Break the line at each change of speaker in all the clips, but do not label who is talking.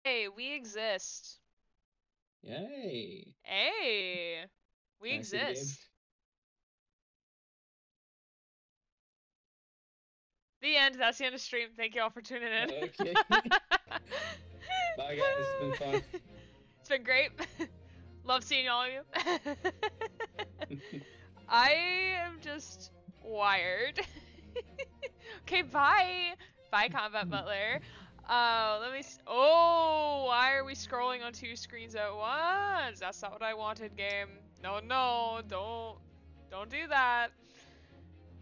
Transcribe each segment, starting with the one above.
Hey, we exist.
Yay.
Hey, we
Can I see the game?
exist. The end. That's the end of stream. Thank you all for tuning in.
Okay. Bye, guys. It's been fun.
It's been great. Love seeing all of you. I am just wired. Okay, bye. Bye, Combat Butler. Let me. Oh, why are we scrolling on two screens at once? That's not what I wanted, game. No, no, don't do that.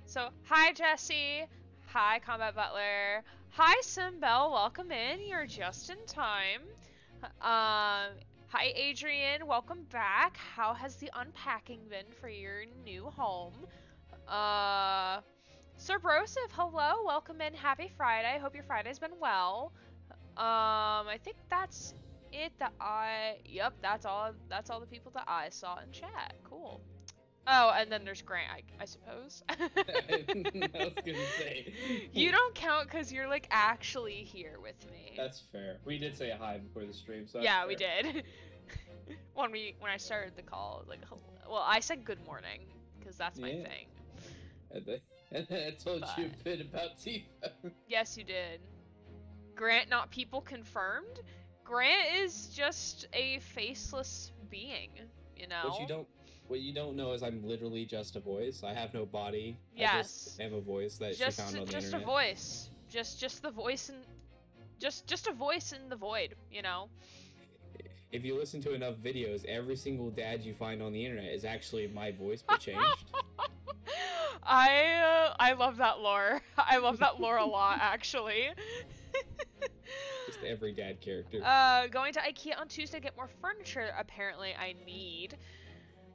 So, hi, Jesse. Hi, Combat Butler. Hi, Simbel. Welcome in. You're just in time. Hi, Adrian. Welcome back. How has the unpacking been for your new home? Uh, Sir Broseph, hello. Welcome in. Happy Friday. Hope your Friday's been well. I think that's it. Yep, that's all. That's all the people that I saw in chat. Cool. Oh, and then there's Grant, I suppose.
I was gonna say.
You don't count because you're like actually here with me.
That's fair. We did say hi before the stream, so that's
Yeah, we
fair.
did. When I started the call, like, well, I said good morning because that's my
Yeah.
thing.
And I told
But
you a bit about Tifa.
yes, you did. Grant, not people confirmed. Grant is just a faceless being, you
What you
know.
don't what you don't know is I'm literally just a voice. I have no body. I just
Yes,
am a voice that she
just
found on the
just a
internet.
voice, just the voice and just a voice in the void, you know.
If you listen to enough videos, every single dad you find on the internet is actually my voice but changed.
I love that lore. I love that lore a lot, actually.
Just every dad character.
Going to IKEA on Tuesday to get more furniture. Apparently, I need.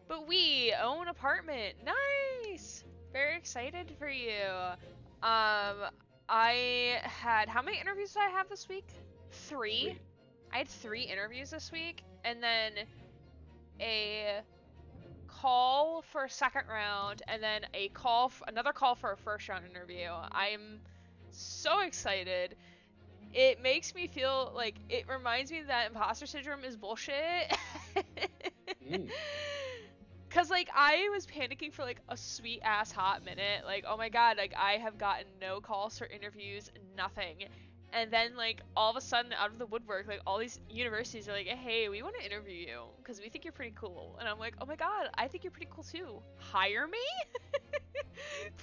But we own apartment. Nice. Very excited for you. I had how many interviews did I have this week? 3.
3.
I had 3 interviews this week, and then a call for a second round, and then another call for a first round interview. I'm so excited. It makes me feel like it reminds me that imposter syndrome is bullshit.
Mm.
Cause like I was panicking for like a sweet ass hot minute, like oh my god, like I have gotten no calls for interviews, nothing. And then like all of a sudden out of the woodwork, like all these universities are like, hey, we want to interview you because we think you're pretty cool. And I'm like, oh my god, I think you're pretty cool too. Hire me,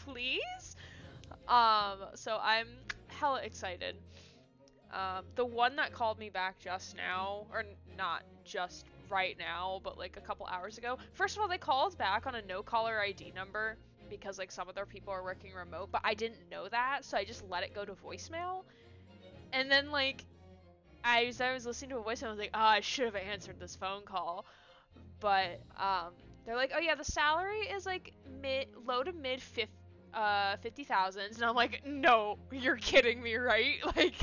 please. So I'm hella excited. The one that called me back just now, or not just right now, but like a couple hours ago. First of all, they called back on a no caller ID number because like some of their people are working remote, but I didn't know that, so I just let it go to voicemail. And then like I was listening to a voicemail, I was like, oh, I should have answered this phone call. But they're like, oh yeah, the salary is like low to mid 50,000s, and I'm like, no, you're kidding me, right? Like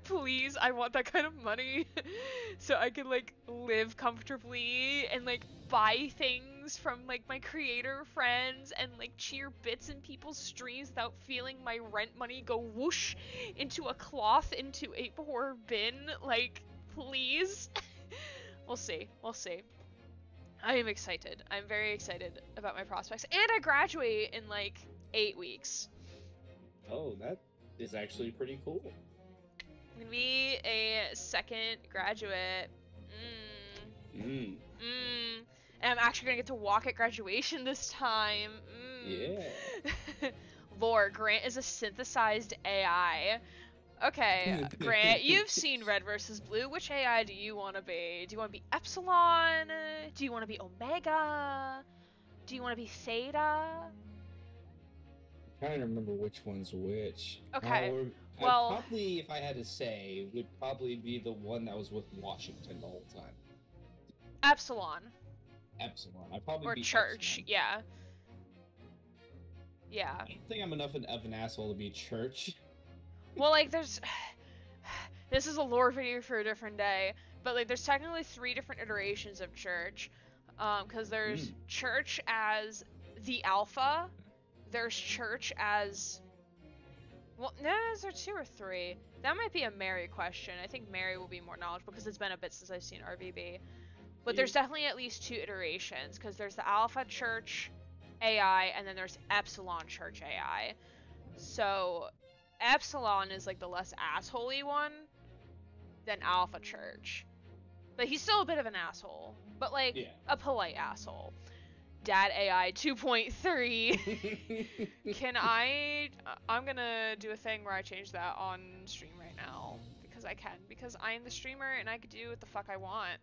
please, I want that kind of money so I can like live comfortably and like buy things from like my creator friends and like cheer bits in people's streams without feeling my rent money go whoosh into a cloth into a poor bin. Like, please. We'll see. We'll see. I am excited. I'm very excited about my prospects. And I graduate in like 8 weeks.
Oh, that is actually pretty cool.
I'm gonna be a second graduate.
Mm.
Mmm. And I'm actually gonna get to walk at graduation this time.
Yeah.
Lore, Grant is a synthesized AI. Okay, Grant, you've seen Red versus Blue. Which AI do you want to be? Do you want to be Epsilon? Do you want to be Omega? Do you want to be Theta?
Trying to remember which one's which.
Okay,
I'd
well,
probably, if I had to say, would probably be the one that was with Washington the whole time.
Epsilon.
Epsilon. I'd probably
Or
be
Church,
Epsilon.
yeah. Yeah.
I don't think I'm enough of an asshole to be Church.
Well, like, there's. This is a lore video for a different day, but, like, there's technically 3 different iterations of Church. Because there's
Mm.
Church as the Alpha, there's Church as. Well, no, is there 2 or 3? That might be a Mary question. I think Mary will be more knowledgeable because it's been a bit since I've seen RVB. But there's definitely at least 2 iterations because there's the Alpha Church AI and then there's Epsilon Church AI. So Epsilon is like the less assholey one than Alpha Church. But he's still a bit of an asshole, but like a polite asshole. Dad AI 2.3. Can I'm gonna do a thing where I change that on stream right now because I can, because I am the streamer and I can do what the fuck I want.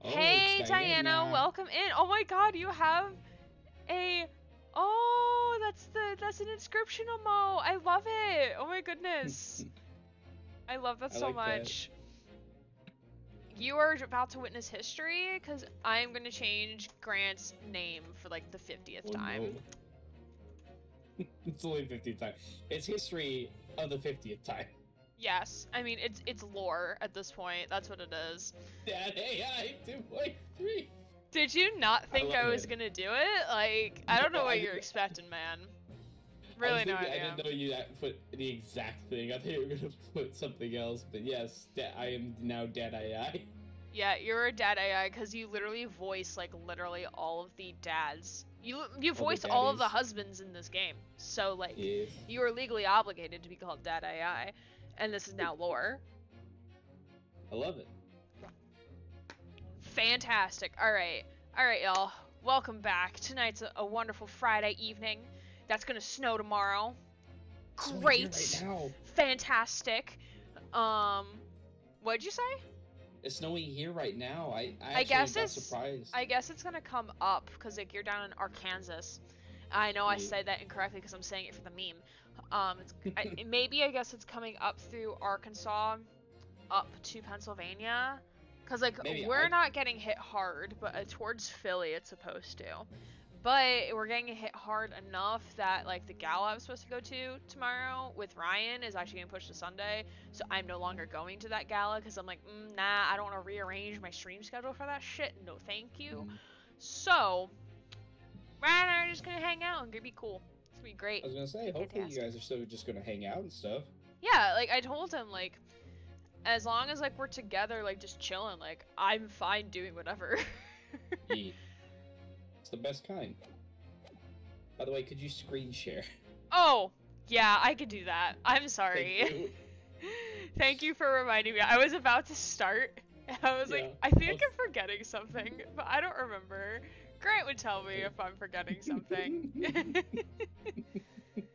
Oh, hey Diana, welcome in. Oh my god, you have a that's an inscription emo. I love it. Oh my goodness. I love that so much. That. You are about to witness history because I'm going to change Grant's name for like the 50th time.
No. It's only 50th time. It's history of the 50th time.
Yes, I mean it's lore at this point. That's what it is.
Dad AI 2.3.
Did you not think I was gonna do it? Like, I don't know what you're expecting, man. Really no idea.
I didn't know you put the exact thing. I thought you were gonna put something else, but yes, I am now Dad AI.
Yeah, you're a Dad AI because you literally voice like literally all of the dads. You voice all of the husbands in this game. So like, you are legally obligated to be called Dad AI, and this is now lore.
I love it.
Fantastic. All right, y'all. Welcome back. Tonight's a wonderful Friday evening. That's gonna snow tomorrow. Great. Right now. Fantastic. What'd you say?
It's snowing here right now. I guess got surprised.
I guess it's gonna come up because like you're down in Arkansas. I know I said that incorrectly because I'm saying it for the meme. Maybe I guess it's coming up through Arkansas, up to Pennsylvania. Cause like we're not getting hit hard, but towards Philly it's supposed to. But we're getting hit hard enough that like the gala I'm supposed to go to tomorrow with Ryan is actually getting pushed to Sunday. So I'm no longer going to that gala because I'm like, nah, I don't want to rearrange my stream schedule for that shit. No, thank you. So Ryan and I are just gonna hang out and gonna be cool. It's gonna be great.
I was gonna say, hopefully you guys are still just gonna hang out and stuff.
Yeah, like I told him, like as long as like we're together, like just chilling, like I'm fine doing whatever.
Yeah. It's the best kind. By the way, could you screen share?
Oh, yeah, I could do that. I'm sorry.
Thank you.
Thank you for reminding me. I was about to start, and I was like, I think I'm forgetting something, but I don't remember. Grant would tell me if I'm forgetting something.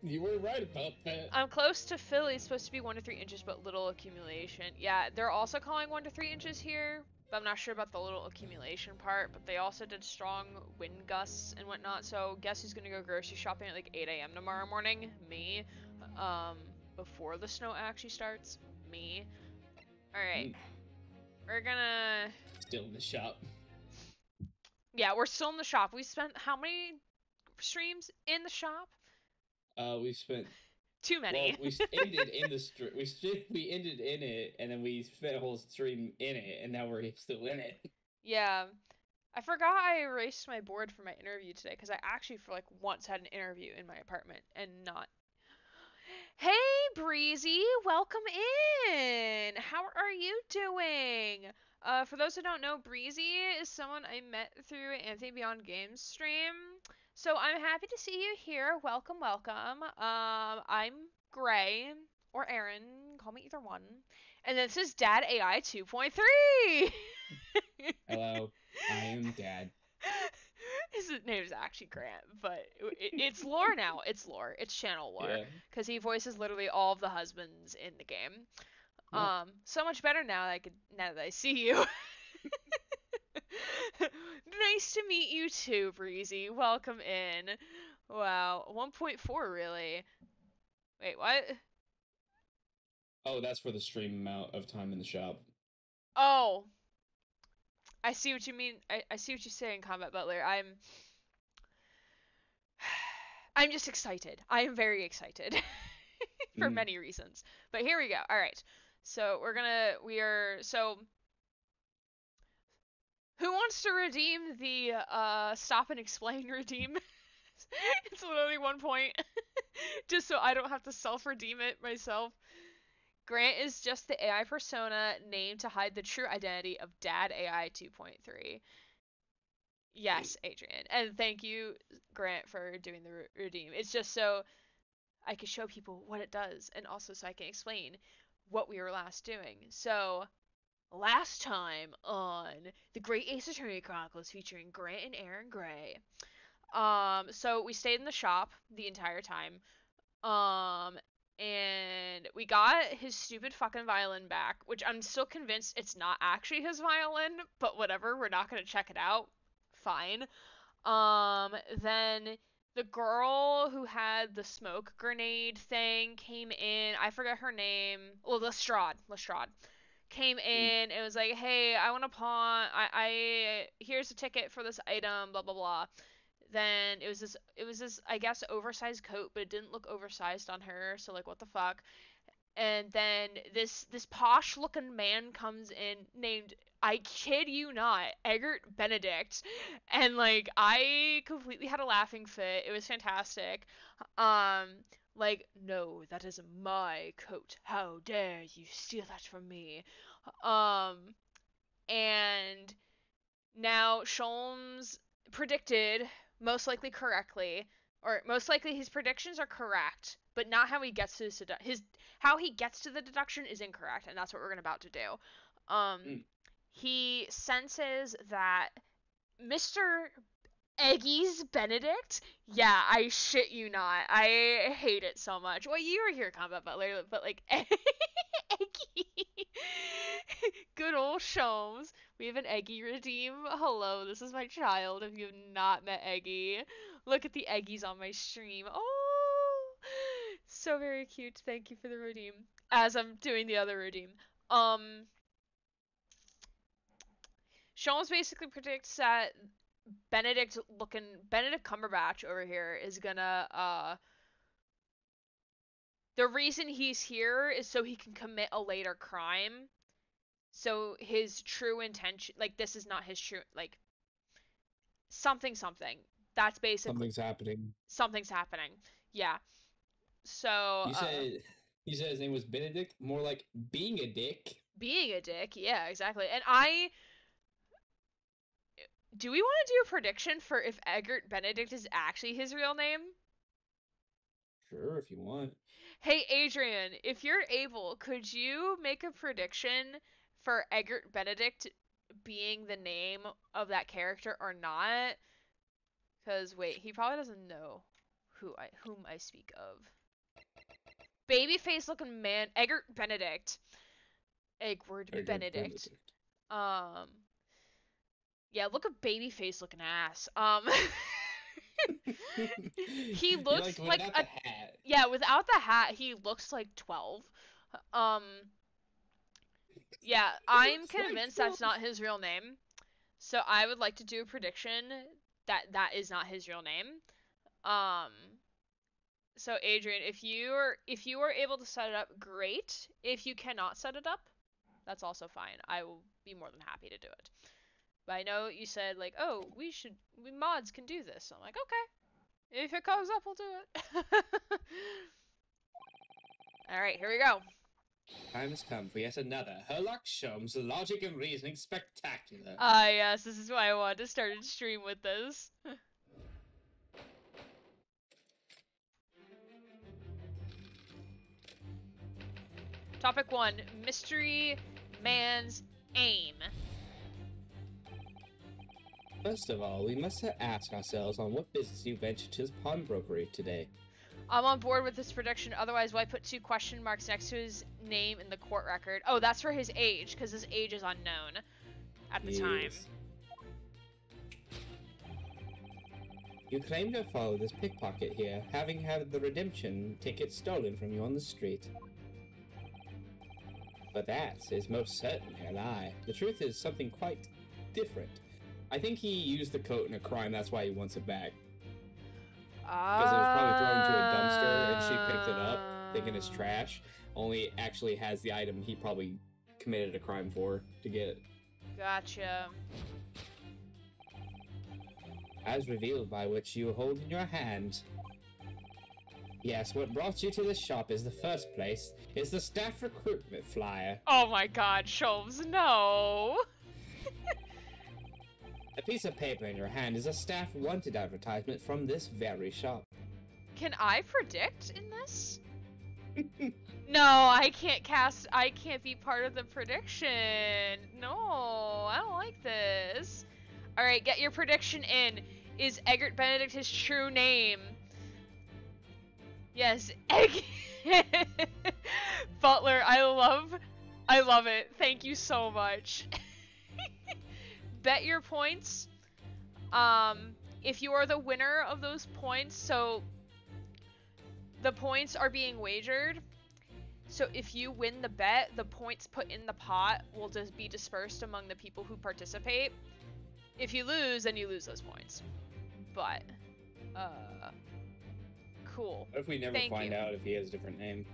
You were right about that.
I'm close to Philly. It's supposed to be 1 to 3 inches, but little accumulation. Yeah, they're also calling 1 to 3 inches here, but I'm not sure about the little accumulation part. But they also did strong wind gusts and whatnot. So guess who's gonna go grocery shopping at like 8 a.m. tomorrow morning? Me. Before the snow actually starts. Me. All right. We're gonna.
Still in the shop.
Yeah, we're still in the shop. We spent how many streams in the shop?
We spent
too many.
Well, we ended in the stream. We ended in it, and then we spent a whole stream in it, and now we're still in it.
Yeah, I forgot I erased my board for my interview today because I actually for like once had an interview in my apartment and not. Hey Breezy, welcome in. How are you doing? For those who don't know, Breezy is someone I met through Anthony Beyond Games stream. So I'm happy to see you here. Welcome, welcome. I'm Gray, or Aaron, call me either one. And this is Dad AI 2.3!
Hello, I am Dad.
His name is actually Grant, but it's lore now. It's lore. It's channel lore. Because he voices literally all of the husbands in the game. So much better now that I see you. Nice to meet you too, Breezy. Welcome in. Wow, 1.4 really. Wait, what?
Oh, that's for the stream amount of time in the shop.
Oh. I see what you mean. I see what you're saying, Combat Butler. I'm just excited. I am very excited. For many reasons. But here we go. Alright. So who wants to redeem the stop and explain redeem It's literally 1 point. Just so I don't have to self-redeem it myself. Grant is just the AI persona named to hide the true identity of Dad AI 2.3. Yes, Adrian. And thank you, Grant, for doing the redeem. It's just so I can show people what it does, and also so I can explain what we were last doing. So, last time on the Great Ace Attorney Chronicles featuring Grant and Aaron Gray. So we stayed in the shop the entire time. And we got his stupid fucking violin back, which I'm still convinced it's not actually his violin, but whatever, we're not gonna check it out. Fine. Then the girl who had the smoke grenade thing came in. I forget her name. Well, Lestrade came in and was like, "Hey, I want to pawn. I here's a ticket for this item. Blah blah blah." Then it was this I guess oversized coat, but it didn't look oversized on her. So like, what the fuck? And then this posh looking man comes in named, I kid you not, Eggert Benedict, and like I completely had a laughing fit. It was fantastic. Um like, no, that is my coat. How dare you steal that from me? Um and now Sholmes predicted, most likely correctly, or most likely his predictions are correct, but not how he gets to his how he gets to the deduction is incorrect, and that's what we're about to do. He senses that Mr. Eggy's Benedict, yeah, I shit you not, I hate it so much. Well, you were here, Combat Butler, but like, Eggy, good old Sholmes. We have an Eggy redeem. Hello, this is my child. If you have not met Eggy, look at the Eggies on my stream. Oh, so very cute. Thank you for the redeem. As I'm doing the other redeem, Sholmes basically predicts that Benedict Cumberbatch over here is gonna the reason he's here is so he can commit a later crime. So his true intention, like, this is not his true, like, something. That's basically something's happening. Yeah. So
you said his name was Benedict, more like being a dick.
Being a dick, yeah, exactly. And do we want to do a prediction for if Eggert Benedict is actually his real name?
Sure, if you want.
Hey, Adrian, if you're able, could you make a prediction for Eggert Benedict being the name of that character or not? Because, wait, he probably doesn't know whom I speak of. Babyface looking man, Eggert Benedict. Eggert Benedict. Yeah, look at babyface looking ass. He looks like a hat. Yeah, without the hat, he looks like 12. Yeah, I'm convinced that's not his real name. So I would like to do a prediction that that is not his real name. So Adrian, if you are able to set it up, great. If you cannot set it up, that's also fine. I will be more than happy to do it. But I know you said, like, oh, we mods can do this. So I'm like, okay. If it comes up, we'll do it. Alright, here we go.
Time has come for yet another Herlock Sholmes logic and reasoning spectacular.
Ah, yes, this is why I wanted to start a stream with this. Topic 1, Mystery Man's Aim.
First of all, we must ask ourselves on what business you ventured to his pawnbrokery today.
I'm on board with this prediction, otherwise why put 2 question marks next to his name in the court record? Oh, that's for his age, because his age is unknown at the time.
You claim to have followed this pickpocket here, having had the redemption ticket stolen from you on the street. But that is most certainly a lie. The truth is something quite different. I think he used the coat in a crime, that's why he wants it back. Because it was probably thrown into a dumpster and she picked it up, thinking it's trash. Only it actually has the item he probably committed a crime for to get it.
Gotcha.
as revealed by which you hold in your hand. Yes, what brought you to this shop is the first place, is the staff recruitment flyer.
Oh my god, Sholves, no!
A piece of paper in your hand is a staff wanted advertisement from this very shop.
Can I predict in this? No, I can't be part of the prediction. No, I don't like this. Alright, get your prediction in. Is Eggert Benedict his true name? Yes, Butler, I love it. Thank you so much. Bet your points. If you are the winner of those points, so the points are being wagered. So if you win the bet, the points put in the pot will just be dispersed among the people who participate. If you lose, then you lose those points. But, cool.
What if we never find out if he has a different name?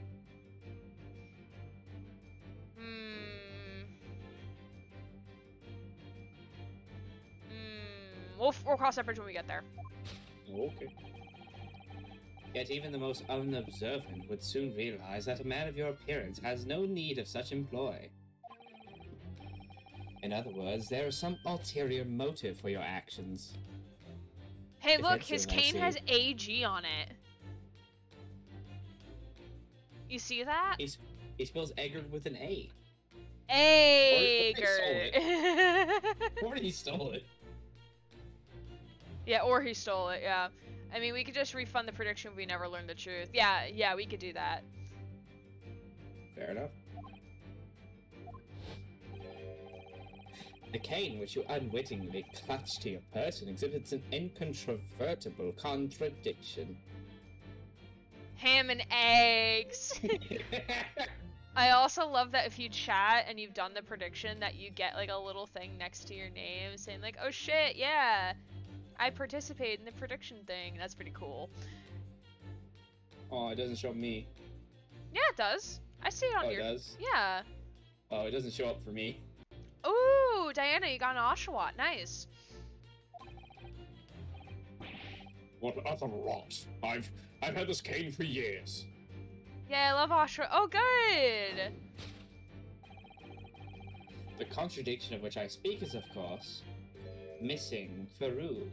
We'll cross that bridge when we get there.
Okay. Yet even the most unobservant would soon realize that a man of your appearance has no need of such employ. In other words, there is some ulterior motive for your actions.
Hey, look, his cane has AG on it. You see that?
He spells Eggert with an A.
Eggert.
Or he stole it.
Yeah, or he stole it, yeah. I mean, we could just refund the prediction if we never learned the truth. Yeah, we could do that.
Fair enough. The cane which you unwittingly clutch to your person exhibits an incontrovertible contradiction.
Ham and eggs! I also love that if you chat and you've done the prediction that you get like a little thing next to your name saying like, oh shit, yeah, I participated in the prediction thing. That's pretty cool.
Oh, it doesn't show me.
Yeah, it does. I see it on your...
Oh, it does?
Yeah.
Oh, it doesn't show up for me.
Ooh, Diana, you got an Oshawott. Nice.
What other rot? I've had this cane for years.
Yeah, I love Oshawott. Oh, good!
The contradiction of which I speak is, of course, missing Faru.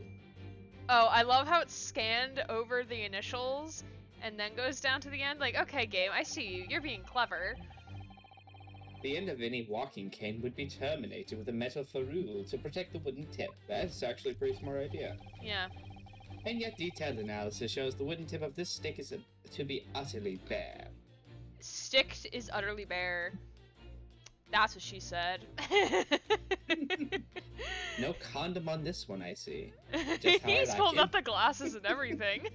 Oh, I love how it's scanned over the initials and then goes down to the end. Like, okay, game, I see you. You're being clever.
The end of any walking cane would be terminated with a metal ferrule to protect the wooden tip. That's actually a pretty smart idea.
Yeah.
And yet detailed analysis shows the wooden tip of this stick is to be utterly bare.
Stick is utterly bare. That's what she said.
No condom on this one, I see.
He's pulled up the glasses and everything.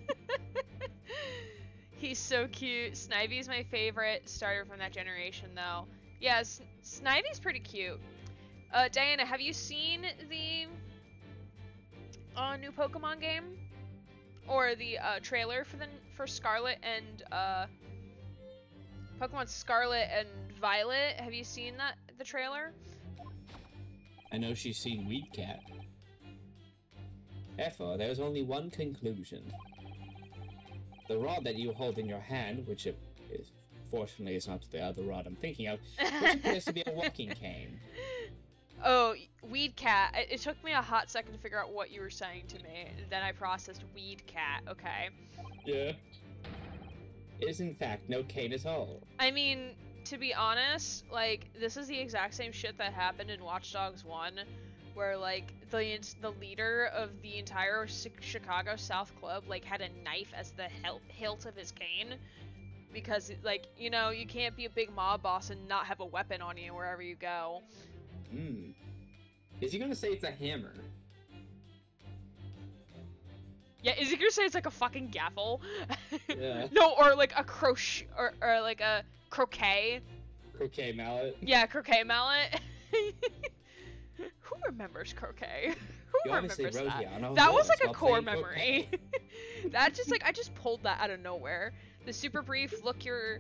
He's so cute. Snivy's my favorite starter from that generation, though. Yeah, Snivy's pretty cute. Diana, have you seen the new Pokemon game? Or the trailer for Scarlet and Pokemon Scarlet and Violet? Have you seen the trailer?
I know she's seen Weed Cat. Therefore, there is only one conclusion. The rod that you hold in your hand, which fortunately is not the other rod I'm thinking of, which appears to be a walking cane.
Oh, Weed Cat. It took me a hot second to figure out what you were saying to me. Then I processed Weed Cat. Okay.
Yeah. It is in fact no cane at all.
I mean, to be honest, like, this is the exact same shit that happened in Watch Dogs 1, where, like, the leader of the entire Chicago South Club, like, had a knife as the hilt of his cane. Because, like, you know, you can't be a big mob boss and not have a weapon on you wherever you go.
Hmm. Is he gonna say it's a hammer?
Yeah, is he gonna say it's like a fucking gaffle?
Yeah.
No, or like a crochet, or like a croquet.
Croquet mallet?
Yeah, croquet mallet. Who remembers croquet? Who remembers that? That was like a core memory. That just like, I just pulled that out of nowhere. The super brief look your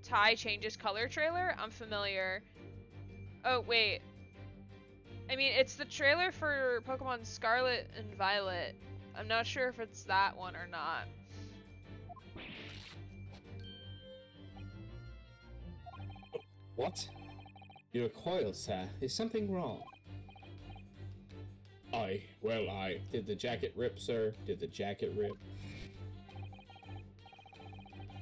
tie changes color trailer? I'm familiar. Oh, wait. I mean, it's the trailer for Pokemon Scarlet and Violet. I'm not sure if it's that one or not.
What? You recoil, sir. Is something wrong? Did the jacket rip, sir? Did the jacket rip?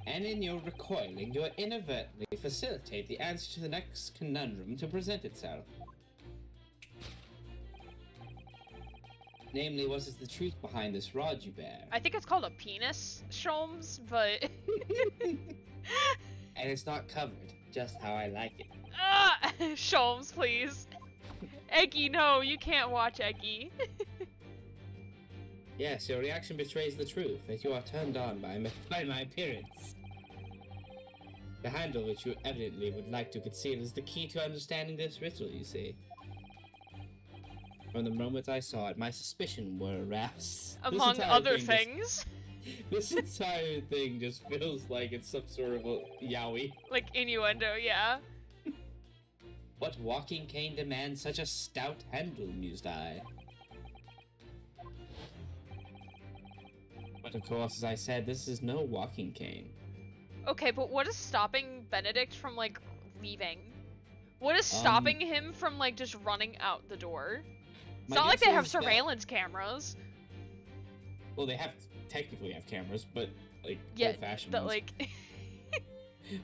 And in your recoiling, you inadvertently facilitate the answer to the next conundrum to present itself. Namely, what is the truth behind this rod you bear?
I think it's called a penis, Sholmes, but...
And it's not covered, just how I like it.
Sholmes, please. Eggy, no, you can't watch Eggy.
Yes, your reaction betrays the truth, that you are turned on by my appearance. The handle which you evidently would like to conceal is the key to understanding this ritual, you see. From the moment I saw it, my suspicion were aroused.
Among other things.
This entire thing just feels like it's some sort of a yaoi.
Like innuendo, yeah.
What walking cane demands such a stout handle, mused I. But of course, as I said, this is no walking cane.
Okay, but what is stopping Benedict from, like, leaving? What is stopping him from, like, just running out the door? It's not like they have surveillance cameras.
Well, they technically have cameras, but, like,
yeah,
old-fashioned
but,
ones.
like...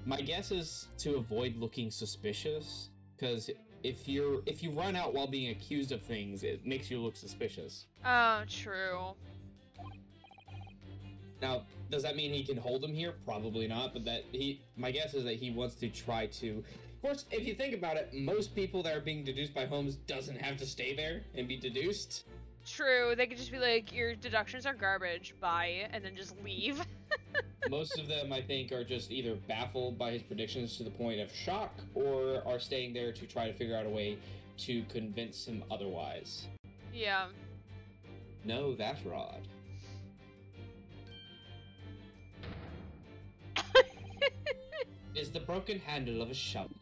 My guess is to avoid looking suspicious, because if you run out while being accused of things, it makes you look suspicious.
Oh, true.
Now, does that mean he can hold him here? Probably not, but my guess is that he wants to try to... Of course, if you think about it, most people that are being deduced by Holmes doesn't have to stay there and be deduced.
True, they could just be like, your deductions are garbage, bye, and then just leave.
Most of them, I think, are just either baffled by his predictions to the point of shock, or are staying there to try to figure out a way to convince him otherwise.
Yeah.
No, that rod. Is the broken handle of a shovel.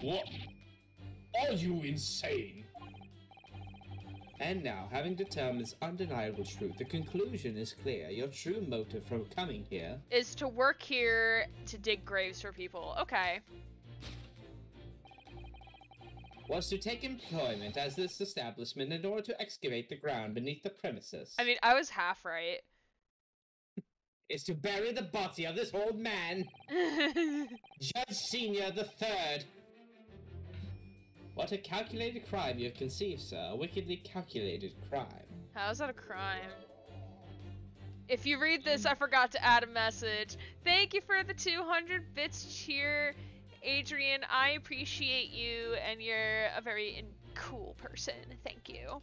What? Are you insane? And now, having determined this undeniable truth, the conclusion is clear. Your true motive from coming here
is to work here to dig graves for people. Okay.
Was to take employment as this establishment in order to excavate the ground beneath the premises.
I mean, I was half right.
Is to bury the body of this old man, Judge Senior the Third. What a calculated crime you have conceived, sir. A wickedly calculated crime.
How is that a crime? If you read this, I forgot to add a message. Thank you for the 200 bits cheer, Adrian. I appreciate you, and you're a very cool person. Thank you.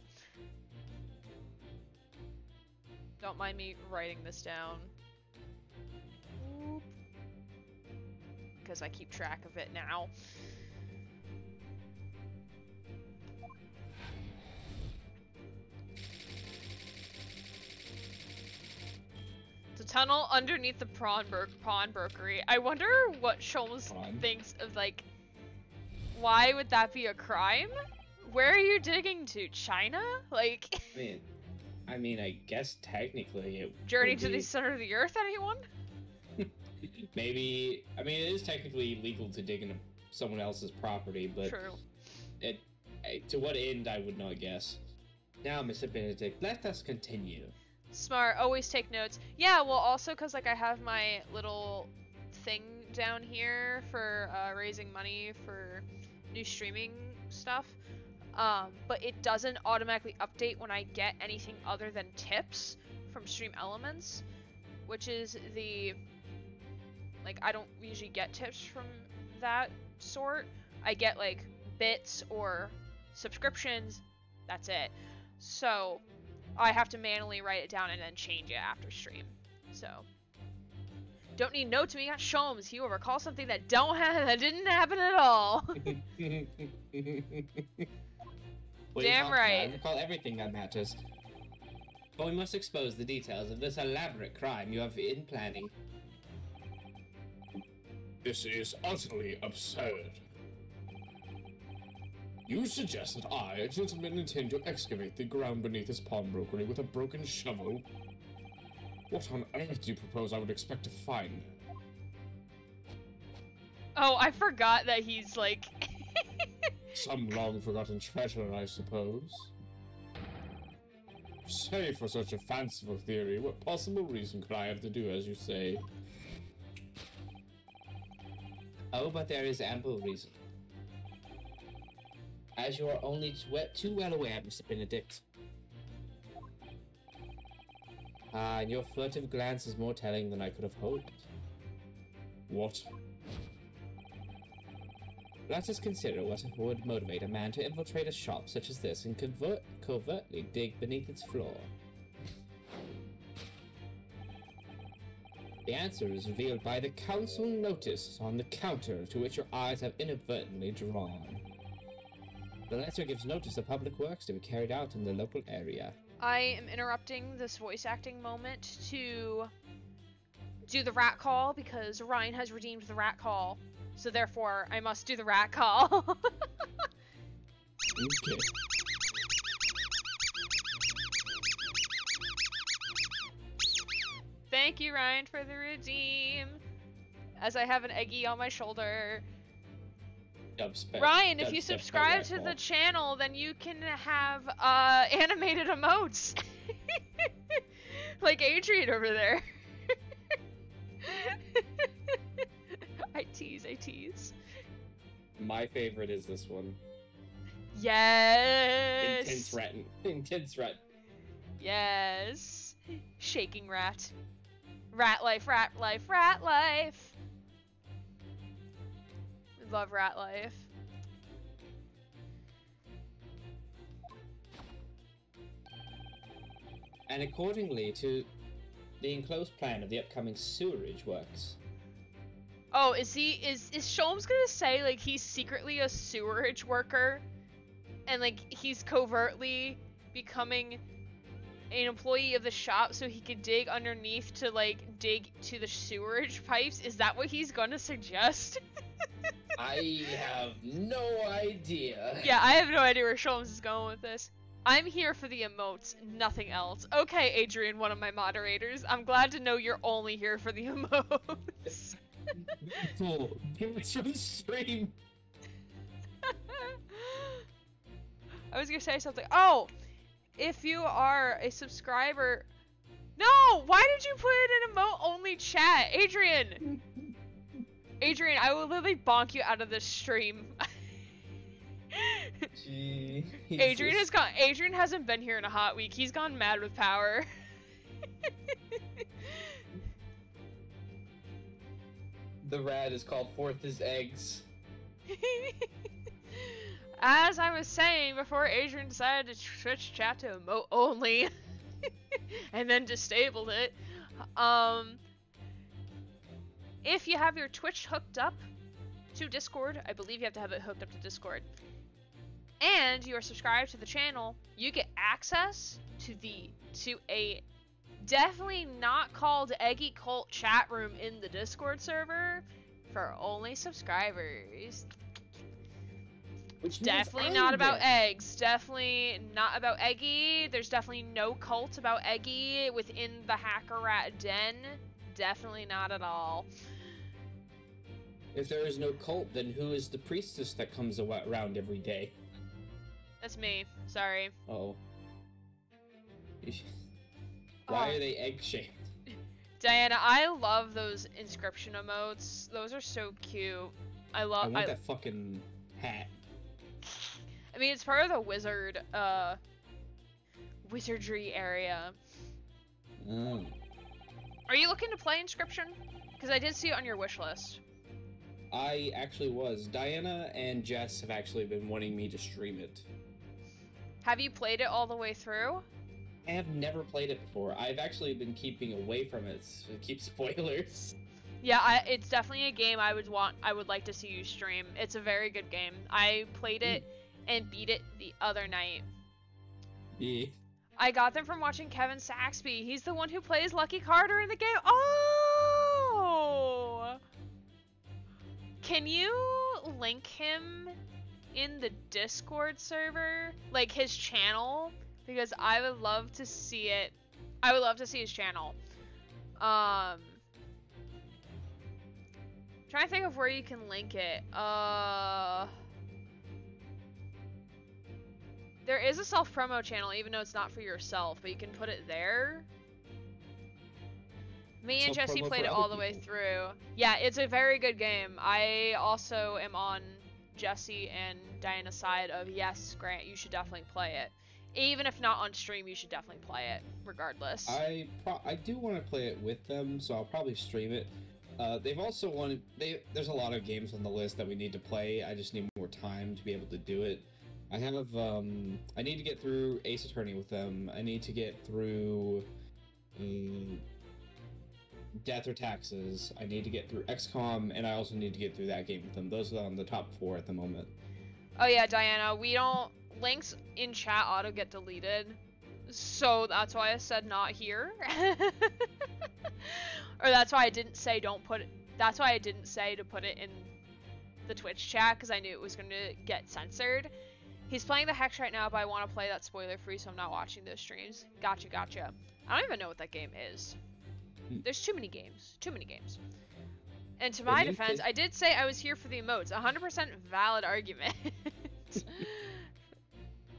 Don't mind me writing this down. Because I keep track of it now. The tunnel underneath the Pawnbrokery. I wonder what Sholmes thinks of, like, why would that be a crime? Where are you digging to? China? Like...
I mean, I guess technically it
Journey to the center of the earth, anyone?
Maybe, I mean, it is technically illegal to dig into someone else's property, but...
True.
To what end, I would not guess. Now, Mr. Benedict, let us continue.
Smart, always take notes. Yeah, well, also because, like, I have my little thing down here for raising money for new streaming stuff. But it doesn't automatically update when I get anything other than tips from Stream Elements, which is the... Like, I don't usually get tips from that sort. I get, like, bits or subscriptions. That's it. So, I have to manually write it down and then change it after stream. So, don't need notes when you got Sholmes. He will recall something that didn't happen at all. Damn right.
I recall everything that matters. But we must expose the details of this elaborate crime you have been planning. This is utterly absurd. You suggest that I, a gentleman, intend to excavate the ground beneath this pawnbrokery with a broken shovel? What on earth do you propose I would expect to find?
Oh, I forgot that he's like...
Some long-forgotten treasure, I suppose. Say, for such a fanciful theory, what possible reason could I have to do as you say?
Oh, but there is ample reason. As you are only too well aware, Mr. Benedict. Ah, and your furtive glance is more telling than I could have hoped.
What?
Let us consider what would motivate a man to infiltrate a shop such as this and covertly dig beneath its floor. The answer is revealed by the council notice on the counter to which your eyes have inadvertently drawn. The letter gives notice of public works to be carried out in the local area.
I am interrupting this voice acting moment to do the rat call because Ryan has redeemed the rat call. So therefore, I must do the rat call.
Okay.
Thank you, Ryan, for the redeem. As I have an eggie on my shoulder. Ryan, if you subscribe to the channel, then you can have animated emotes. Like Adrian over there. I tease.
My favorite is this one.
Yes!
Intense threat.
Yes. Shaking rat. Rat life, rat life, rat life. We love rat life.
And accordingly to the enclosed plan of the upcoming sewerage works.
Oh, is Sholmes gonna say, like, he's secretly a sewerage worker? And, like, he's covertly becoming an employee of the shop so he could dig underneath to, like, dig to the sewerage pipes? Is that what he's gonna suggest?
I have no idea.
Yeah, I have no idea where Sholmes is going with this. I'm here for the emotes, nothing else. Okay, Adrian, one of my moderators. I'm glad to know you're only here for the emotes.
Beautiful. It's from the stream.
I was gonna say something. Oh! If you are a subscriber... No! Why did you put it in emote-only chat? Adrian! Adrian, I will literally bonk you out of this stream. Adrian hasn't been here in a hot week. He's gone mad with power.
The rat is called forth his eggs.
As I was saying before Adrian decided to switch chat to emote only and then disabled it, if you have your Twitch hooked up to Discord, I believe you have to have it hooked up to Discord, and you are subscribed to the channel, you get access to a definitely not called Eggy Cult chat room in the Discord server for only subscribers.
Which
definitely not about eggs. Definitely not about Eggy. There's definitely no cult about Eggy within the Hacker Rat Den. Definitely not at all.
If there is no cult, then who is the priestess that comes around every day?
That's me. Sorry.
Uh-oh. Why are they egg-shaped?
Diana, I love those inscription emotes. Those are so cute. I
want that fucking hat.
I mean, it's part of the wizardry area.
Mm.
Are you looking to play Inscription? Because I did see it on your wish list.
I actually was. Diana and Jess have actually been wanting me to stream it.
Have you played it all the way through?
I have never played it before. I've actually been keeping away from it to keep spoilers.
Yeah, it's definitely a game I would like to see you stream. It's a very good game. I played it and beat it the other night.
Yeah.
I got them from watching Kevin Saxby. He's the one who plays Lucky Carter in the game. Oh! Can you link him in the Discord server, like his channel, because I would love to see it. I would love to see his channel. Trying to think of where you can link it. There is a self-promo channel, even though it's not for yourself, but you can put it there. Me and Jesse played it all the way through. Yeah, it's a very good game. I also am on Jesse and Diana's side of, yes, Grant, you should definitely play it. Even if not on stream, you should definitely play it, regardless.
I do want to play it with them, so I'll probably stream it. They've also wanted... There's a lot of games on the list that we need to play. I just need more time to be able to do it. I have, I need to get through Ace Attorney with them. I need to get through... Death or Taxes. I need to get through XCOM, and I also need to get through that game with them. Those are on the top 4 at the moment.
Oh yeah, Diana, we don't... Links in chat auto get deleted. So that's why I said not here. Or that's why I didn't say don't put it... That's why I didn't say to put it in the Twitch chat, because I knew it was going to get censored. He's playing the Hex right now, but I want to play that spoiler-free, so I'm not watching those streams. Gotcha, gotcha. I don't even know what that game is. There's too many games. Too many games. And to my defense, I did say I was here for the emotes. 100% valid argument.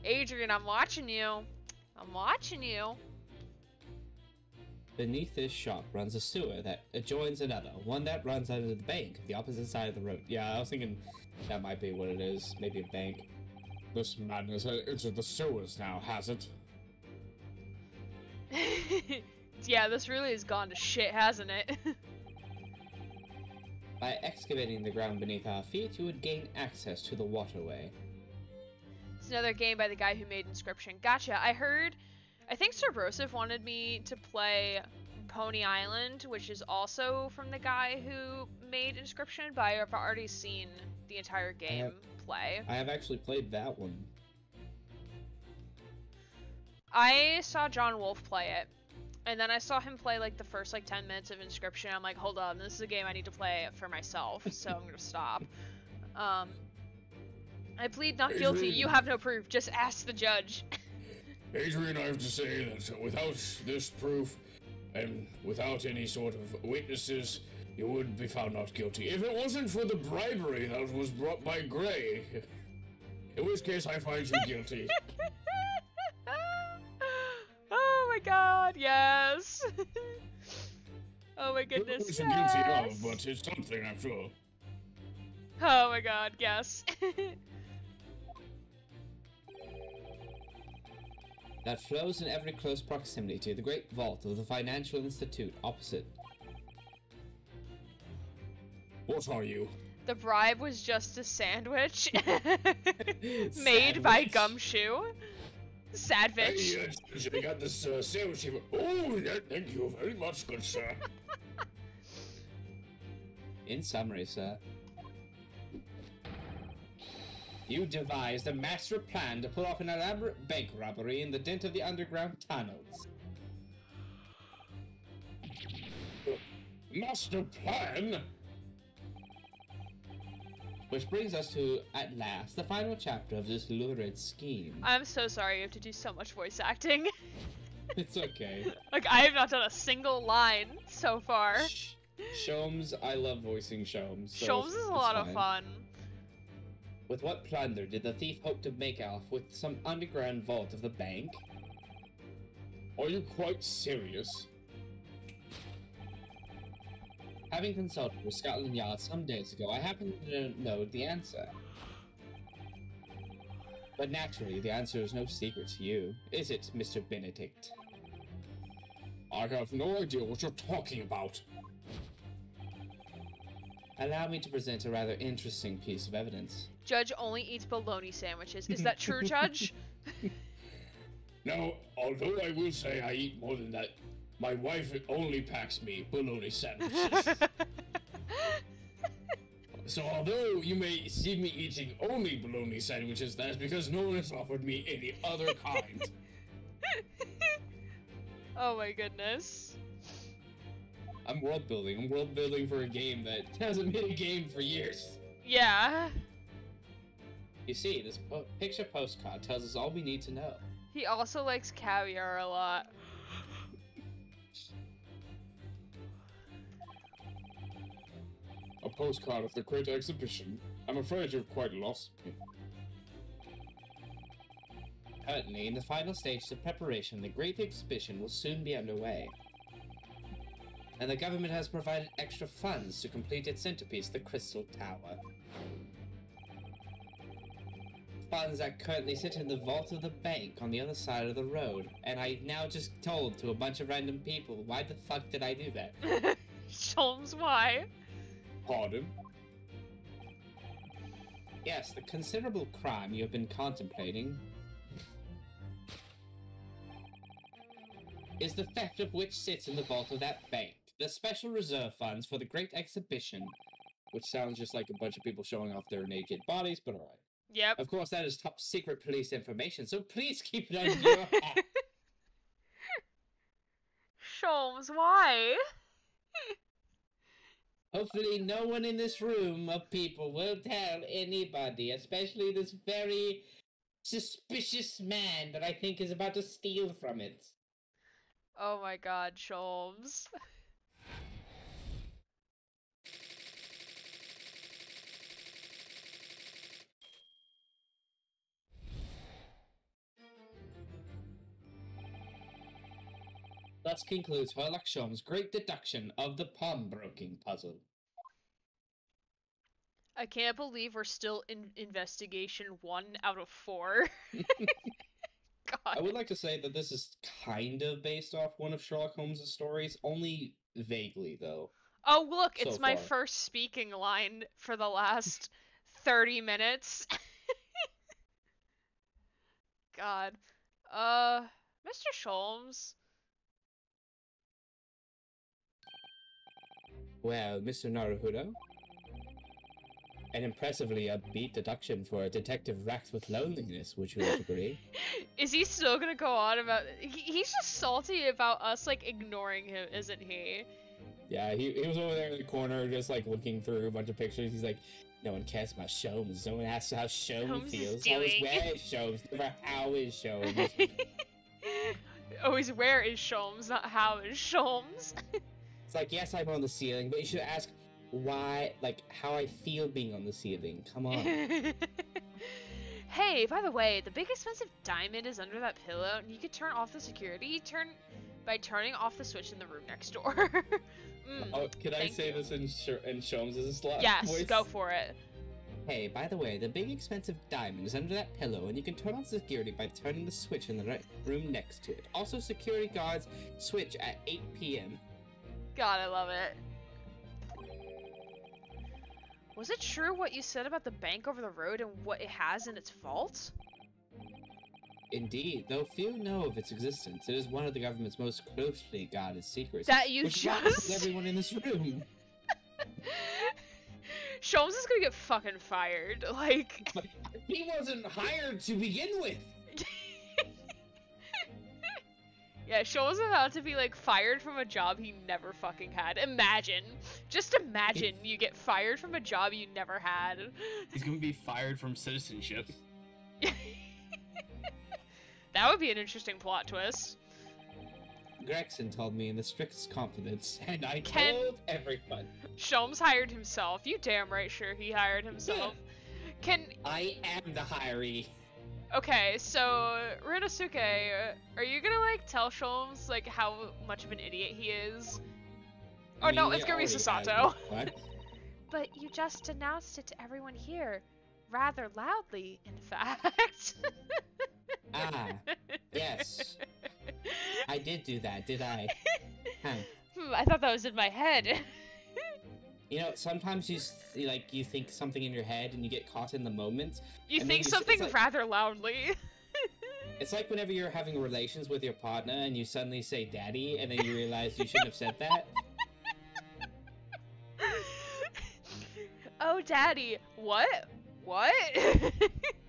Adrian, I'm watching you. I'm watching you.
Beneath this shop runs a sewer that adjoins another, one that runs under the bank, the opposite side of the road. Yeah, I was thinking that might be what it is. Maybe a bank.
This madness has entered the sewers now, has it?
Yeah, this really has gone to shit, hasn't it?
By excavating the ground beneath our feet, you would gain access to the waterway.
It's another game by the guy who made Inscription. Gotcha. I think Cerbrosive wanted me to play Pony Island, which is also from the guy who made Inscription, but I've already seen the entire game play.
I have actually played that one.
I saw John Wolfe play it, and then I saw him play like the first 10 minutes of Inscription. I'm like, hold on, this is a game I need to play for myself, so I'm gonna stop. I plead not guilty. You have no proof. Just ask the judge.
Adrian, I have to say that without this proof, and without any sort of witnesses, you would be found not guilty. If it wasn't for the bribery that was brought by Gray, in which case I find you guilty.
Oh my god, yes. Oh my goodness,
It's guilty of, but it's something, I'm sure.
Oh my god, yes.
That flows in every close proximity to the great vault of the Financial Institute opposite.
What are you?
The bribe was just a sandwich made by Gumshoe. Sadvich.
Hey, I got this sandwich here. Oh, thank you very much, good sir.
In summary, sir, you devised a master plan to pull off an elaborate bank robbery in the dent of the underground tunnels.
Master plan?
Which brings us to, at last, the final chapter of this lurid scheme.
I'm so sorry you have to do so much voice acting.
It's okay.
I have not done a single line so far.
Sholmes, I love voicing Sholmes. So
Sholmes is a lot of fun.
With what plunder did the thief hope to make off with some underground vault of the bank?
Are you quite serious?
Having consulted with Scotland Yard some days ago, I happen to know the answer. But naturally, the answer is no secret to you, is it, Mr. Benedict?
I have no idea what you're talking about.
Allow me to present a rather interesting piece of evidence.
Judge only eats bologna sandwiches. Is that true, Judge?
Now, although I will say I eat more than that, my wife only packs me bologna sandwiches. So although you may see me eating only bologna sandwiches, that is because no one has offered me any other kind.
Oh my goodness.
I'm world building. I'm world building for a game that hasn't been a game for years.
Yeah.
You see, this picture postcard tells us all we need to know.
He also likes caviar a lot.
A postcard of the Great Exhibition. I'm afraid you've quite lost me.
Currently, in the final stages of preparation, the Great Exhibition will soon be underway. And the government has provided extra funds to complete its centerpiece, the Crystal Tower. Funds that currently sit in the vault of the bank on the other side of the road. And I now just told to a bunch of random people, why the fuck did I do that?
Sholmes, why?
Pardon?
Yes, the considerable crime you have been contemplating is the theft of which sits in the vault of that bank. The special reserve funds for the Great Exhibition. Which sounds just like a bunch of people showing off their naked bodies, but alright.
Yep.
Of course, that is top secret police information, so please keep it under your hat.
Sholmes, why?
Hopefully no one in this room of people will tell anybody, especially this very suspicious man that I think is about to steal from it.
Oh my god, Sholmes.
Thus concludes Herlock Sholmes' great deduction of the pawnbroking puzzle.
I can't believe we're still in investigation 1 out of 4. God.
I would like to say that this is kind of based off one of Sherlock Holmes' stories, only vaguely, though.
Oh, look, it's
So
my
far.
first speaking line for the last 30 minutes. God. Mr. Sholmes.
Well, Mr. Naruhodo, an impressively upbeat deduction for a detective racked with loneliness, would you not agree?
Is he still gonna go on about... He's just salty about us, like, ignoring him, isn't he?
Yeah, he was over there in the corner just, like, looking through a bunch of pictures. He's like, no one cares about Sholmes. No one asks how Sholmes
Sholmes is
feels.
doing.
Always where is Sholmes, never how is Sholmes.
Always where is Sholmes, not how is Sholmes.
It's like, yes, I'm on the ceiling, but you should ask why, like, how I feel being on the ceiling. Come on.
Hey, by the way, the big expensive diamond is under that pillow, and you could turn off the security by turning off the switch in the room next door.
Oh, can I
thank
say
you.
this in Sholmes' slot
Yes,
voice?
go for it.
Hey, by the way, the big expensive diamond is under that pillow, and you can turn on security by turning the switch in the room next to it. Also, security guards switch at 8 p.m.
God, I love it. Was it true what you said about the bank over the road and what it has in its vault?
Indeed, though few know of its existence, it is one of the government's most closely guarded secrets.
That you
which lies with
just...
everyone in this room.
Sholmes is gonna get fucking fired, like...
But he wasn't hired to begin with!
Yeah, Sholmes is about to be, like, fired from a job he never fucking had. Imagine. Just imagine you get fired from a job you never had.
He's gonna be fired from citizenship.
That would be an interesting plot twist.
Gregson told me in the strictest confidence, and I
Ken-
told everyone.
Sholmes hired himself. You damn right sure he hired himself.
I am the hiree.
Okay, so, Rinosuke, are you gonna, like, tell Sholmes, like, how much of an idiot he is? Or no, it's gonna be Sasato.
What?
But you just announced it to everyone here. Rather loudly, in fact.
Ah, yes. I did do that, did I? Huh.
I thought that was in my head.
You know, sometimes you think something in your head and you get caught in the moment.
You
and
think
then
something
it's like,
rather loudly.
It's like whenever you're having relations with your partner and you suddenly say daddy and then you realize you shouldn't have said that.
Oh, daddy. What? What?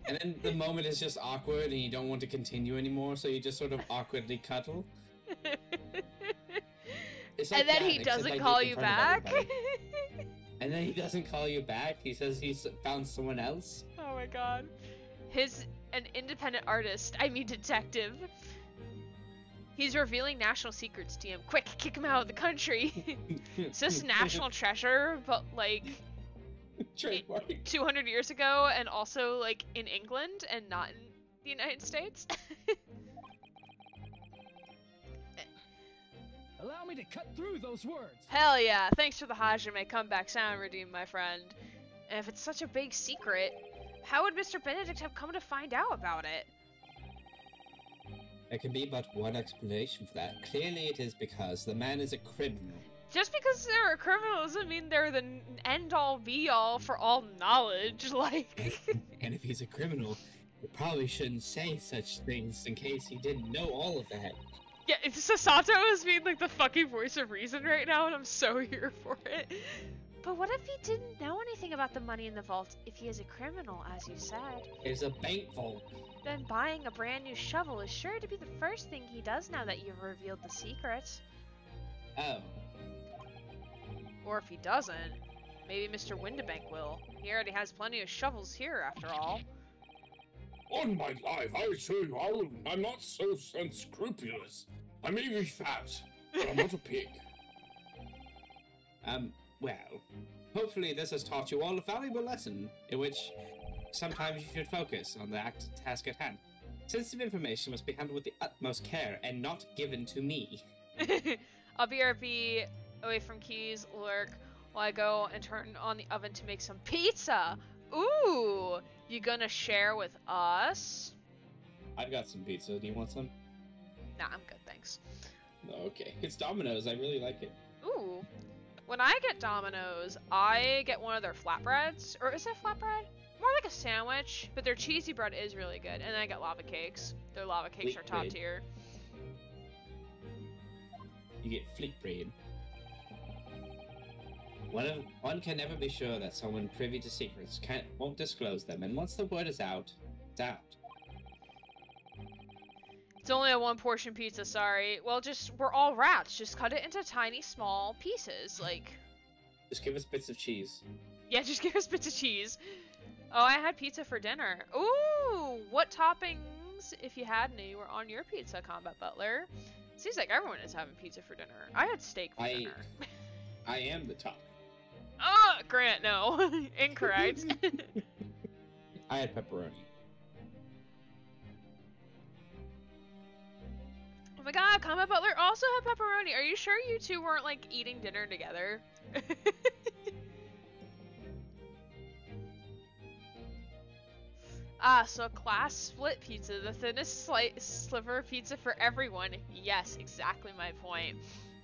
And then the moment is just awkward and you don't want to continue anymore, so you just sort of awkwardly cuddle. It's like
And then
that,
he
except
doesn't
I do
call
it in
you
front of
back?
everybody. And then he doesn't call you back. He says he's found someone else.
Oh my god. An independent artist. I mean detective. He's revealing national secrets to him. Quick, kick him out of the country. It's just national treasure, but like 200 years ago, and also like in England and not in the United States.
Allow me to cut through those words.
Hell yeah! Thanks for the Hajime comeback sound redeem, my friend. And if it's such a big secret, how would Mr. Benedict have come to find out about it?
There can be but one explanation for that. Clearly it is because the man is a criminal.
Just because they're a criminal doesn't mean they're the end-all be-all for all knowledge, like...
And if he's a criminal, you probably shouldn't say such things in case he didn't know all of that.
Yeah, Sasato is being like the fucking voice of reason right now, and I'm so here for it. But what if he didn't know anything about the money in the vault, if he is a criminal, as you said?
It's a bank vault.
Then buying a brand new shovel is sure to be the first thing he does now that you've revealed the secret.
Oh.
Or if he doesn't, maybe Mr. Windibank will. He already has plenty of shovels here, after all.
On my life, I assure you, I'm not so unscrupulous. I may be fat, but I'm not a pig.
Well, hopefully this has taught you all a valuable lesson, in which sometimes you should focus on the task at hand. Sensitive information must be handled with the utmost care and not given to me.
I'll BRB away from keys, lurk, while I go and turn on the oven to make some pizza. Ooh, you gonna share with us?
I've got some pizza. Do you want some?
Nah, I'm good, thanks.
Okay, it's Domino's. I really like it.
Ooh. When I get Domino's, I get one of their flatbreads. Or is it flatbread? More like a sandwich, but their cheesy bread is really good. And then I get lava cakes. Their lava cakes are top tier.
You get fleek bread. One can never be sure that someone privy to secrets won't disclose them, and once the word is out, it's out.
It's only a one-portion pizza, sorry. Well, we're all rats. Just cut it into tiny, small pieces, like...
Just give us bits of cheese.
Yeah, just give us bits of cheese. Oh, I had pizza for dinner. Ooh, what toppings, if you had any, were on your pizza, Combat Butler? Seems like everyone is having pizza for dinner. I had steak for dinner.
I am the top.
Grant, no. Incorrect.
I had pepperoni.
Oh my god, Combat Butler also had pepperoni. Are you sure you two weren't, like, eating dinner together? So class split pizza, the thinnest sliver of pizza for everyone. Yes, exactly my point.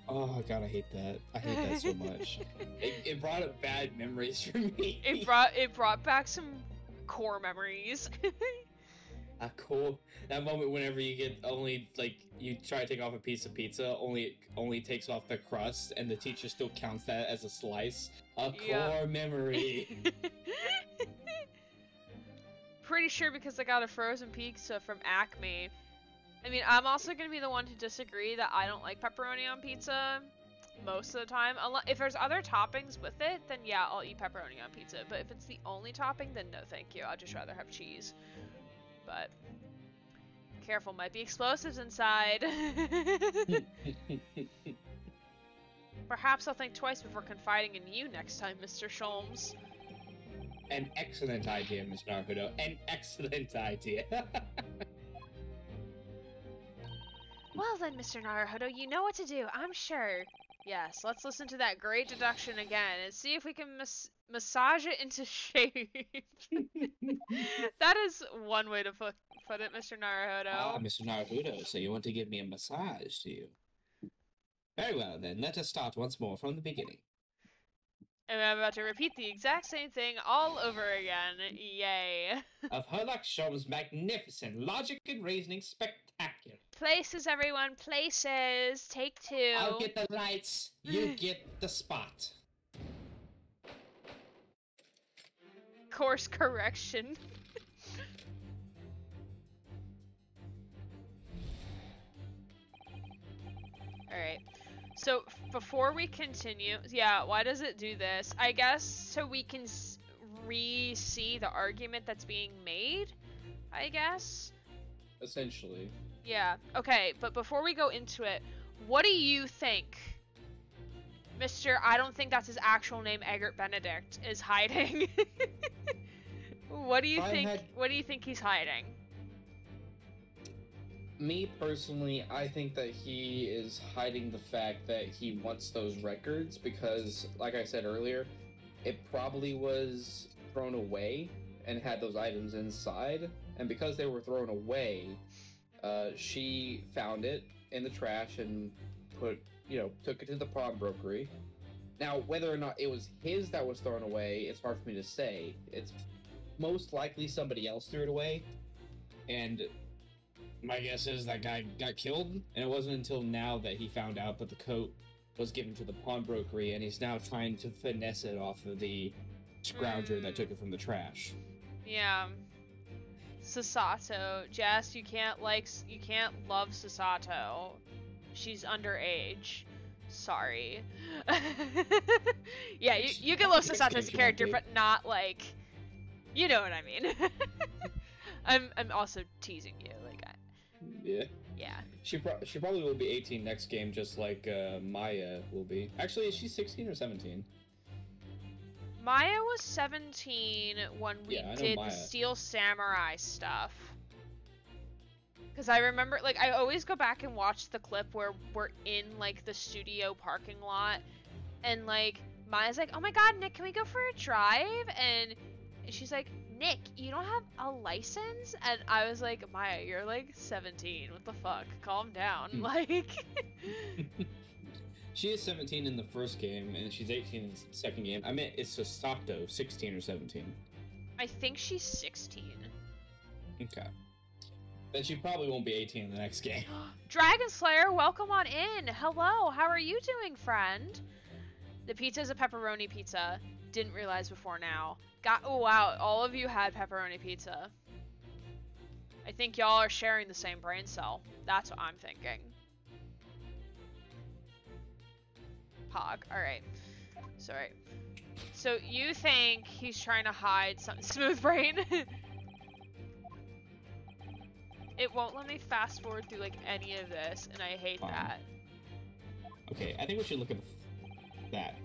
Oh god, I hate that. I hate that so much. It brought up bad memories for me.
It brought back some core memories.
That moment whenever you get you try to take off a piece of pizza, only takes off the crust, and the teacher still counts that as a slice. Core memory.
Pretty sure because I got a frozen pizza from Acme. I mean, I'm also gonna be the one to disagree that I don't like pepperoni on pizza most of the time. If there's other toppings with it, then yeah, I'll eat pepperoni on pizza. But if it's the only topping, then no thank you. I'd just rather have cheese. But careful, might be explosives inside. Perhaps I'll think twice before confiding in you next time, Mr. Sholmes.
An excellent idea, Miss Naruto. An excellent idea.
Well then, Mr. Naruhodo, you know what to do, I'm sure. Yes, let's listen to that great deduction again and see if we can massage it into shape. That is one way to put it, Mr. Naruhodo.
Ah, Mr. Naruhodo, so you want to give me a massage, do you? Very well then, let us start once more from the beginning.
And I'm about to repeat the exact same thing all over again. Yay.
Of Herlock Sholmes' magnificent logic and reasoning spectacular.
Places, everyone, places. Take two.
I'll get the lights, you get the spot.
Course correction. Alright. So before we continue, yeah, why does it do this? I guess so we can re-see the argument that's being made, I guess.
Essentially.
Yeah, okay, but before we go into it, what do you think Mr. I don't think that's his actual name, Eggert Benedict, is hiding? What do you think he's hiding?
Me personally, I think that he is hiding the fact that he wants those records because, like I said earlier, it probably was thrown away and had those items inside, and because they were thrown away, she found it in the trash and took it to the pawnbrokery. Now, whether or not it was his that was thrown away, it's hard for me to say. It's most likely somebody else threw it away, and my guess is that guy got killed, and it wasn't until now that he found out that the coat was given to the pawnbrokery, and he's now trying to finesse it off of the scrounger that took it from the trash.
Yeah. Sasato. Jess, you can't love Sasato. She's underage. Sorry. Yeah, you can love Sasato as a character, but not like, you know what I mean. I'm also teasing you, like.
Yeah.
Yeah.
She probably will be 18 next game, just like Maya will be. Actually, is she 16 or 17?
Maya was 17 when we did
Maya.
the Steel Samurai stuff. Because I remember, like, I always go back and watch the clip where we're in, like, the studio parking lot, and, like, Maya's like, oh my god, Nick, can we go for a drive? And she's like, Nick, you don't have a license? And I was like, Maya, you're like 17. What the fuck? Calm down. Like...
She is 17 in the first game, and she's 18 in the second game. I meant it's Sasato, 16 or 17.
I think she's 16.
Okay. Then she probably won't be 18 in the next game.
Dragon Slayer, welcome on in. Hello, how are you doing, friend? The pizza is a pepperoni pizza. Didn't realize before now. Oh wow, all of you had pepperoni pizza. I think y'all are sharing the same brain cell. That's what I'm thinking. Pog, alright. Sorry. So you think he's trying to hide something? Smooth brain? It won't let me fast forward through like any of this, and I hate that.
Okay, I think we should look at that.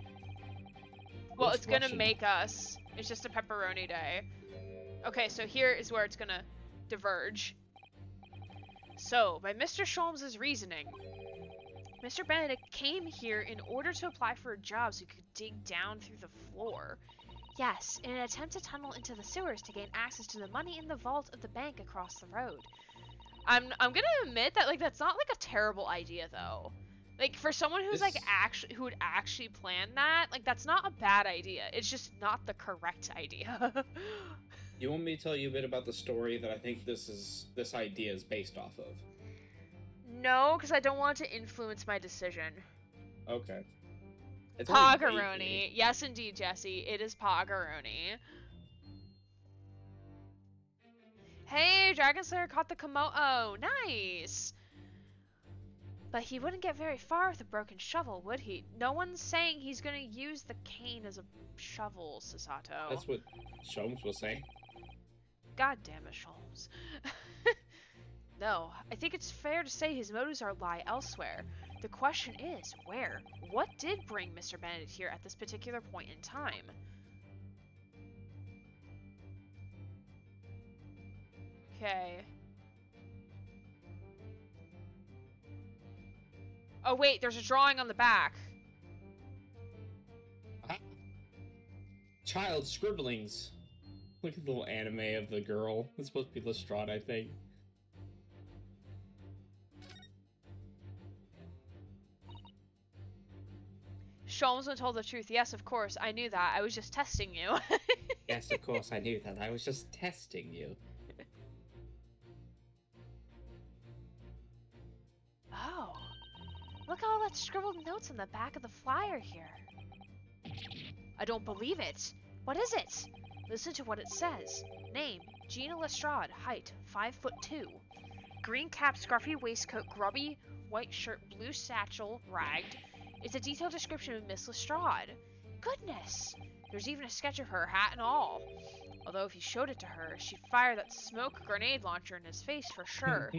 Well, it's gonna make us. It's just a pepperoni day. Okay, so here is where it's gonna diverge. So, by Mr. Sholmes' reasoning, Mr. Benedict came here in order to apply for a job so he could dig down through the floor. Yes, in an attempt to tunnel into the sewers to gain access to the money in the vault of the bank across the road. I'm gonna admit that, like, that's not, like, a terrible idea, though. Like, for someone who's, who would actually plan that, like, that's not a bad idea. It's just not the correct idea.
You want me to tell you a bit about the story that I think this idea is based off of?
No, because I don't want to influence my decision.
Okay.
Poggeroni. Yes, indeed, Jesse. It is Poggeroni. Hey, Dragon Slayer caught the Komodo. Nice! But he wouldn't get very far with a broken shovel, would he? No one's saying he's gonna use the cane as a shovel, Sasato.
That's what Sholmes was saying.
God damn it, Sholmes. No, I think it's fair to say his motives lie elsewhere. The question is, where? What did bring Mr. Benedict here at this particular point in time? Okay. Oh wait, there's a drawing on the back.
Child scribblings. Look at the little anime of the girl. It's supposed to be Lestrade, I think.
Sholmes told the truth. Yes, of course. I knew that. I was just testing you.
Yes, of course I knew that. I was just testing you.
Oh. Look at all that scribbled notes on the back of the flyer here. I don't believe it. What is it? Listen to what it says. Name, Gina Lestrade. Height, 5'2". Green cap, scruffy waistcoat, grubby white shirt, blue satchel, ragged. It's a detailed description of Miss Lestrade. Goodness! There's even a sketch of her, hat and all. Although if you showed it to her, she'd fire that smoke grenade launcher in his face for sure.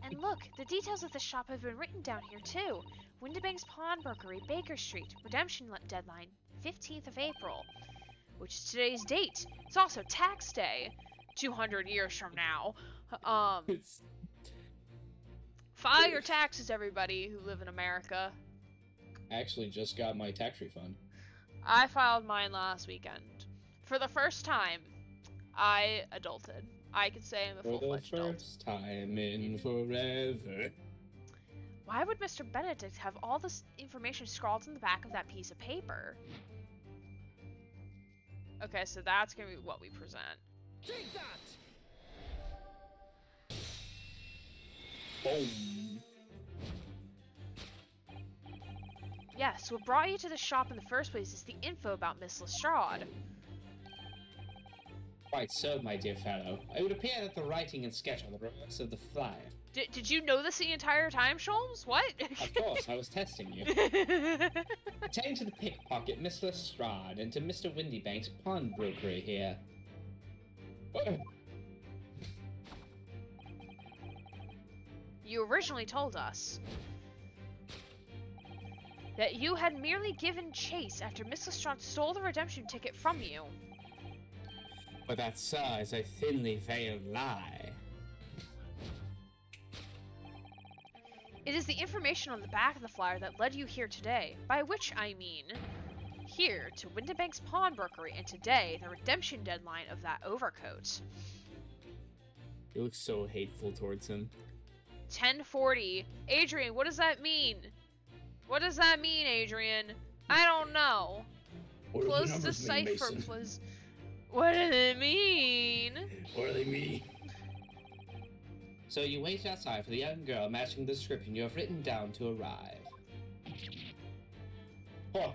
And look, the details of the shop have been written down here too. Windibank's Pawnbrokery, Baker Street, redemption deadline, 15th of April. Which is today's date. It's also tax day. 200 years from now. File your taxes, everybody who live in America.
I actually just got my tax refund.
I filed mine last weekend. For the first time, I adulted. I could say I'm a full-fledged adult.
For the first time in forever.
Why would Mr. Benedict have all this information scrawled in the back of that piece of paper? Okay, so that's gonna be what we present.
Take that!
Boom.
Yes, what brought you to the shop in the first place is the info about Miss Lestrade.
Quite so, my dear fellow. It would appear that the writing and sketch on the reverse of the flyer.
Did you know this the entire time, Sholmes? What?
Of course, I was testing you. Pertaining to the pickpocket, Miss Lestrade, and to Mr. Windibank's Pawnbrokery here.
You originally told us that you had merely given chase after Miss Lestrade stole the redemption ticket from you.
But that, sir, is a thinly veiled lie.
It is the information on the back of the flyer that led you here today, by which I mean here to Windibank's Pawnbrokery, and today the redemption deadline of that overcoat.
You look so hateful towards him.
10:40. Adrian, what does that mean? What does that mean, Adrian? I don't know. Close the cipher, please. What does it mean?
What do they mean?
So you waited outside for the young girl matching the description you have written down to arrive. Oh.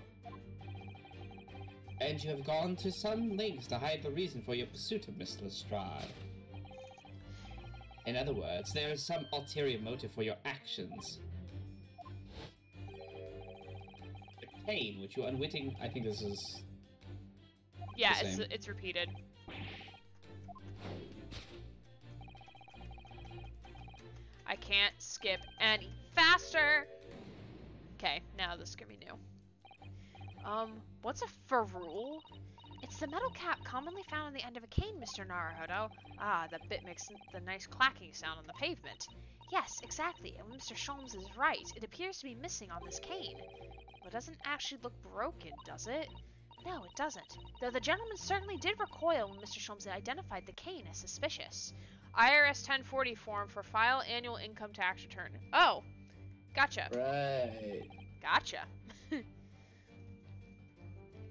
And you have gone to some lengths to hide the reason for your pursuit of Miss Lestrade. In other words, there is some ulterior motive for your actions. The cane, which you unwitting... I think this is...
Yeah, it's repeated. I can't skip any faster! Okay, now this is gonna be new. What's a ferrule? It's the metal cap commonly found on the end of a cane, Mr. Naruhodo. Ah, that bit makes the nice clacking sound on the pavement. Yes, exactly, and Mr. Sholmes is right. It appears to be missing on this cane. But it doesn't actually look broken, does it? No, it doesn't. Though the gentleman certainly did recoil when Mr. Sholmes identified the cane as suspicious. IRS 1040 form for file annual income tax return. Oh, gotcha.
Right.
Gotcha.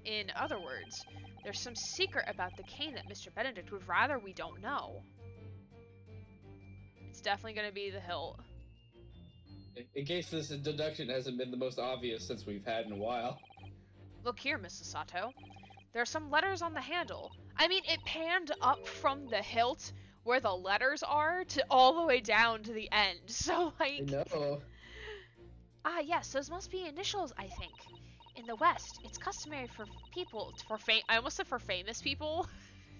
In other words, there's some secret about the cane that Mr. Benedict would rather we don't know. It's definitely going to be the hilt.
In case this deduction hasn't been the most obvious since we've had in a while.
Look here, Mrs. Sato. There are some letters on the handle. I mean, it panned up from the hilt where the letters are to all the way down to the end. So, like...
I know.
Ah, yes, those must be initials, I think. In the West, it's customary for people... I almost said for famous people.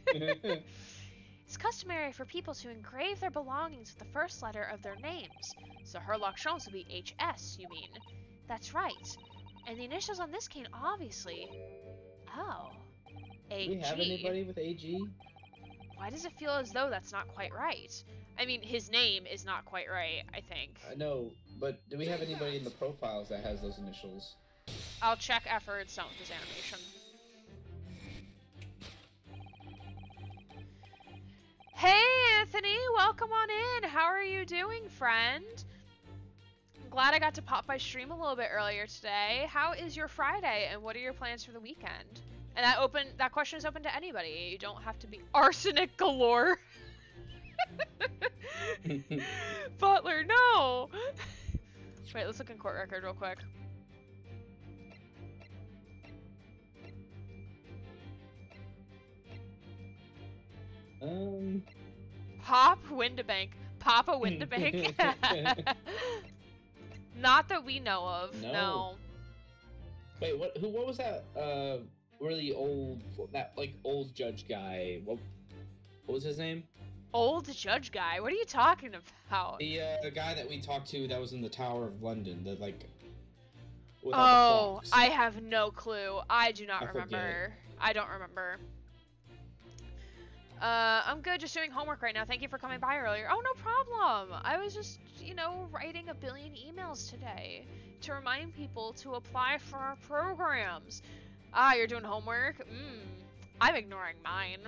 It's customary for people to engrave their belongings with the first letter of their names. So Herlock Sholmes would be HS, you mean? That's right. And the initials on this cane, obviously... Oh. AG.
Do we have anybody with AG?
Why does it feel as though that's not quite right? I mean, his name is not quite right, I think.
I know, but do we have anybody in the profiles that has those initials?
I'll check after it's done with this animation. Hey, Anthony! Welcome on in! How are you doing, friend? I'm glad I got to pop my stream a little bit earlier today. How is your Friday, and what are your plans for the weekend? And that question is open to anybody. You don't have to be arsenic galore. Butler, no! Wait, let's look in court record real quick. Pop Windibank. Papa Windibank. Not that we know of, no.
Wait, what was that? Really old, that like old judge guy. What was his name?
Old judge guy? What are you talking about?
The guy that we talked to that was in the Tower of London. The like. Without the
Oh,
clocks.
I have no clue. I do not
I
remember.
forget.
I don't remember. I'm good, just doing homework right now. Thank you for coming by earlier. Oh, no problem. I was just, writing a billion emails today to remind people to apply for our programs. Ah, you're doing homework? I'm ignoring mine.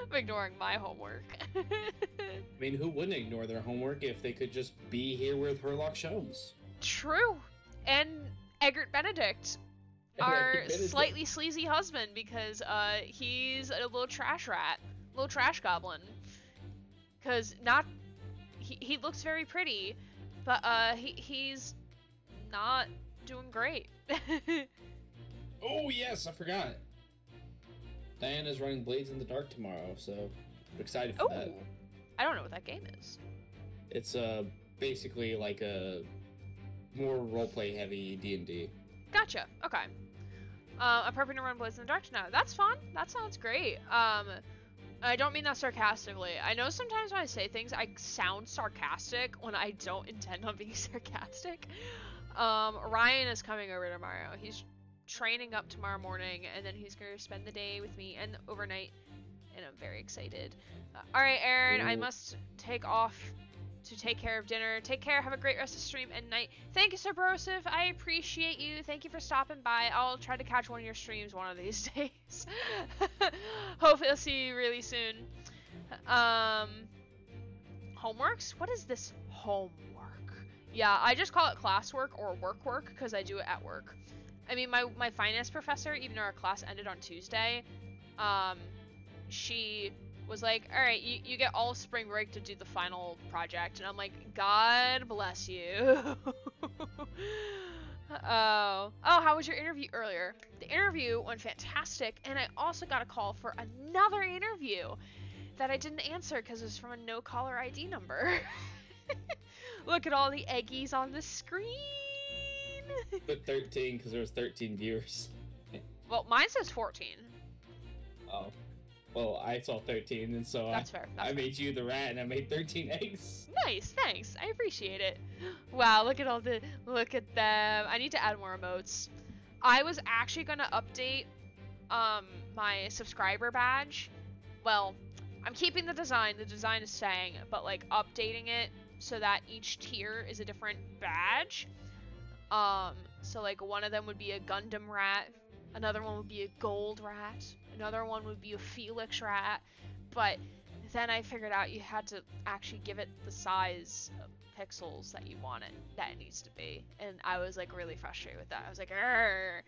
I'm ignoring my homework.
I mean, who wouldn't ignore their homework if they could just be here with Herlock Sholmes?
True. And Eggert Benedict, our slightly sleazy husband, because he's a little trash rat, little trash goblin. Because he looks very pretty, but he's not doing great.
Oh yes, I forgot. Diana's running Blades in the Dark tomorrow, so I'm excited for that.
I don't know what that game is.
It's basically like a more roleplay heavy D&D.
Gotcha. Okay. I'm prepping to run Blades in the Dark tonight. That's fun. That sounds great. I don't mean that sarcastically. I know sometimes when I say things, I sound sarcastic when I don't intend on being sarcastic. Ryan is coming over tomorrow. He's training up tomorrow morning, and then he's going to spend the day with me and overnight, and I'm very excited. Alright, Aaron, I must take off to take care of dinner. Take care, have a great rest of the stream and night. Thank you, Subrosive. I appreciate you. Thank you for stopping by. I'll try to catch one of your streams one of these days. Hopefully I'll see you really soon. Homeworks? What is this homework? Yeah, I just call it classwork or work because I do it at work. I mean, my finance professor, even though our class ended on Tuesday, she was like, all right, you get all spring break to do the final project. And I'm like, God bless you. Oh, how was your interview earlier? The interview went fantastic, and I also got a call for another interview that I didn't answer because it was from a no caller ID number. Look at all the eggies on the screen.
Put 13 because there was 13 viewers.
Well, mine says 14.
Oh. Well, I saw 13, and so
That's fair. That's
I
fair.
made you the rat, and I made 13 eggs.
Nice, thanks. I appreciate it. Wow, look at them. I need to add more emotes. I was actually gonna update my subscriber badge. Well, I'm keeping the design. The design is staying, but like updating it so that each tier is a different badge. So like one of them would be a Gundam rat, another one would be a gold rat, another one would be a Felix rat, but then I figured out you had to actually give it the size of pixels that you want it, that it needs to be, and I was like really frustrated with that. I was like, "Arr,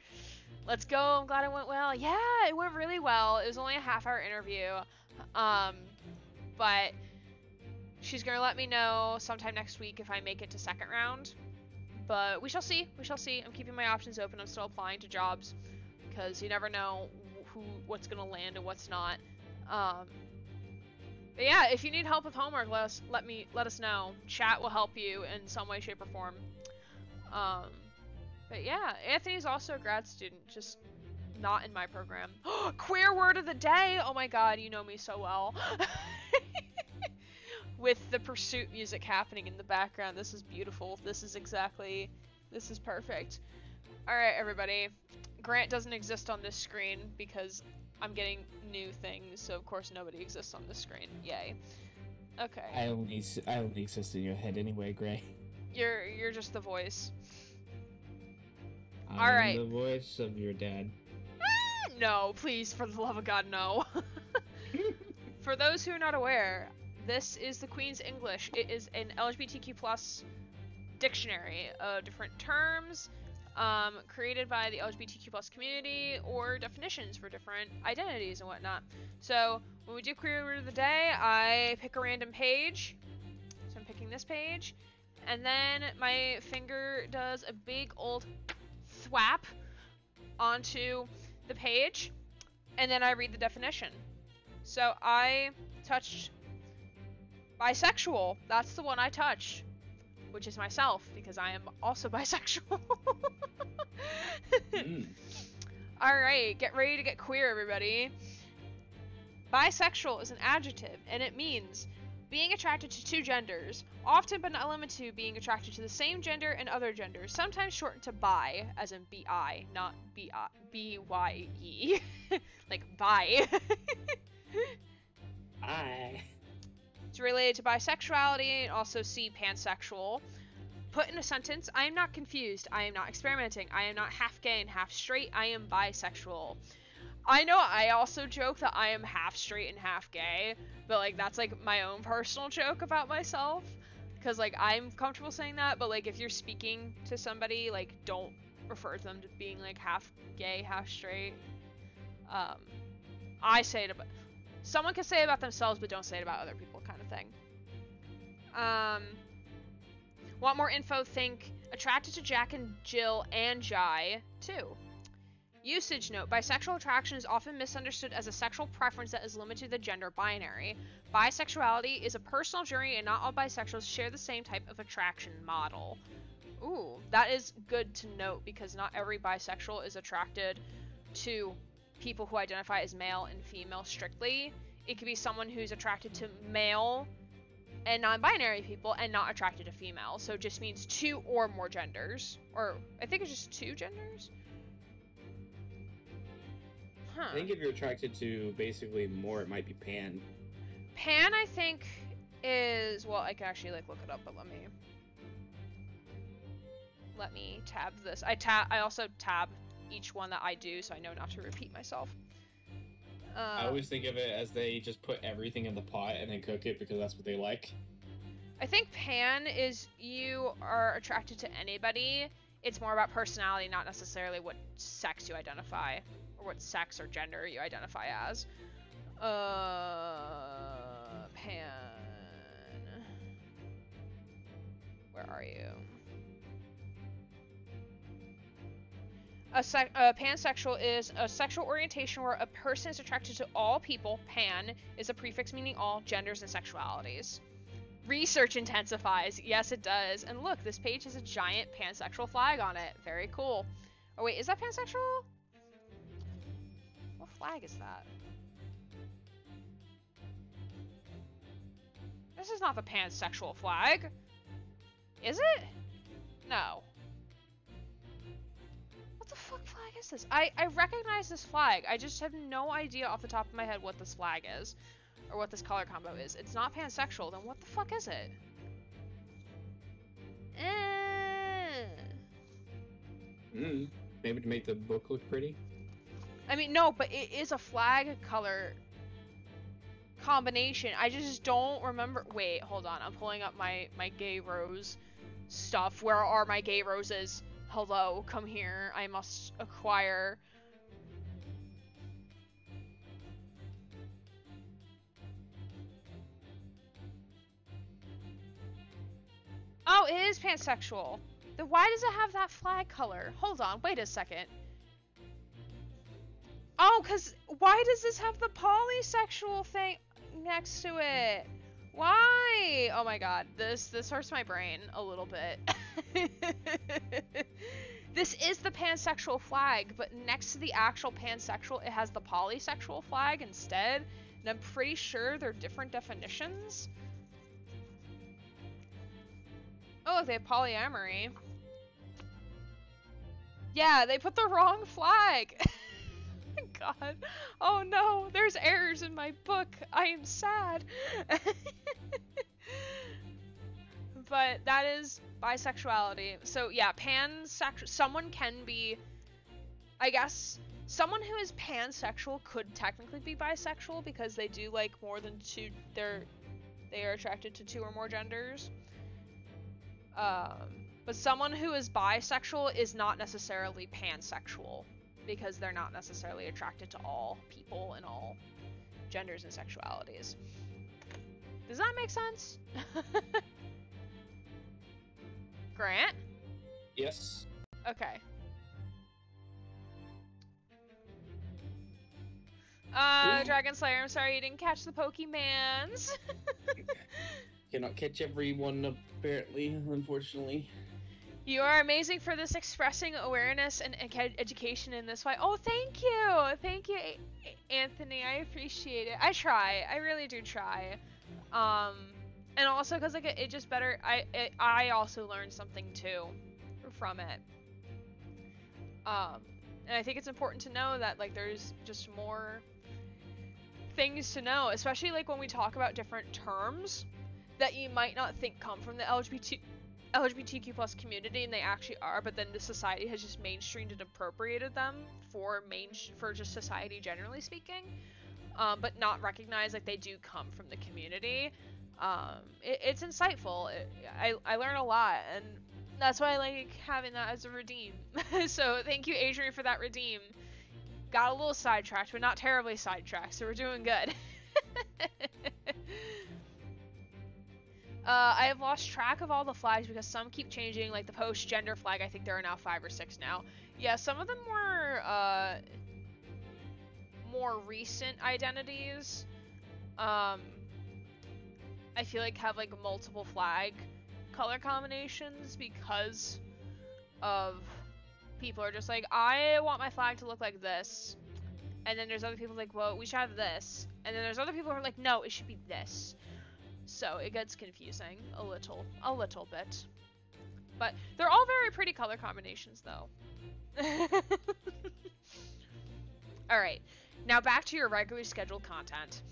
let's go, I'm glad it went well." Yeah, it went really well. It was only a half-hour interview, but she's gonna let me know sometime next week if I make it to second round. But we shall see. We shall see. I'm keeping my options open. I'm still applying to jobs because you never know what's gonna land and what's not. But yeah, if you need help with homework, let us know. Chat will help you in some way, shape, or form. But yeah, Anthony's also a grad student, just not in my program. Queer word of the day. Oh my God, you know me so well. With the Pursuit music happening in the background. This is beautiful. This is perfect. Alright, everybody. Grant doesn't exist on this screen because I'm getting new things, so of course nobody exists on this screen. Yay. Okay.
I only exist in your head anyway, Gray.
You're just the voice.
I'm
Alright.
the voice of your dad.
No, please, for the love of God, no. For those who are not aware, this is the Queen's English. It is an LGBTQ+ dictionary of different terms created by the LGBTQ+ community or definitions for different identities and whatnot. So when we do Queer Word of the Day, I pick a random page. So I'm picking this page. And then my finger does a big old thwap onto the page. And then I read the definition. So I touched bisexual. That's the one I touched. which is myself, because I am also bisexual. Alright, get ready to get queer, everybody. Bisexual is an adjective, and it means being attracted to two genders, often but not limited to being attracted to the same gender and other genders, sometimes shortened to bi, as in B-I, not B-I, B-Y-E. Like, bi.
Bye.
It's related to bisexuality, and also see pansexual. Put in a sentence, I am not confused, I am not experimenting, I am not half gay and half straight, I am bisexual. I know I also joke that I am half straight and half gay, but like that's like my own personal joke about myself, because like I'm comfortable saying that, but like if you're speaking to somebody, like don't refer to them to being like half gay, half straight. I say it about, someone can say it about themselves, but don't say it about other people, kind of thing. Want more info? Think attracted to Jack and Jill and Jai too. Usage note: bisexual attraction is often misunderstood as a sexual preference that is limited to the gender binary. Bisexuality is a personal journey, and not all bisexuals share the same type of attraction model. Ooh, that is good to note, because not every bisexual is attracted to people who identify as male and female strictly. It could be someone who's attracted to male and non-binary people and not attracted to female. So it just means two or more genders. Or I think it's just two genders? Huh.
I think if you're attracted to basically more, it might be pan.
Pan, I think, is, well, I can actually like look it up, but let me tab this. I also tab each one that I do, so I know not to repeat myself.
I always think of it as they just put everything in the pot and then cook it because that's what they like.
I think pan is you are attracted to anybody. It's more about personality, not necessarily what sex you identify, or what sex or gender you identify as. Pan. Where are you? A pansexual is a sexual orientation where a person is attracted to all people. Pan is a prefix meaning all genders and sexualities. Research intensifies. Yes, it does. And look, this page has a giant pansexual flag on it. Very cool. Oh wait, is that pansexual? What flag is that? This is not the pansexual flag. Is it? No. What the fuck flag is this? I recognize this flag. I just have no idea off the top of my head what this flag is. Or what this color combo is. It's not pansexual, then what the fuck is it?
Maybe to make the book look pretty?
I mean, no, but it is a flag color combination. I just don't remember. Wait, hold on. I'm pulling up my gay rose stuff. Where are my gay roses? Hello, come here. I must acquire. Oh, it is pansexual. Then why does it have that flag color? Hold on, wait a second. Oh, because why does this have the polysexual thing next to it? Why? Oh my god, this hurts my brain a little bit. This is the pansexual flag, but next to the actual pansexual, it has the polysexual flag instead. And I'm pretty sure they're different definitions. Oh, look, they have polyamory. Yeah, they put the wrong flag. God. Oh no, there's errors in my book. I am sad. But that is bisexuality. So yeah, pansexual. Someone can be, I guess, someone who is pansexual could technically be bisexual because they do like more than two. They are attracted to two or more genders. But someone who is bisexual is not necessarily pansexual because they're not necessarily attracted to all people and all genders and sexualities. Does that make sense? Grant?
Yes.
Okay. Dragon Slayer, I'm sorry you didn't catch the Pokemans.
Cannot catch everyone, apparently, unfortunately.
You are amazing for this expressing awareness and education in this way. Oh, thank you! Thank you, Anthony. I appreciate it. I try. I really do try. And also because like it just better. I also learned something too from it. And I think it's important to know that like there's just more things to know, especially like when we talk about different terms that you might not think come from the LGBTQ plus community, and they actually are, but then the society has just mainstreamed and appropriated them for just society generally speaking, but not recognize like they do come from the community. It's insightful. I learn a lot, and that's why I like having that as a redeem. So thank you, Adrian, for that redeem. Got a little sidetracked, but not terribly sidetracked, so we're doing good. I have lost track of all the flags because some keep changing, like the post-gender flag, I think there are now 5 or 6 now. Yeah, some of them were, more recent identities, I feel like have, like, multiple flag color combinations because of people are just like, I want my flag to look like this. And then there's other people like, well, we should have this. And then there's other people who are like, no, it should be this. So it gets confusing a little bit. But they're all very pretty color combinations though. Alright, now back to your regularly scheduled content.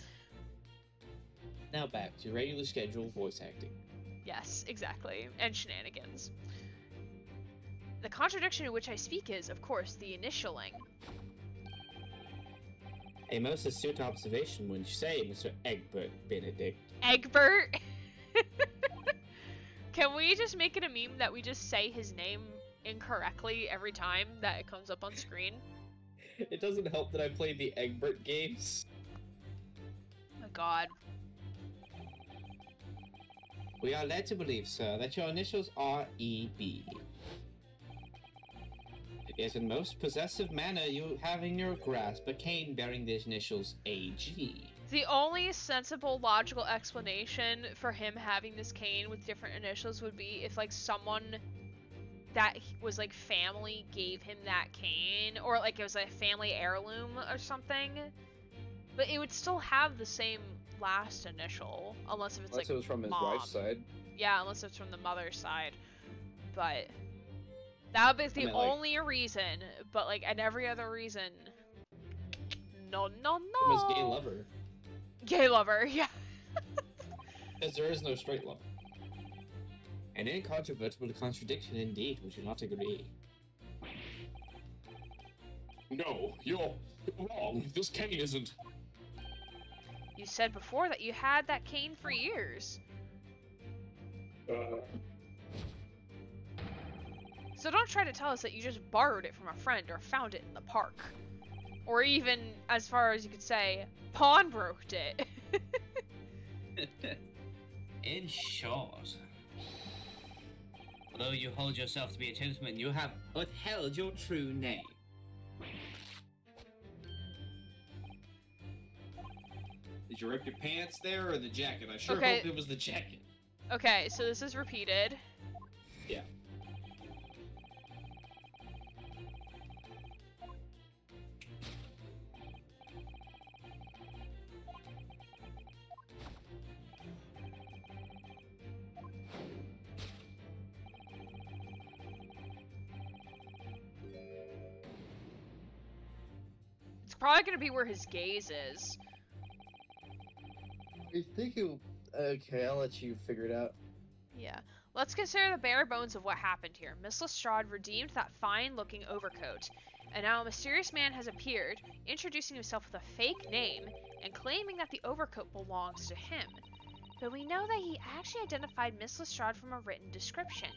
Now back to regularly scheduled voice acting.
Yes, exactly. And shenanigans. The contradiction in which I speak is, of course, the initialing.
A most astute observation when you say, Mr. Egbert Benedict.
Egbert? Can we just make it a meme that we just say his name incorrectly every time that it comes up on screen?
It doesn't help that I played the Egbert games.
Oh my god.
We are led to believe, sir, that your initials are E.B. It is in most possessive manner you have in your grasp a cane bearing the initials A.G.
The only sensible, logical explanation for him having this cane with different initials would be if, like, someone that was, like, family gave him that cane, or, like, it was a family heirloom or something. But it would still have the same last initial, unless if it's
unless
like
it was from his
mom.
wife's side.
Yeah, unless it's from the mother's side. But that would be the only reason. But like, and every other reason, no.
From his gay lover.
Gay lover, yeah.
Because there is no straight lover. An incontrovertible contradiction indeed. Would you not agree?
No, you're wrong. This cane isn't.
You said before that you had that cane for years. So don't try to tell us that you just borrowed it from a friend or found it in the park. Or even, as far as you could say, pawnbroked it.
In short, although you hold yourself to be a gentleman, you have withheld your true name.
Did you rip your pants there or the jacket? I sure
Okay.
hope it was the jacket.
Okay, so this is repeated.
Yeah.
It's probably gonna be where his gaze is.
I think it. Okay, I'll let you figure it out.
Yeah. Let's consider the bare bones of what happened here. Miss Lestrade redeemed that fine-looking overcoat, and now a mysterious man has appeared, introducing himself with a fake name, and claiming that the overcoat belongs to him. But we know that he actually identified Miss Lestrade from a written description,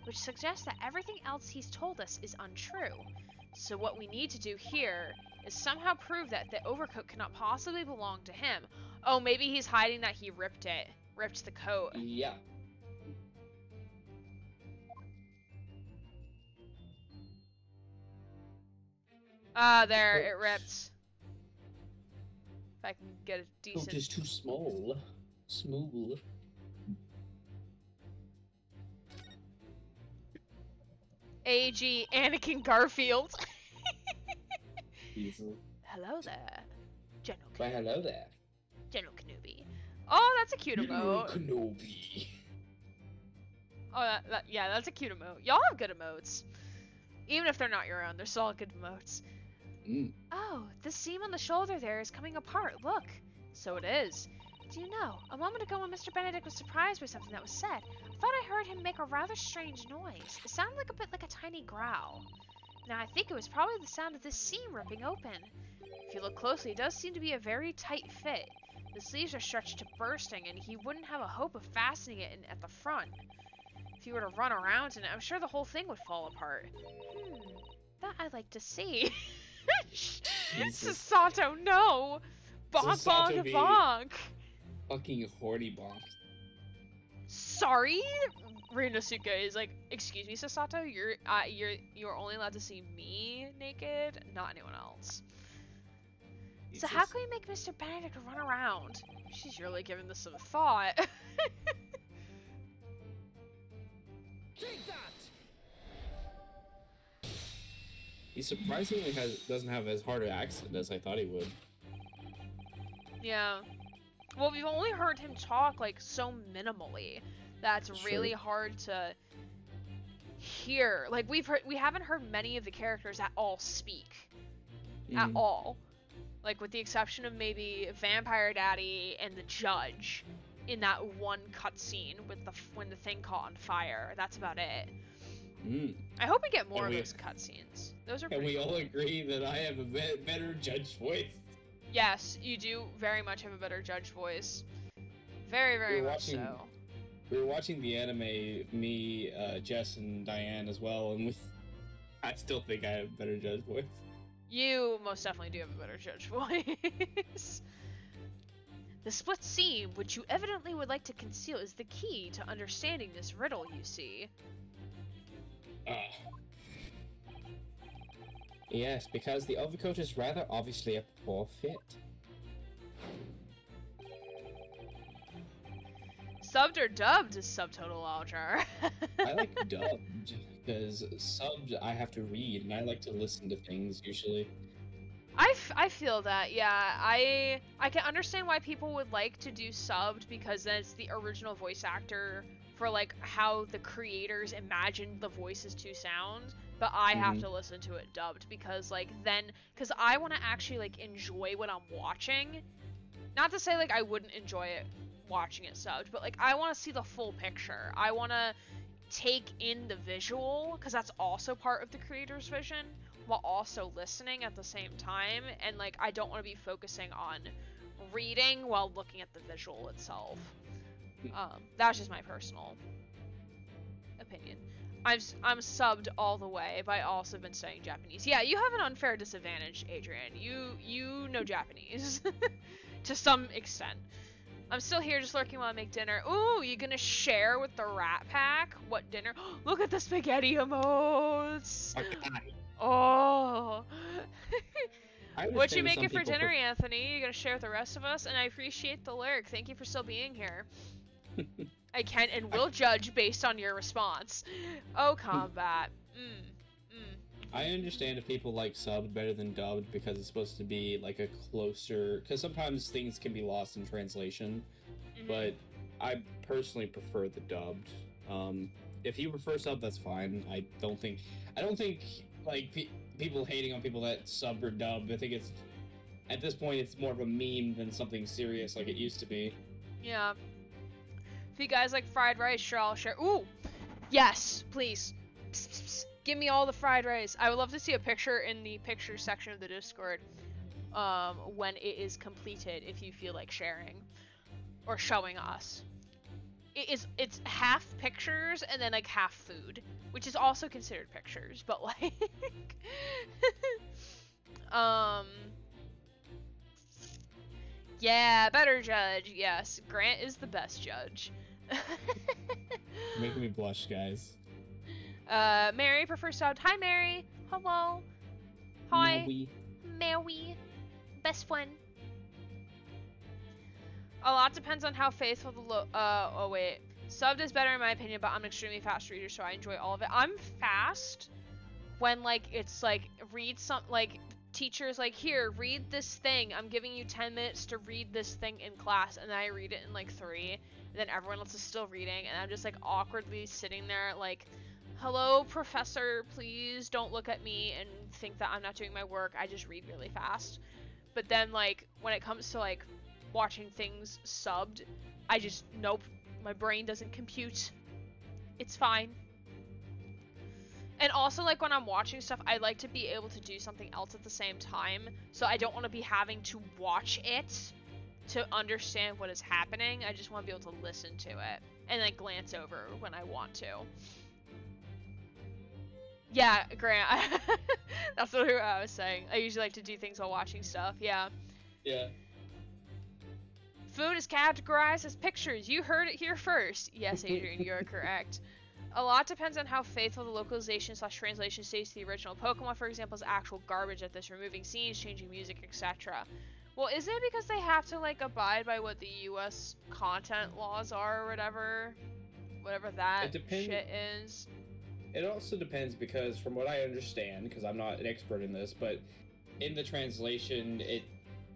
which suggests that everything else he's told us is untrue. So what we need to do here is somehow prove that the overcoat cannot possibly belong to him. Oh, maybe he's hiding that he ripped it. Ripped the coat.
Yeah.
Ah, there, it ripped. If I can get a
Coat
decent...
is too small. Small.
AG Anakin Garfield.
Easily.
Hello there, General
Why,
Kenobi.
hello there.
General Kenobi. Oh, that's a cute emote.
Kenobi.
Oh, yeah, that's a cute emote. Y'all have good emotes. Even if they're not your own, they're still all good emotes. Oh, the seam on the shoulder there is coming apart. Look. So it is. Do you know, a moment ago when Mr. Benedict was surprised by something that was said, I thought I heard him make a rather strange noise. It sounded like a bit like a tiny growl. Now I think it was probably the sound of this seam ripping open. If you look closely, it does seem to be a very tight fit. The sleeves are stretched to bursting, and he wouldn't have a hope of fastening it in at the front. If he were to run around in it, I'm sure the whole thing would fall apart. That I'd like to see. Sasato, no! Bonk, bonk, bonk!
Fucking horny bonk.
Sorry? Rinosuke is like, excuse me, Sasato, you're only allowed to see me naked, not anyone else. So how can we make Mr. Benedict run around? She's really giving this some thought.
Take that!
He surprisingly doesn't have as hard an accent as I thought he would.
Yeah. Well, we've only heard him talk like so minimally that's really hard to hear. Like we haven't heard many of the characters at all speak. At all. Like with the exception of maybe Vampire Daddy and the Judge in that one cutscene with when the thing caught on fire. That's about it. I hope we get more of those cutscenes. Those are pretty
we
cool.
all agree that I have a better Judge voice.
Yes, you do very much have a better Judge voice. Very, very much so.
We were watching the anime, me, Jess, and Diane as well, and I still think I have a better Judge voice.
You most definitely do have a better Judge voice. The split seam, which you evidently would like to conceal, is the key to understanding this riddle, you see.
Yes, because the overcoat is rather obviously a poor fit.
Subbed or dubbed is Subtotal Aljar.
I like dubbed, because subbed I have to read, and I like to listen to things, usually.
I feel that, yeah. I can understand why people would like to do subbed, because then it's the original voice actor for, like, how the creators imagined the voices to sound, but I have to listen to it dubbed, because, like, because I want to actually, like, enjoy what I'm watching. Not to say, like, I wouldn't enjoy it watching it subbed, but, like, I want to see the full picture. I want to take in the visual, because that's also part of the creator's vision, while also listening at the same time, and, like, I don't want to be focusing on reading while looking at the visual itself. That's just my personal opinion. I'm subbed all the way, but I also been studying Japanese. Yeah, you have an unfair disadvantage, Adrian. You know Japanese to some extent. I'm still here just lurking while I make dinner. Ooh, you gonna share with the Rat Pack? What dinner? Look at the spaghetti emotes! Oh! What you making for dinner, Anthony? You gonna share with the rest of us? And I appreciate the lurk. Thank you for still being here. I can and will judge based on your response. Oh, combat.
I understand if people like subbed better than dubbed because it's supposed to be like a closer... Because sometimes things can be lost in translation, but I personally prefer the dubbed. If you prefer sub, that's fine. I don't think like people hating on people that sub or dub. I think it's at this point it's more of a meme than something serious like it used to be.
Yeah. If you guys like fried rice, sure, I'll share. Ooh! Yes, please. Psst, psst, psst. Give me all the fried rice. I would love to see a picture in the picture section of the Discord when it is completed, if you feel like sharing. Or showing us. It's half pictures and then like half food, which is also considered pictures, but like... Yeah, better judge. Yes, Grant is the best judge.
Making me blush, guys.
Mary prefers subbed. Hi, Mary. Hello. Hi. Mary. Best friend. A lot depends on how faithful the oh wait. Subbed is better in my opinion, but I'm an extremely fast reader, so I enjoy all of it. I'm fast when, like, it's, like, read some, like, teacher's like, here, read this thing. I'm giving you 10 minutes to read this thing in class, and then I read it in, like, 3, and then everyone else is still reading, and I'm just, like, awkwardly sitting there, like, hello, professor, please don't look at me and think that I'm not doing my work. I just read really fast. But then, like, when it comes to, like, watching things subbed, I just, nope, my brain doesn't compute. It's fine. And also, like, when I'm watching stuff, I like to be able to do something else at the same time, so I don't want to be having to watch it to understand what is happening. I just want to be able to listen to it, and then glance over when I want to. Yeah, Grant, that's what I was saying. I usually like to do things while watching stuff, yeah.
Yeah.
Food is categorized as pictures. You heard it here first. Yes, Adrian, you are correct. A lot depends on how faithful the localization/translation stays to the original. Pokemon, for example, is actual garbage at this, removing scenes, changing music, etc. Well, is it because they have to, like, abide by what the U.S. content laws are or whatever? Whatever that shit is.
It also depends because, from what I understand, because I'm not an expert in this, but in the translation,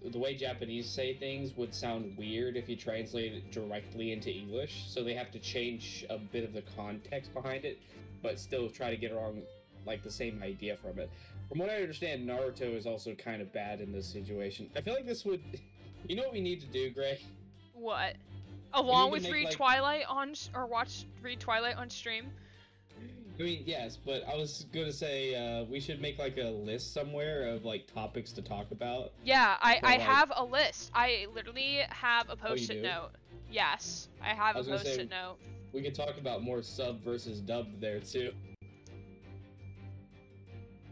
the way Japanese say things would sound weird if you translate it directly into English, so they have to change a bit of the context behind it, but still try to get along, like, the same idea from it. From what I understand, Naruto is also kind of bad in this situation. I feel like this would... You know what we need to do, Gray?
What? Along with
read
Twilight on... Or read Twilight on stream?
I mean, yes, but I was gonna say, we should make, like, a list somewhere of, like, topics to talk about.
Yeah, I have a list. I literally have a post-it note. Yes, I have a post-it note.
We could talk about more sub versus dubbed there, too.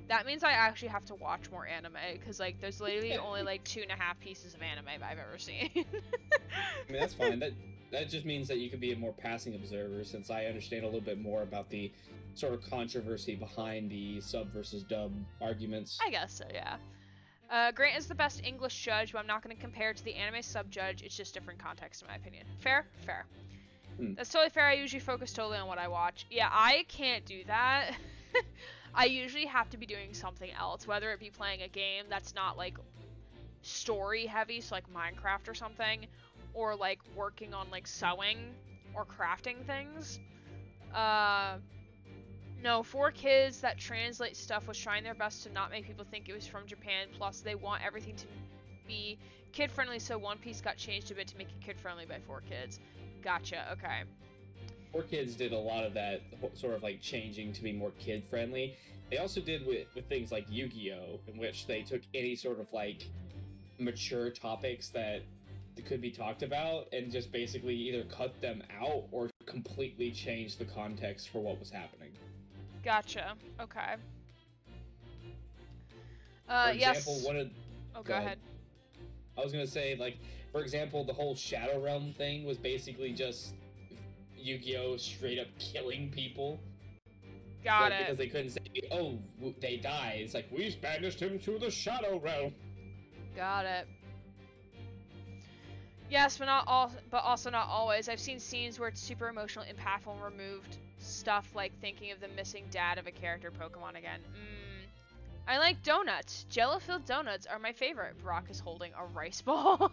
That means I actually have to watch more anime, because, like, there's literally only, like, 2.5 pieces of anime I've ever seen.
I mean, that's fine. That just means that you can be a more passing observer, since I understand a little bit more about the sort of controversy behind the sub versus dub arguments.
I guess so, yeah. Grant is the best English judge, but I'm not going to compare it to the anime sub judge. It's just different context, in my opinion. Fair? Fair. That's totally fair. I usually focus totally on what I watch. Yeah, I can't do that. I usually have to be doing something else, whether it be playing a game that's not, like, story heavy, so, like, Minecraft or something, or, like, working on, like, sewing or crafting things. No, 4Kids that translate stuff was trying their best to not make people think it was from Japan, plus they want everything to be kid-friendly, so One Piece got changed a bit to make it kid-friendly by 4Kids. Gotcha, okay.
4Kids did a lot of that sort of, like, changing to be more kid-friendly. They also did with things like Yu-Gi-Oh!, in which they took any sort of, like, mature topics that could be talked about and just basically either cut them out or completely change the context for what was happening.
Gotcha. Okay.
For example,
yes. Go ahead.
I was gonna say, like, for example, the whole Shadow Realm thing was basically just Yu-Gi-Oh! Straight up killing people.
Got it.
Because they couldn't say, oh, they died. It's like, we've banished him to the Shadow Realm.
Got it. Yes, but also not always. I've seen scenes where it's super emotional, impactful, and removed stuff like thinking of the missing dad of a character Pokemon again. I like donuts. Jello-filled donuts are my favorite. Brock is holding a rice ball.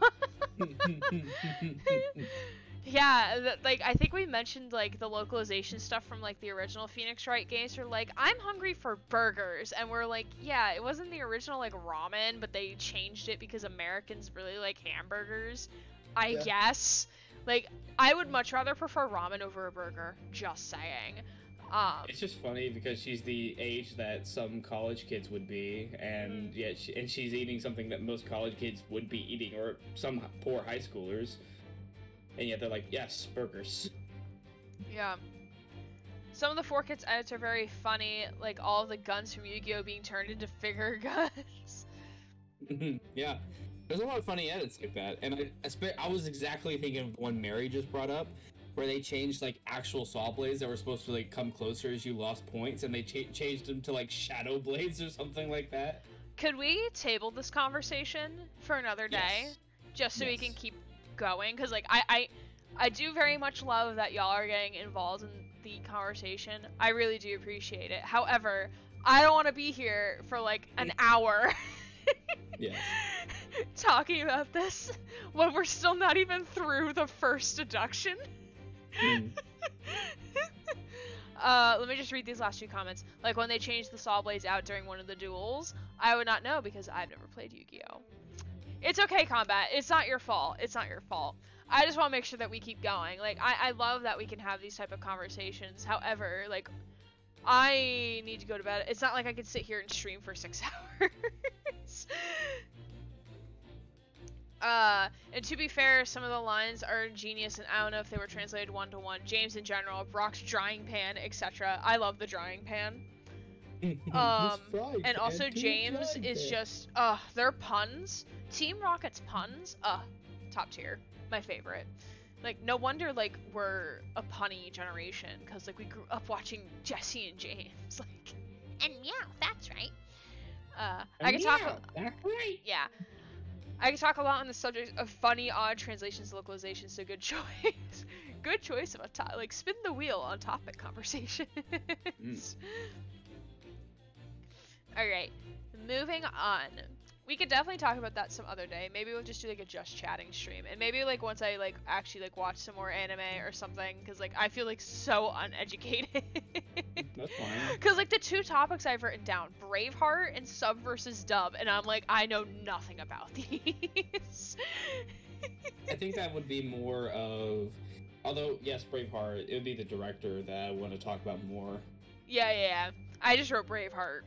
Yeah, like, I think we mentioned, like, the localization stuff from, like, the original Phoenix Wright games were like, I'm hungry for burgers, and we're like, yeah, it wasn't the original, like, ramen, but they changed it because Americans really like hamburgers, I guess. Like, I would much rather prefer ramen over a burger, just saying.
It's just funny because she's the age that some college kids would be, and yet she's eating something that most college kids would be eating, or some poor high schoolers. And yet they're like, yes, burgers. Yeah.
Some of the 4Kids edits are very funny, like all of the guns from Yu-Gi-Oh! Being turned into figure guns.
Yeah. There's a lot of funny edits like that. And I was exactly thinking of one Mary just brought up, where they changed, like, actual saw blades that were supposed to, like, come closer as you lost points, and they changed them to, like, shadow blades or something like that.
Could we table this conversation for another day?
Yes.
Just so we can keep going, because, like, I do very much love that y'all are getting involved in the conversation. I really do appreciate it. However, I don't want to be here for like an hour
Yes.
talking about this when we're still not even through the first deduction. Let me just read these last few comments. Like, when they changed the saw blades out during one of the duels, I would not know because I've never played Yu-Gi-Oh! It's okay, Combat. It's not your fault. It's not your fault. I just want to make sure that we keep going. Like, I love that we can have these type of conversations. However, like, I need to go to bed. It's not like I could sit here and stream for 6 hours. And to be fair, some of the lines are ingenious, and I don't know if they were translated one-to-one. James in general, Brock's drying pan, etc. I love the drying pan. And also James is just, their puns. Team Rocket's puns, top tier. My favorite. Like, no wonder, like, we're a punny generation, because, like, we grew up watching Jesse and James, like, and meow, that's right. I can talk,
That's right.
yeah. I can talk a lot on the subject of funny, odd translations and localizations, so good choice. Good choice of a like, spin the wheel on topic conversations. Alright, moving on. We could definitely talk about that some other day. Maybe we'll just do like a just chatting stream, and maybe like once I like actually like watch some more anime or something, because like I feel like so uneducated.
That's fine.
Because like the two topics I've written down, Braveheart and sub versus dub, and I'm like, I know nothing about these.
I think that would be more of, although yes, Braveheart, it would be the director that I want to talk about more.
Yeah. I just wrote Braveheart.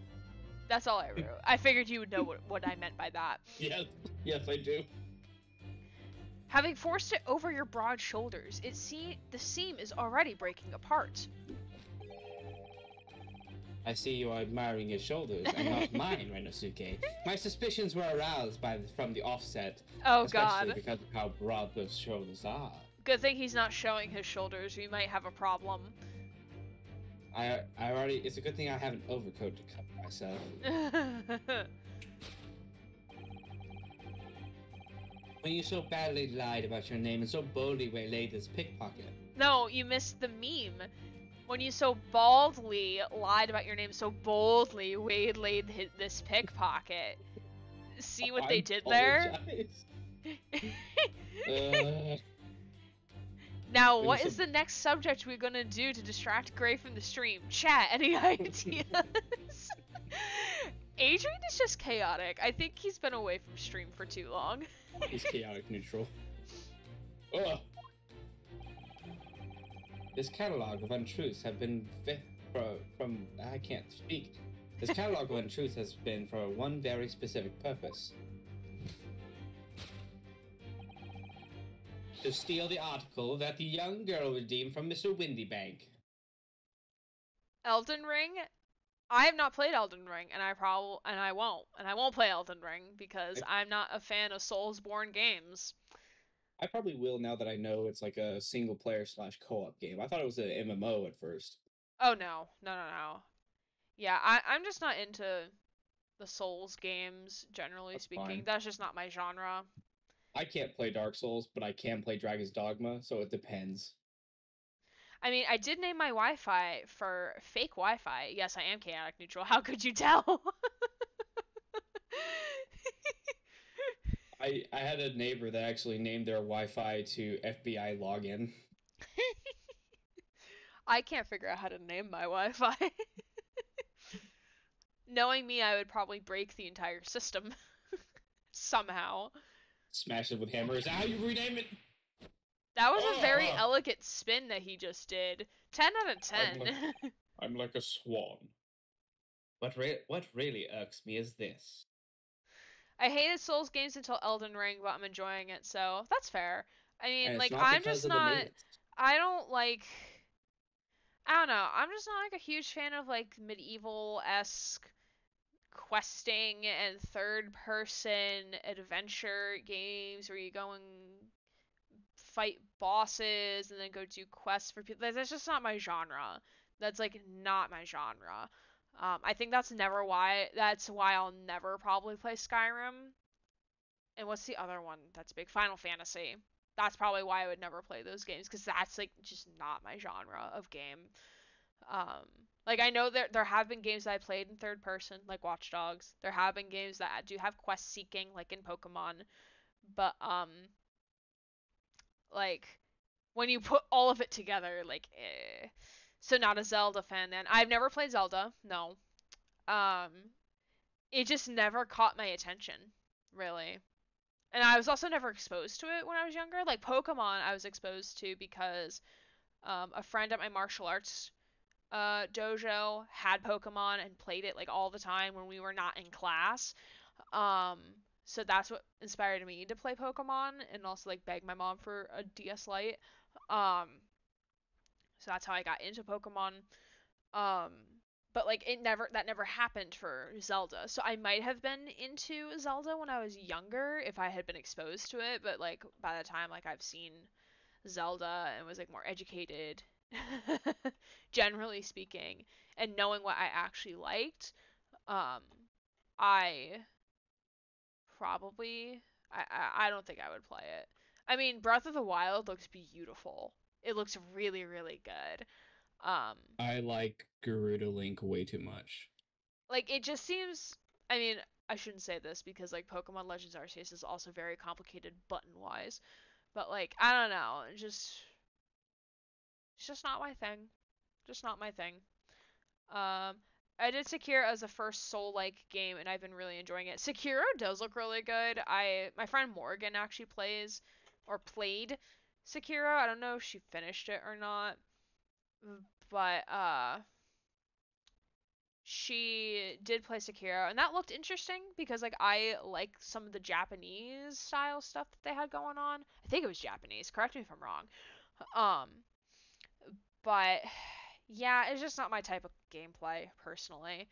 That's all I wrote. I figured you would know what I meant by that.
Yes, I do.
Having forced it over your broad shoulders, the seam is already breaking apart.
I see you are admiring his shoulders, and not mine, Renosuke. My suspicions were aroused from the offset.
Oh
especially
god.
because of how broad those shoulders are.
Good thing he's not showing his shoulders. We might have a problem.
I already. It's a good thing I have an overcoat to cover myself. When you so badly lied about your name and so boldly waylaid this pickpocket.
No, you missed the meme. When you so baldly lied about your name, so boldly waylaid this pickpocket. See what they did there? Now, what is the next subject we're gonna do to distract Gray from the stream? Chat, any ideas? Adrian is just chaotic. I think he's been away from stream for too long.
He's chaotic neutral. Ugh. This catalog of untruths have been from I can't speak. This catalog of untruths has been for one very specific purpose. To steal the article that the young girl redeemed from Mr. Windybank.
Elden Ring? I have not played Elden Ring, and I won't play Elden Ring because I'm not a fan of Soulsborne games.
I probably will now that I know it's like a single player / co-op game. I thought it was an MMO at first.
Oh no. Yeah, I'm just not into the Souls games, generally speaking.
Fine.
That's just not my genre.
I can't play Dark Souls, but I can play Dragon's Dogma, so it depends.
I mean, I did name my Wi-Fi for fake Wi-Fi. Yes, I am chaotic neutral. How could you tell?
I had a neighbor that actually named their Wi-Fi to FBI login.
I can't figure out how to name my Wi-Fi. Knowing me, I would probably break the entire system. Somehow.
Smash it with hammers. Is that how you rename it?
That was a very elegant spin that he just did. 10 out of 10.
I'm like a swan.
What really irks me is this.
I hated Souls games until Elden Ring, but I'm enjoying it, so that's fair. I mean, like,
I don't
know, I'm just not, like, a huge fan of, like, medieval-esque questing and third-person adventure games where you go and fight bosses and then go do quests for people. That's just not my genre. That's, like, not my genre. I think that's why I'll never probably play Skyrim. And what's the other one that's big? Final Fantasy. that's probably why I would never play those games, because that's like just not my genre of game. Um, like I know there have been games that I played in third person, like Watch Dogs. There have been games that do have quest seeking, like in Pokemon, but like when you put all of it together, like So not a Zelda fan then. I've never played Zelda, no. Um, it just never caught my attention, really. And I was also never exposed to it when I was younger. Like Pokemon, I was exposed to because a friend at my martial arts dojo had Pokemon and played it like all the time when we were not in class. Um, so that's what inspired me to play Pokemon and also like beg my mom for a DS Lite. Um, so that's how I got into Pokemon. Um, but like that never happened for Zelda. So I might have been into Zelda when I was younger if I had been exposed to it, but like by the time like I've seen Zelda and was like more educated generally speaking, and knowing what I actually liked, um I probably I don't think I would play it. I mean, Breath of the Wild looks beautiful. It looks really, really good. Um
I like Gerudo Link way too much.
like it just seems, I mean, I shouldn't say this because like Pokemon Legends Arceus is also very complicated button wise, but like I don't know, it's just not my thing. Just not my thing. Um, I did Sekiro as a first Soul-like game, and I've been really enjoying it. Sekiro does look really good. My friend Morgan actually played Sekiro. I don't know if she finished it or not, but she did play Sekiro, and that looked interesting because like I like some of the Japanese style stuff that they had going on. I think it was Japanese. Correct me if I'm wrong. Um, but yeah, it's just not my type of gameplay personally.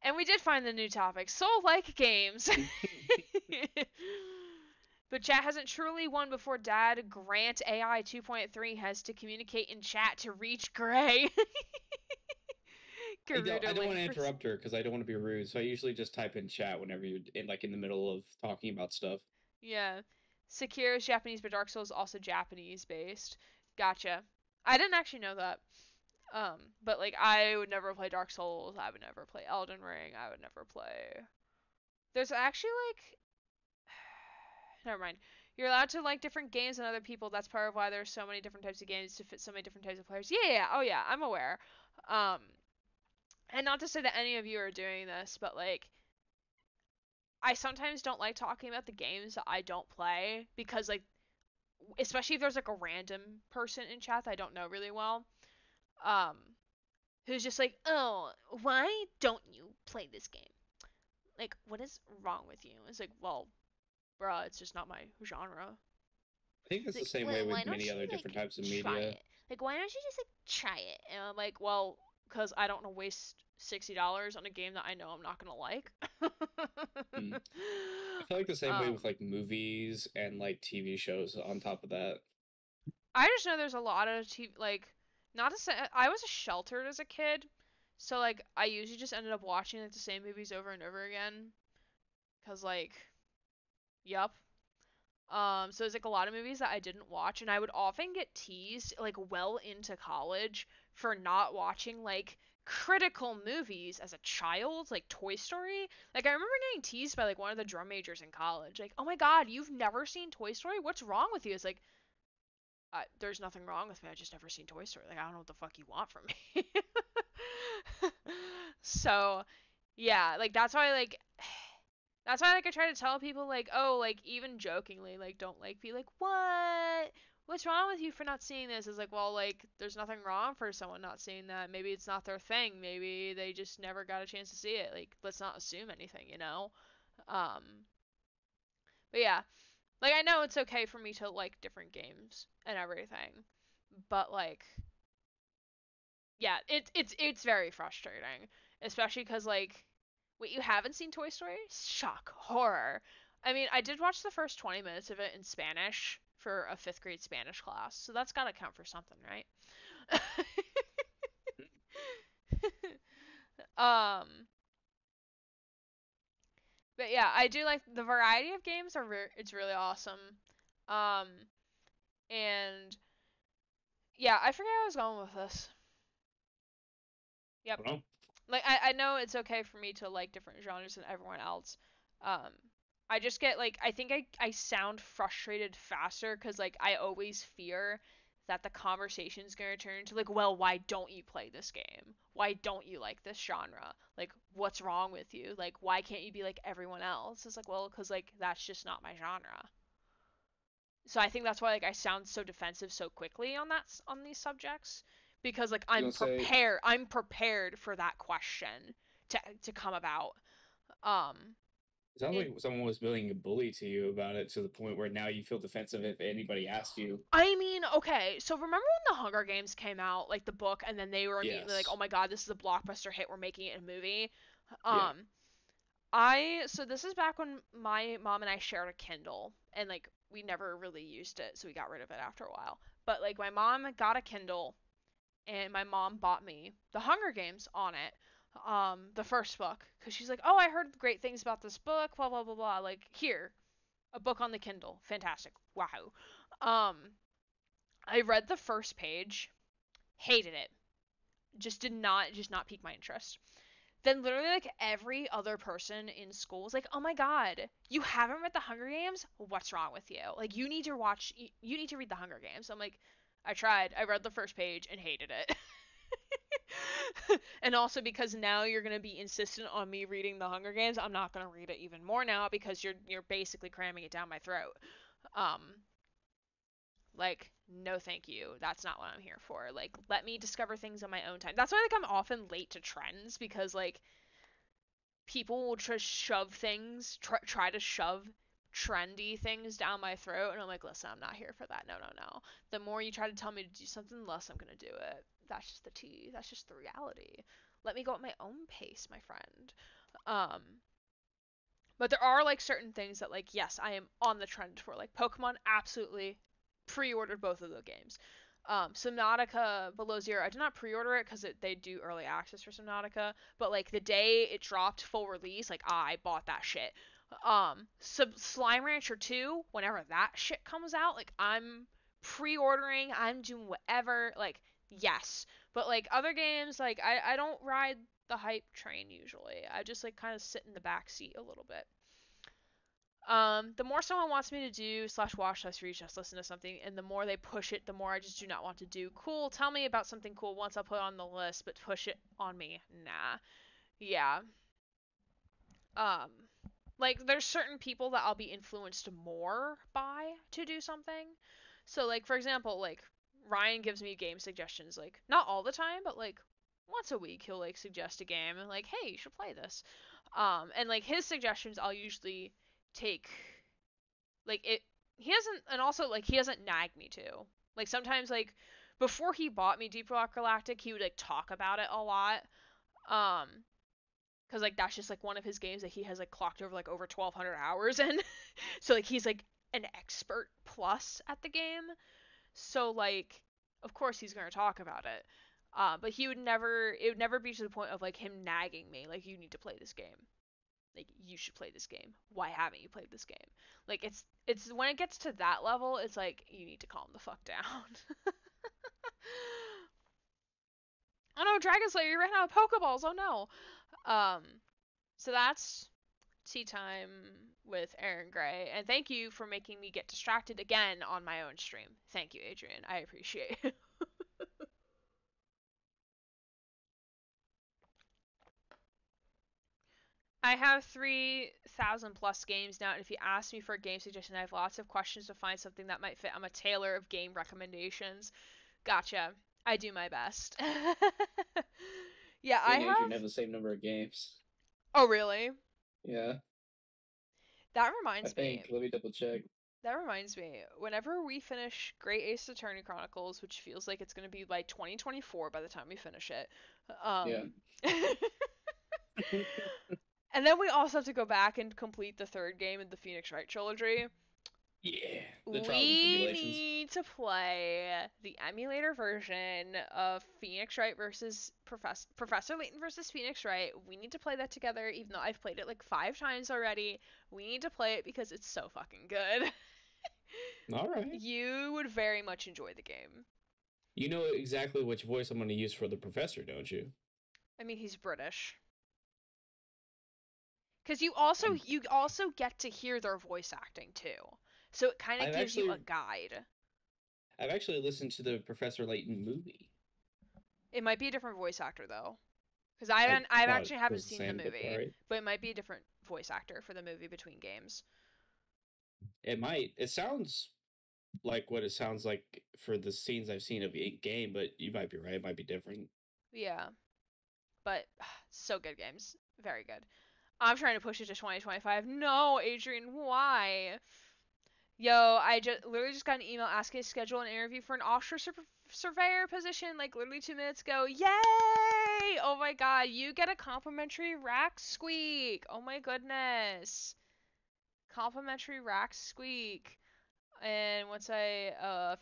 And we did find the new topic, soul-like games. But chat hasn't truly won before Dad Grant AI 2.3 has to communicate in chat to reach Gray.
I don't want to interrupt her because I don't want to be rude, so I usually just type in chat whenever you're in the middle of talking about stuff.
Yeah. Sekiro is Japanese, but Dark Souls is also Japanese based. Gotcha. I didn't actually know that. But like I would never play Dark Souls, I would never play Elden Ring, I would never play. There's actually like never mind. You're allowed to like different games than other people. That's part of why there's so many different types of games to fit so many different types of players. Yeah. Oh yeah, I'm aware. Um and not to say that any of you are doing this, but like I sometimes don't like talking about the games that I don't play because like especially if there's like a random person in chat that I don't know really well. Um who's just like, "Oh, why don't you play this game? Like, what is wrong with you?" It's like, well, bruh, it's just not my genre.
I think it's
It's
the
like,
same way
well,
with
why don't
many
you
other
like
different types of
try
media.
it? Like, why don't you just like try it? And I'm like, well, because I don't want to waste $60 on a game that I know I'm not gonna like.
Hmm. I feel like the same way
um,
with like movies and like TV shows on top of that.
I just know there's a lot of like, not to say I was sheltered as a kid, so like I usually just ended up watching like the same movies over and over again, cause like, yup. So there's like a lot of movies that I didn't watch, and I would often get teased like well into college for not watching like critical movies as a child, like Toy Story. Like I remember getting teased by like one of the drum majors in college, like, "Oh my God, you've never seen Toy Story? What's wrong with you?" It's like, there's nothing wrong with me. I just never seen Toy Story. Like I don't know what the fuck you want from me. So yeah, like that's why like I try to tell people like, oh, like even jokingly, like don't like be like, what? What's wrong with you for not seeing this? Is like, well, like there's nothing wrong for someone not seeing that. Maybe it's not their thing. Maybe they just never got a chance to see it. Like let's not assume anything, you know? Um but yeah, like I know it's okay for me to like different games and everything. But like yeah, it's very frustrating, especially cuz like wait, you haven't seen Toy Story? Shock. Horror. I mean, I did watch the first 20 minutes of it in Spanish for a 5th grade Spanish class, so that's gotta count for something, right? um, but yeah, I do like the variety of games it's really awesome. Um, and yeah, I forget where I was going with this. Yep.
I don't know.
Like I know it's okay for me to like different genres than everyone else. Um, I just get like I think I sound frustrated faster because like I always fear that the conversation's gonna turn into like, well, why don't you play this game? Why don't you like this genre? Like, what's wrong with you? Like, why can't you be like everyone else? It's like, well, because like that's just not my genre. So I think that's why like I sound so defensive so quickly on these subjects because like
You gonna say
I'm prepared for that question to come about. Um
it sounds
it,
like someone was being a bully to you about it to the point where now you feel defensive if anybody asks you.
I mean, okay, so remember when the Hunger Games came out, like the book, and then they were immediately like, "Oh
Yes.
my God, this is a blockbuster hit. We're making it a movie."
Yeah.
Um, so this is back when my mom and I shared a Kindle, and like we never really used it, so we got rid of it after a while. But like my mom got a Kindle, and my mom bought me The Hunger Games on it, the first book, because she's like, "Oh, I heard great things about this book, blah blah blah blah. Like here, a book on the Kindle, fantastic, wow." Um, I read the first page, hated it, just not pique my interest. Then literally like every other person in school was like, "Oh my god, you haven't read The Hunger Games? What's wrong with you? Like you need to read The Hunger Games." I'm like, "I tried. I read the first page and hated it." And also because now you're going to be insistent on me reading The Hunger Games, I'm not going to read it even more now because you're basically cramming it down my throat. Um like, no thank you. That's not what I'm here for. Like, let me discover things on my own time. That's why like I'm often late to trends because like people will just shove things, try to shove trendy things down my throat, and I'm like, listen, I'm not here for that. No, no, no. The more you try to tell me to do something, the less I'm gonna do it. That's just the tea. That's just the reality. Let me go at my own pace, my friend. Um, but there are like certain things that like yes, I am on the trend for. Like Pokemon, absolutely pre-ordered both of the games. Subnautica Below Zero, I did not pre-order it because they do early access for Subnautica, but like the day it dropped full release, like I bought that shit. Slime Rancher 2, whenever that shit comes out, like I'm pre-ordering, I'm doing whatever, like yes. But like other games, like I don't ride the hype train usually. I just like kind of sit in the back seat a little bit. The more someone wants me to do slash watch slash read just listen to something, and the more they push it, the more I just do not want to do. Cool, tell me about something cool once I'll put it on the list, but push it on me, nah. Yeah. Um, like there's certain people that I'll be influenced more by to do something. So like for example, like Ryan gives me game suggestions, like not all the time, but like once a week he'll like suggest a game and like, hey, you should play this. And like his suggestions I'll usually take like it he hasn't and also like he hasn't nagged me to. Like sometimes like before he bought me Deep Rock Galactic, he would like talk about it a lot. Um cuz like that's just like one of his games that he has like clocked over 1200 hours in. So like he's like an expert plus at the game. So like of course he's going to talk about it. But it would never be to the point of like him nagging me like you need to play this game. Like you should play this game. Why haven't you played this game? Like it's when it gets to that level, it's like you need to calm the fuck down. Oh no, Dragon Slayer, you ran out of Pokeballs. Oh no. Um, so that's tea time with Aaron Gray, and thank you for making me get distracted again on my own stream. Thank you, Adrian. I appreciate it. I have 3,000 plus games now, and if you ask me for a game suggestion, I have lots of questions to find something that might fit. I'm a tailor of game recommendations. Gotcha. I do my best. Yeah,
Me
I
and Adrian
have.
have the same number of games.
Oh, really?
Yeah,
That
I
reminds me.
think. Let me double check.
That reminds me. Whenever we finish Great Ace Attorney Chronicles, which feels like it's going to be like 2024 by the time we finish it, um,
Yeah.
and then we also have to go back and complete the third game in the Phoenix Wright trilogy.
Yeah. The trials and
We
tribulations.
need to play the emulator version of Phoenix Wright versus Professor Layton versus Phoenix Wright. We need to play that together, even though I've played it like 5 times already. We need to play it because it's so fucking good.
All right.
You would very much enjoy the game.
You know exactly which voice I'm going to use for the professor, don't you?
I mean, he's British. Because you also get to hear their voice acting too, so it kind of gives you a guide.
I've actually listened to the Professor Layton movie.
It might be a different voice actor though, because I actually haven't seen the movie, but it might be a different voice actor for the movie between games.
It might. It sounds like what it sounds like for the scenes I've seen of the game, but you might be right. It might be different.
Yeah, but so good games, very good. I'm trying to push it to 2025. No, Adrian, why? Yo, I literally just got an email asking to schedule an interview for an offshore surveyor position, like literally 2 minutes ago. Yay! Oh my god, you get a complimentary rack squeak. Oh my goodness. Complimentary rack squeak. And once I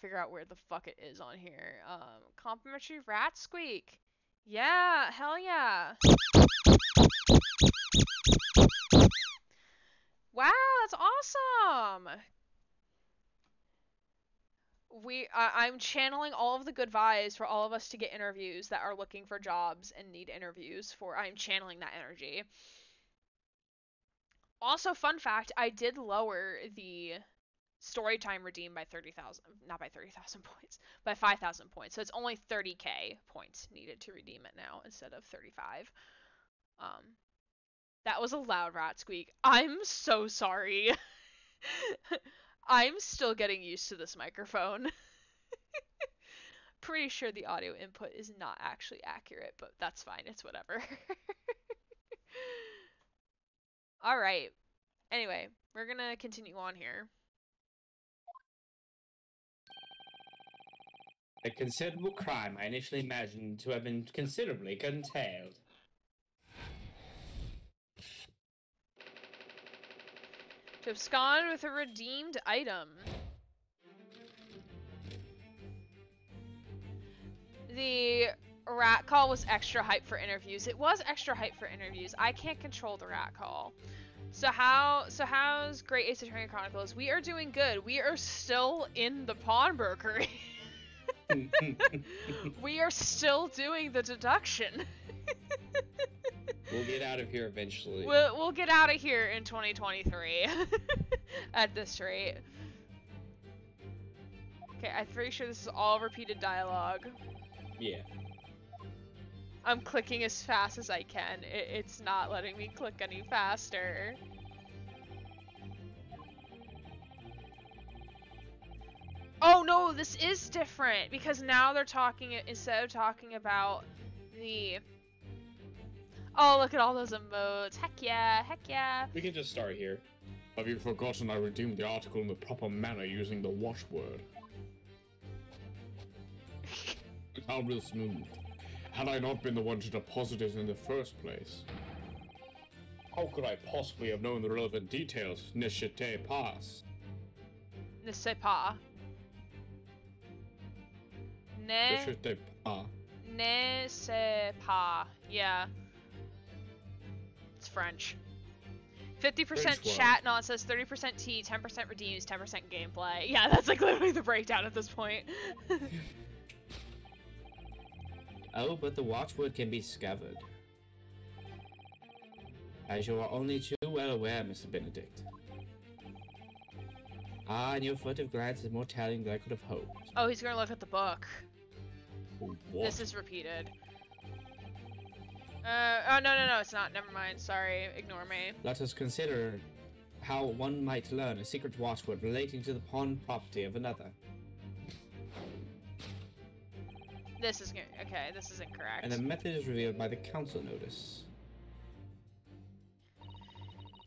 figure out where the fuck it is on here, complimentary rat squeak. Yeah, hell yeah. Wow, that's awesome. I'm channeling all of the good vibes for all of us to get interviews that are looking for jobs and need interviews for. I'm channeling that energy. Also, fun fact, I did lower the story time redeem by 30,000, not by 30,000 points, by 5,000 points. So it's only 30k points needed to redeem it now instead of 35. That was a loud rat squeak. I'm so sorry. I'm still getting used to this microphone. Pretty sure the audio input is not actually accurate, but that's fine. It's whatever. Alright. Anyway, we're gonna continue on here.
A considerable crime I initially imagined to have been considerably curtailed.
To abscond with a redeemed item. The rat call was extra hype for interviews. It was extra hype for interviews. I can't control the rat call. So how's Great Ace Attorney Chronicles? We are doing good. We are still in the Pawnbrokery. We are still doing the deduction.
We'll get out of here eventually.
We'll get out of here in 2023. At this rate. Okay, I'm pretty sure this is all repeated dialogue.
Yeah.
I'm clicking as fast as I can. It's not letting me click any faster. Oh no, this is different because now they're talking, instead of talking about the... Oh, look at all those emotes. Heck yeah, heck yeah.
We can just start here.
Have you forgotten I redeemed the article in the proper manner using the watchword? How real smooth. Had I not been the one to deposit it in the first place? How could I possibly have known the relevant details? Ne sais pas.
Ne sais pas.
Ne sais pas.
Ne sais pas. Yeah. It's French. 50% chat nonsense, 30% tea, 10% redeems, 10% gameplay. Yeah, that's like literally the breakdown at this point.
Oh, but the watchword can be discovered. As you are only too well aware, Mr. Benedict. Ah, and your furtive glance is more telling than I could have hoped.
Oh, he's gonna look at the book.
What?
This is repeated. Oh, no, it's not. Never mind. Sorry. Ignore me.
Let us consider how one might learn a secret watchword relating to the pawn property of another.
This is okay. This is incorrect.
And the method is revealed by the council notice.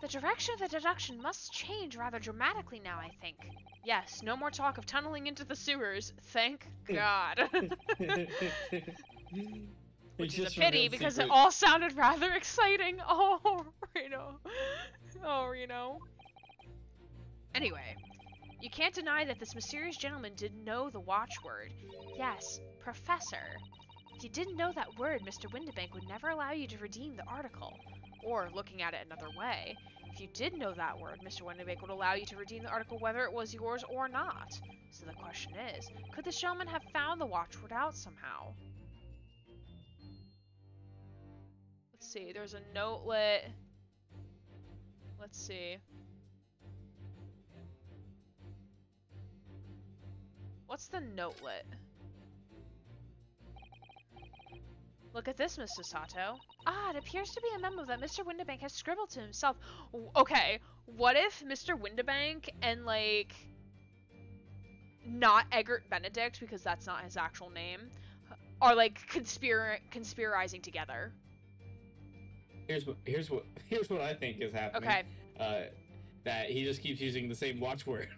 The direction of the deduction must change rather dramatically now, I think. Yes, no more talk of tunneling into the sewers. Thank God. Which is a pity because it all sounded rather exciting. Oh, Reno. Oh, Reno. Anyway, you can't deny that this mysterious gentleman did know the watchword. Yes, Professor. If you didn't know that word, Mr. Windibank would never allow you to redeem the article. Or, looking at it another way, If you did know that word, Mr. Windibank would allow you to redeem the article whether it was yours or not. So the question is, could the showman have found the watchword out somehow? Let's see, there's a notelet. Let's see. What's the notelet? Look at this, Mr. Sato. Ah, it appears to be a memo that Mr. Windibank has scribbled to himself. Okay, what if Mr. Windibank and, like, not Eggert Benedict, because that's not his actual name, are, like, conspirizing together?
Here's what I think is happening.
Okay.
That he just keeps using the same watchword.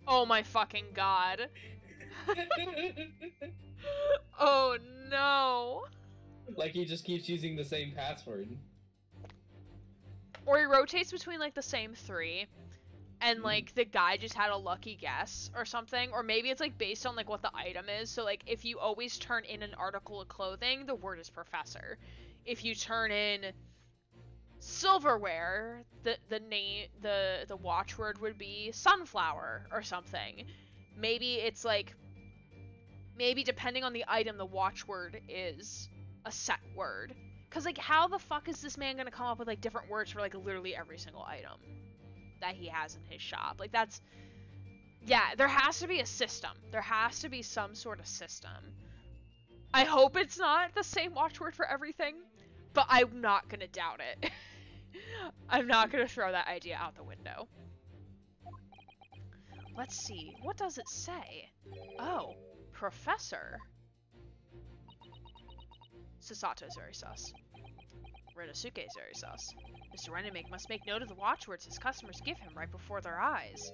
Oh my fucking god. Oh no.
Like he just keeps using the same password.
Or he rotates between like the same three, and like the guy just had a lucky guess or something. Or maybe it's like based on like what the item is. So like if you always turn in an article of clothing, the word is professor. If you turn in silverware, the watchword would be sunflower or something. Maybe it's like, maybe depending on the item, the watchword is a set word. Cause like how the fuck is this man gonna come up with like different words for like literally every single item that he has in his shop? Like that's, yeah, there has to be a system. There has to be some sort of system. I hope it's not the same watchword for everything, but I'm not gonna doubt it. I'm not gonna throw that idea out the window. Let's see, what does it say? Oh, professor. Sasato is very sus. Renosuke is very sus. Mr. Renamake must make note of the watchwords his customers give him right before their eyes.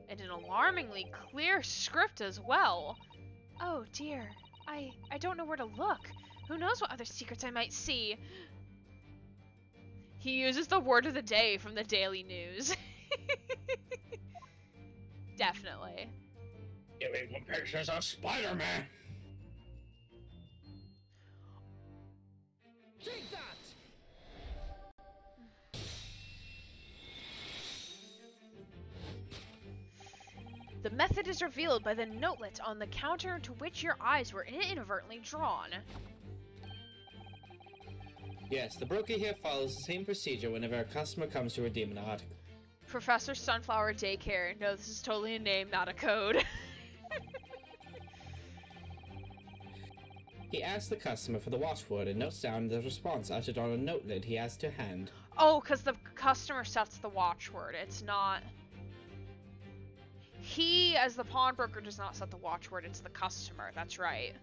And an alarmingly clear script as well. Oh dear, I don't know where to look. Who knows what other secrets I might see? He uses the word of the day from the Daily News. Definitely.
Give me some pictures of Spider-Man.
Take that!
The method is revealed by the notelet on the counter to which your eyes were inadvertently drawn.
Yes, the broker here follows the same procedure whenever a customer comes to redeem an article.
Professor Sunflower Daycare. No, this is totally a name, not a code.
He asks the customer for the watchword and notes down the response uttered on a notelet he has to hand.
Oh, because the customer sets the watchword. It's not... He, as the pawnbroker, does not set the watchword. It's the customer. That's right.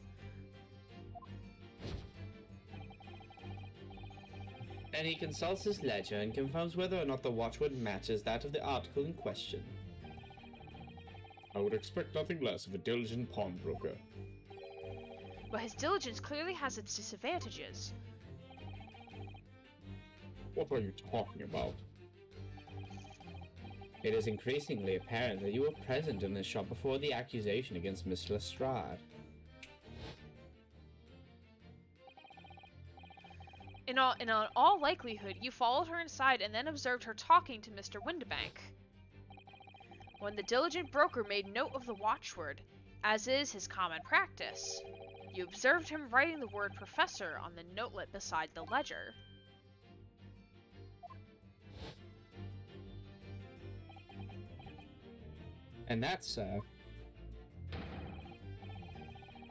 Then he consults his ledger and confirms whether or not the watchword matches that of the article in question.
I would expect nothing less of a diligent pawnbroker.
But his diligence clearly has its disadvantages.
What are you talking about?
It is increasingly apparent that you were present in this shop before the accusation against Miss Lestrade.
In all likelihood, you followed her inside and then observed her talking to Mr. Windibank. When the diligent broker made note of the watchword, as is his common practice, you observed him writing the word professor on the notelet beside the ledger.
And that, sir,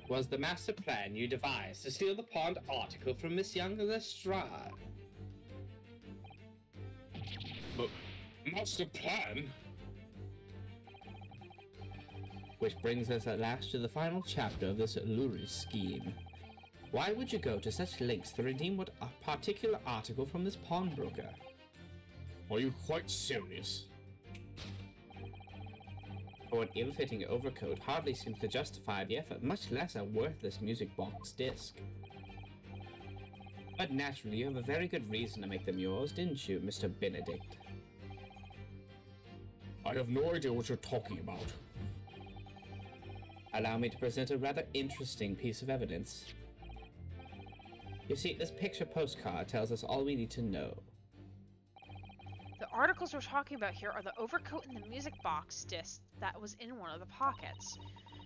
was the master plan you devised to steal the pawned article from Miss Young Lestrade.
But master plan?
Which brings us at last to the final chapter of this Luri scheme. Why would you go to such lengths to redeem what a particular article from this pawnbroker?
Are you quite serious?
For an ill-fitting overcoat hardly seems to justify the effort, much less a worthless music box disc. But naturally, you have a very good reason to make them yours, didn't you, Mr. Benedict?
I have no idea what you're talking about.
Allow me to present a rather interesting piece of evidence. You see, this picture postcard tells us all we need to know.
articles we're talking about here are the overcoat and the music box disc that was in one of the pockets,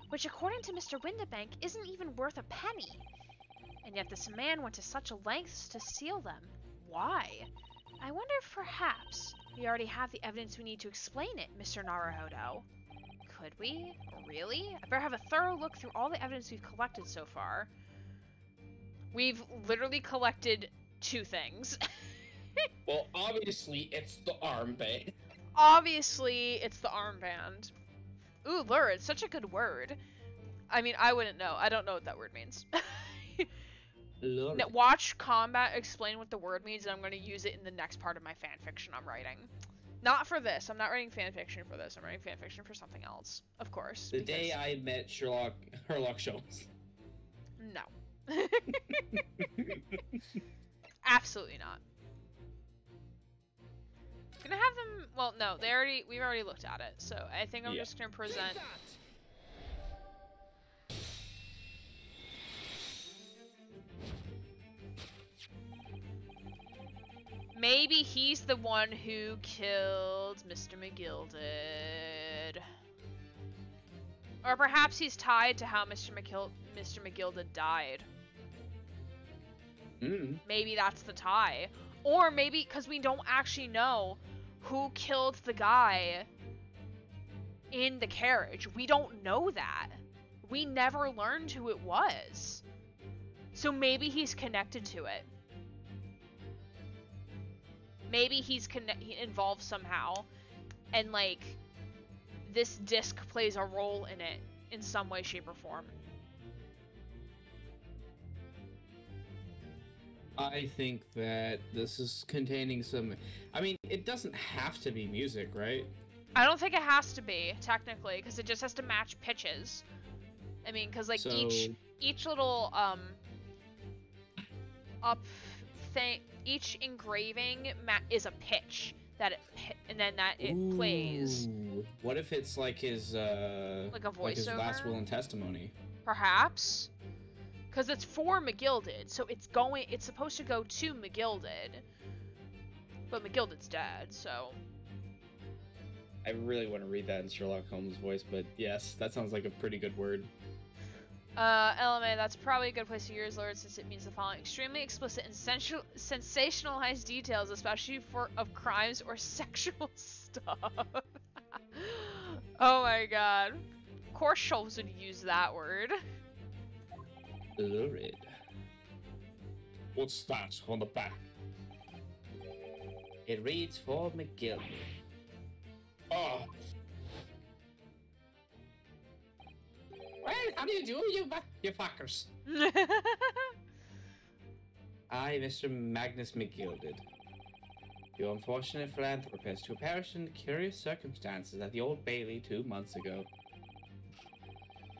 which according to Mr. Windibank isn't even worth a penny. And yet this man went to such lengths to steal them. Why? I wonder if perhaps we already have the evidence we need to explain it, Mr. Naruhodo. Could we? Really? I better have a thorough look through all the evidence we've collected so far. We've literally collected 2 things.
Well, obviously, it's the armband.
Obviously, it's the armband. Ooh, lurid, such a good word. I mean, I wouldn't know. I don't know what that word means. Now, watch Combat explain what the word means, and I'm going to use it in the next part of my fanfiction I'm writing. Not for this. I'm not writing fanfiction for this. I'm writing fanfiction for something else, of course.
The day I met Sherlock Holmes.
No. Absolutely not. Gonna have them. Well, no, we've already looked at it, so I think I'm just gonna present. Maybe he's the one who killed Mr. McGilded. Or perhaps he's tied to how Mr. McGilded died. Maybe that's the tie. Or maybe because we don't actually know who killed the guy in the carriage. We don't know that. We never learned who it was. So maybe he's connected to it. Maybe he's involved somehow, and like this disc plays a role in it in some way, shape, or form.
I think that this is containing some. I mean, it doesn't have to be music, right?
I don't think it has to be technically, because it just has to match pitches. I mean, because like each little up thing. Each engraving is a pitch that and then it plays.
What if it's like his
like a voiceover?
Like his last will and testimony?
Perhaps, because it's for McGilded, so it's supposed to go to McGilded, but McGilded's dead, so.
I really want to read that in Sherlock Holmes' voice, but yes, that sounds like a pretty good word.
LMA, that's probably a good place to use Lord, since it means the following extremely explicit and sensationalized details, especially of crimes or sexual stuff. Oh my god. Of course Schultz would use that word.
Lurid.
What's that on the back?
It reads for McGill.
Ah.
Well, how do you do, you fuckers? I, Mr. Magnus McGilded, your unfortunate philanthropist who perished in curious circumstances at the Old Bailey 2 months ago.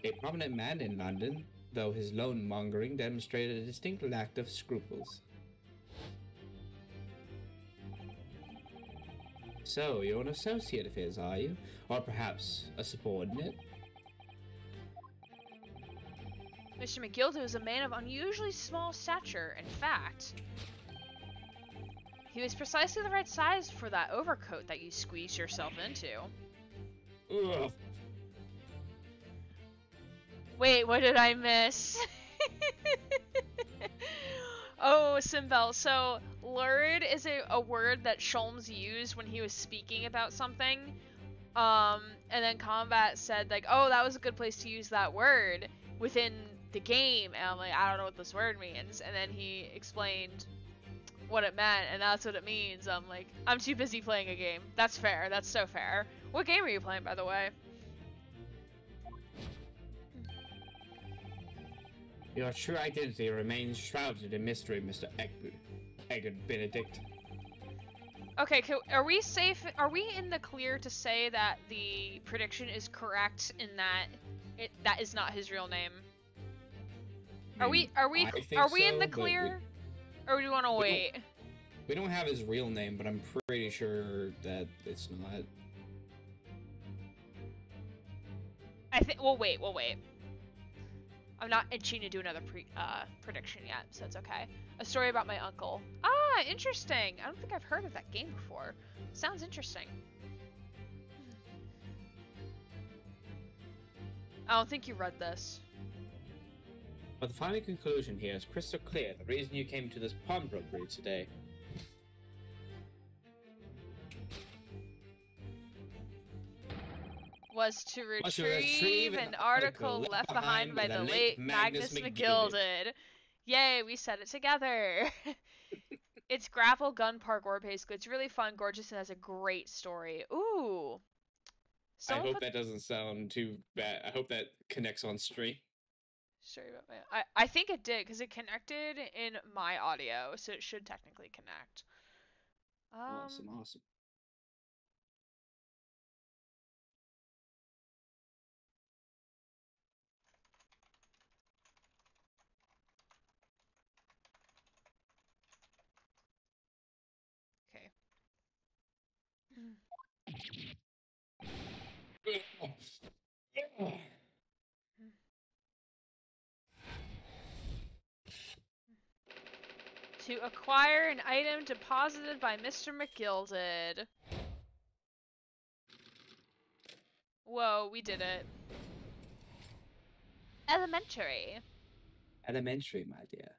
A prominent man in London, though his loan-mongering demonstrated a distinct lack of scruples. So, you're an associate of his, are you? Or perhaps a subordinate?
Mr. McGilded was a man of unusually small stature. In fact, he was precisely the right size for that overcoat that you squeezed yourself into.
Ugh.
Wait, what did I miss? Oh, Simbel. So, lurid is a word that Sholmes used when he was speaking about something. And then Combat said, like, oh, that was a good place to use that word within the game. And I'm like, I don't know what this word means. And then he explained what it meant, and that's what it means. I'm like, I'm too busy playing a game. That's fair. That's so fair. What game are you playing, by the way?
Your true identity remains shrouded in mystery, Mr. Eggert Benedict.
Okay, are we safe? Are we in the clear to say that the prediction is correct in that that is not his real name? Are we in the clear? Or do you want to wait?
We don't have his real name, but I'm pretty sure that it's not.
I think we'll wait. I'm not itching to do another prediction yet, so it's okay. A story about my uncle. Ah, interesting. I don't think I've heard of that game before. Sounds interesting. I don't think you read this.
But the final conclusion here is crystal clear. The reason you came to this pawnbrokery today.
Was to retrieve an article left behind by the late Magnus McGilded. Yay, we said it together. It's grapple gun parkour, basically. It's really fun, gorgeous, and has a great story. Ooh.
I hope that doesn't sound too bad. I hope that connects on stream.
Sorry about my... I think it did, because it connected in my audio, so it should technically connect.
Awesome.
Okay. To acquire an item deposited by Mr. McGilded. Whoa, we did it. Elementary.
Elementary, my dear.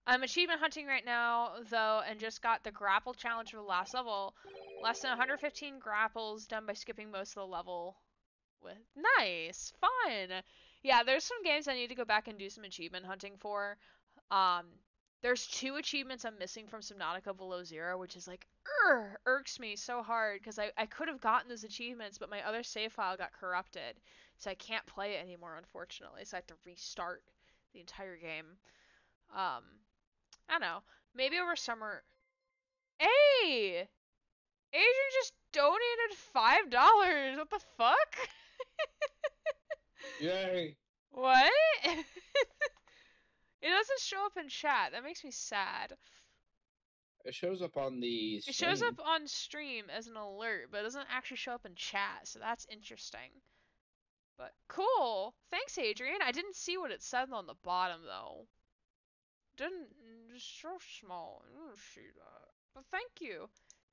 I'm achievement hunting right now, though, and just got the grapple challenge for the last level. Less than 115 grapples done by skipping most of the level. With nice, fun. Yeah, there's some games I need to go back and do some achievement hunting for. There's 2 achievements I'm missing from Subnautica Below Zero, which is like, irks me so hard, because I could have gotten those achievements, but my other save file got corrupted, so I can't play it anymore, unfortunately, so I have to restart the entire game. I don't know, maybe over summer... Hey! Adrian just donated $5! What the fuck?
Yay!
What? It doesn't show up in chat. That makes me sad.
It shows up on the stream.
It shows up on stream as an alert, but it doesn't actually show up in chat, so that's interesting. But cool. Thanks, Adrian. I didn't see what it said on the bottom, though. Didn't... It's so small. I didn't see that. But thank you.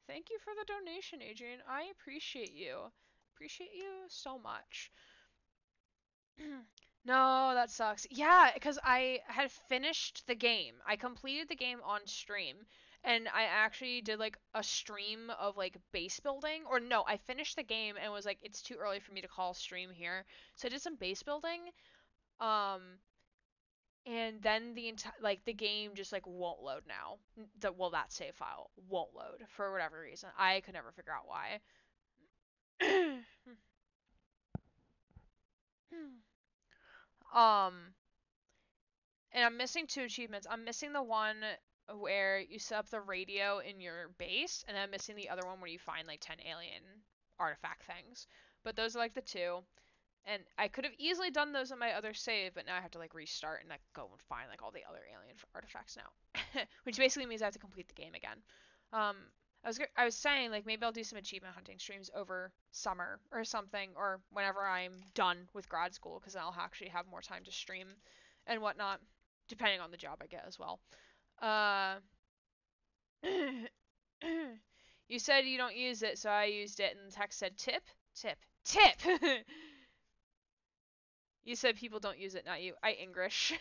Thank you for the donation, Adrian. I appreciate you. Appreciate you so much. No, that sucks. Yeah, because I had finished the game. I completed the game on stream. And I actually did like a stream of like base building. Or no, I finished the game and was like, it's too early for me to call stream here. So I did some base building. And then the game just like won't load now. That save file won't load for whatever reason. I could never figure out why. And I'm missing 2 achievements. I'm missing the one where you set up the radio in your base, and I'm missing the other one where you find like 10 alien artifact things. But those are like the 2. And I could have easily done those on my other save, but now I have to like restart and like go and find like all the other alien artifacts now. Which basically means I have to complete the game again. I was saying like maybe I'll do some achievement hunting streams over summer or something, or whenever I'm done with grad school, because then I'll actually have more time to stream and whatnot, depending on the job I get as well. You said you don't use it, so I used it, and the text said tip. You said people don't use it, not you. I English.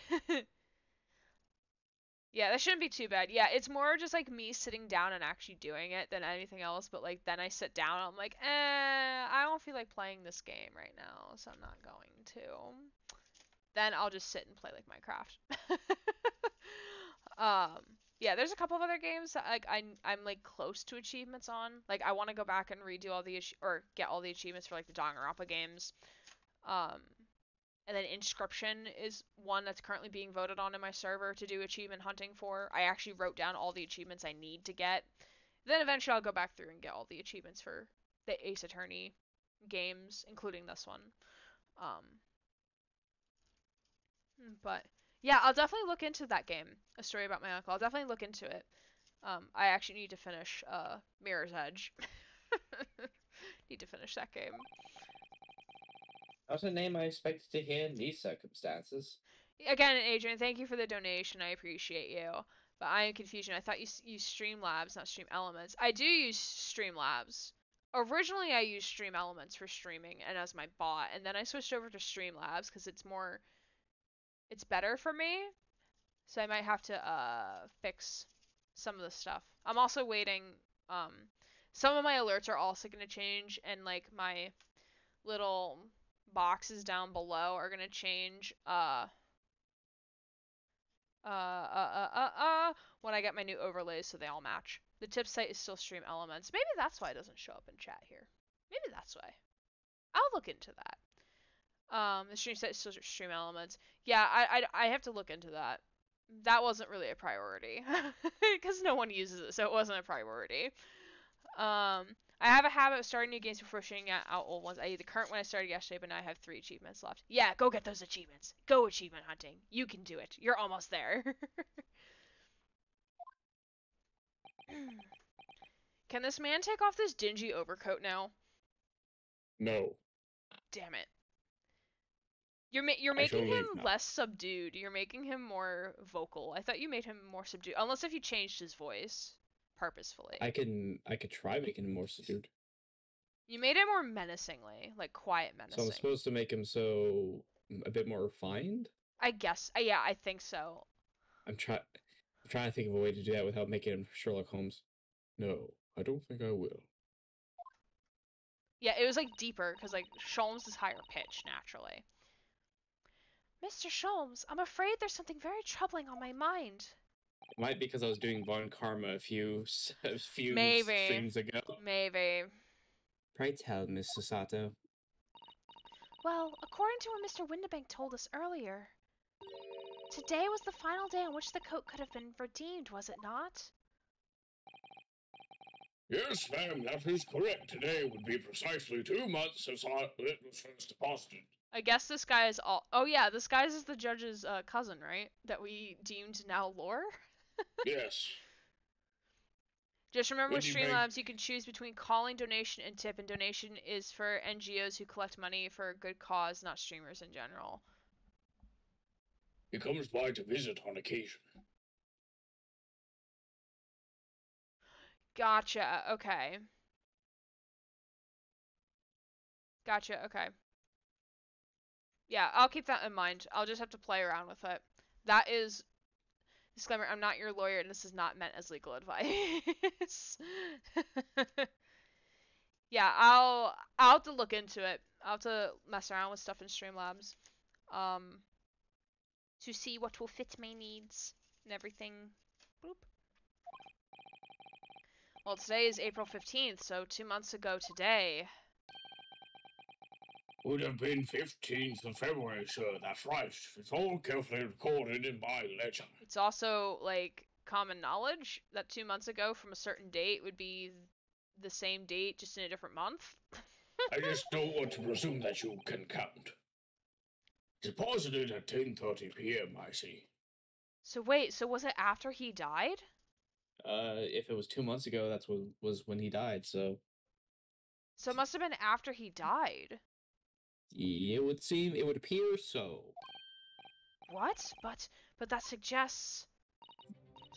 Yeah, that shouldn't be too bad. Yeah, it's more just like me sitting down and actually doing it than anything else, but like then I sit down and I'm like, I don't feel like playing this game right now, so I'm not going to. Then I'll just sit and play like Minecraft. Yeah, there's a couple of other games that like I'm like close to achievements on. Like I want to go back and redo all the or get all the achievements for like the Danganronpa games. And then Inscription is one that's currently being voted on in my server to do achievement hunting for. I actually wrote down all the achievements I need to get. Then eventually I'll go back through and get all the achievements for the Ace Attorney games, including this one. But yeah, I'll definitely look into that game. A Story About My Uncle. I'll definitely look into it. I actually need to finish Mirror's Edge. Need to finish that game.
Not a name I expected to hear in these circumstances.
Again, Adrian, thank you for the donation. I appreciate you. But I am confusion. I thought you use Streamlabs, not Stream Elements. I do use Streamlabs. Originally, I used Stream Elements for streaming and as my bot, and then I switched over to Streamlabs because it's better for me. So I might have to fix some of the stuff. I'm also waiting. Some of my alerts are also gonna change, and like my little boxes down below are gonna change. When I get my new overlays so they all match. The tip site is still Stream Elements. Maybe that's why it doesn't show up in chat here. Maybe that's why. I'll look into that. The stream site is still Stream Elements. Yeah, I have to look into that. That wasn't really a priority. Because no one uses it, so it wasn't a priority. I have a habit of starting new games before shooting out old ones. I.e. the current one I started yesterday, but now I have 3 achievements left. Yeah, go get those achievements. Go achievement hunting. You can do it. You're almost there. Can this man take off this dingy overcoat now?
No.
Damn it. You're making him less subdued. You're making him more vocal. I thought you made him more subdued. Unless if you changed his voice purposefully.
I could try making him more subdued.
You made him more menacingly, like quiet menacing.
So I'm supposed to make him a bit more refined?
I guess. Yeah, I think so.
I'm trying to think of a way to do that without making him Sherlock Holmes. No, I don't think I will.
Yeah, it was like deeper because like Sholmes is higher pitched naturally. Mr. Sholmes, I'm afraid there's something very troubling on my mind.
It might be because I was doing Von Karma a few
Maybe.
streams ago.
Maybe.
Pray tell, Miss Sasato.
Well, according to what Mr. Windibank told us earlier, today was the final day on which the coat could have been redeemed, was it not?
Yes, ma'am, that is correct. Today would be precisely 2 months since it was first deposited.
I guess this guy is all. Oh yeah, this guy is the judge's cousin, right? That we deemed now lore.
Yes.
Just remember with
Windibank.
Streamlabs, you can choose between calling, donation, and tip, and donation is for NGOs who collect money for a good cause, not streamers in general.
He comes by to visit on occasion.
Gotcha. Okay. Gotcha. Okay. Yeah, I'll keep that in mind. I'll just have to play around with it. That is... Disclaimer, I'm not your lawyer, and this is not meant as legal advice. Yeah, I'll have to look into it. I'll have to mess around with stuff in Streamlabs. To see what will fit my needs and everything. Boop. Well, today is April 15th, so 2 months ago today.
Would have been 15th of February, sir. That's right. It's all carefully recorded in my ledger.
It's also, like, common knowledge that 2 months ago from a certain date would be the same date, just in a different month.
I just don't want to presume that you can count. Deposited at 10:30 p.m., I see.
So wait, so was it after he died?
If it was 2 months ago, that's was when he died, so...
So it must have been after he died.
It would appear so.
What? But that suggests...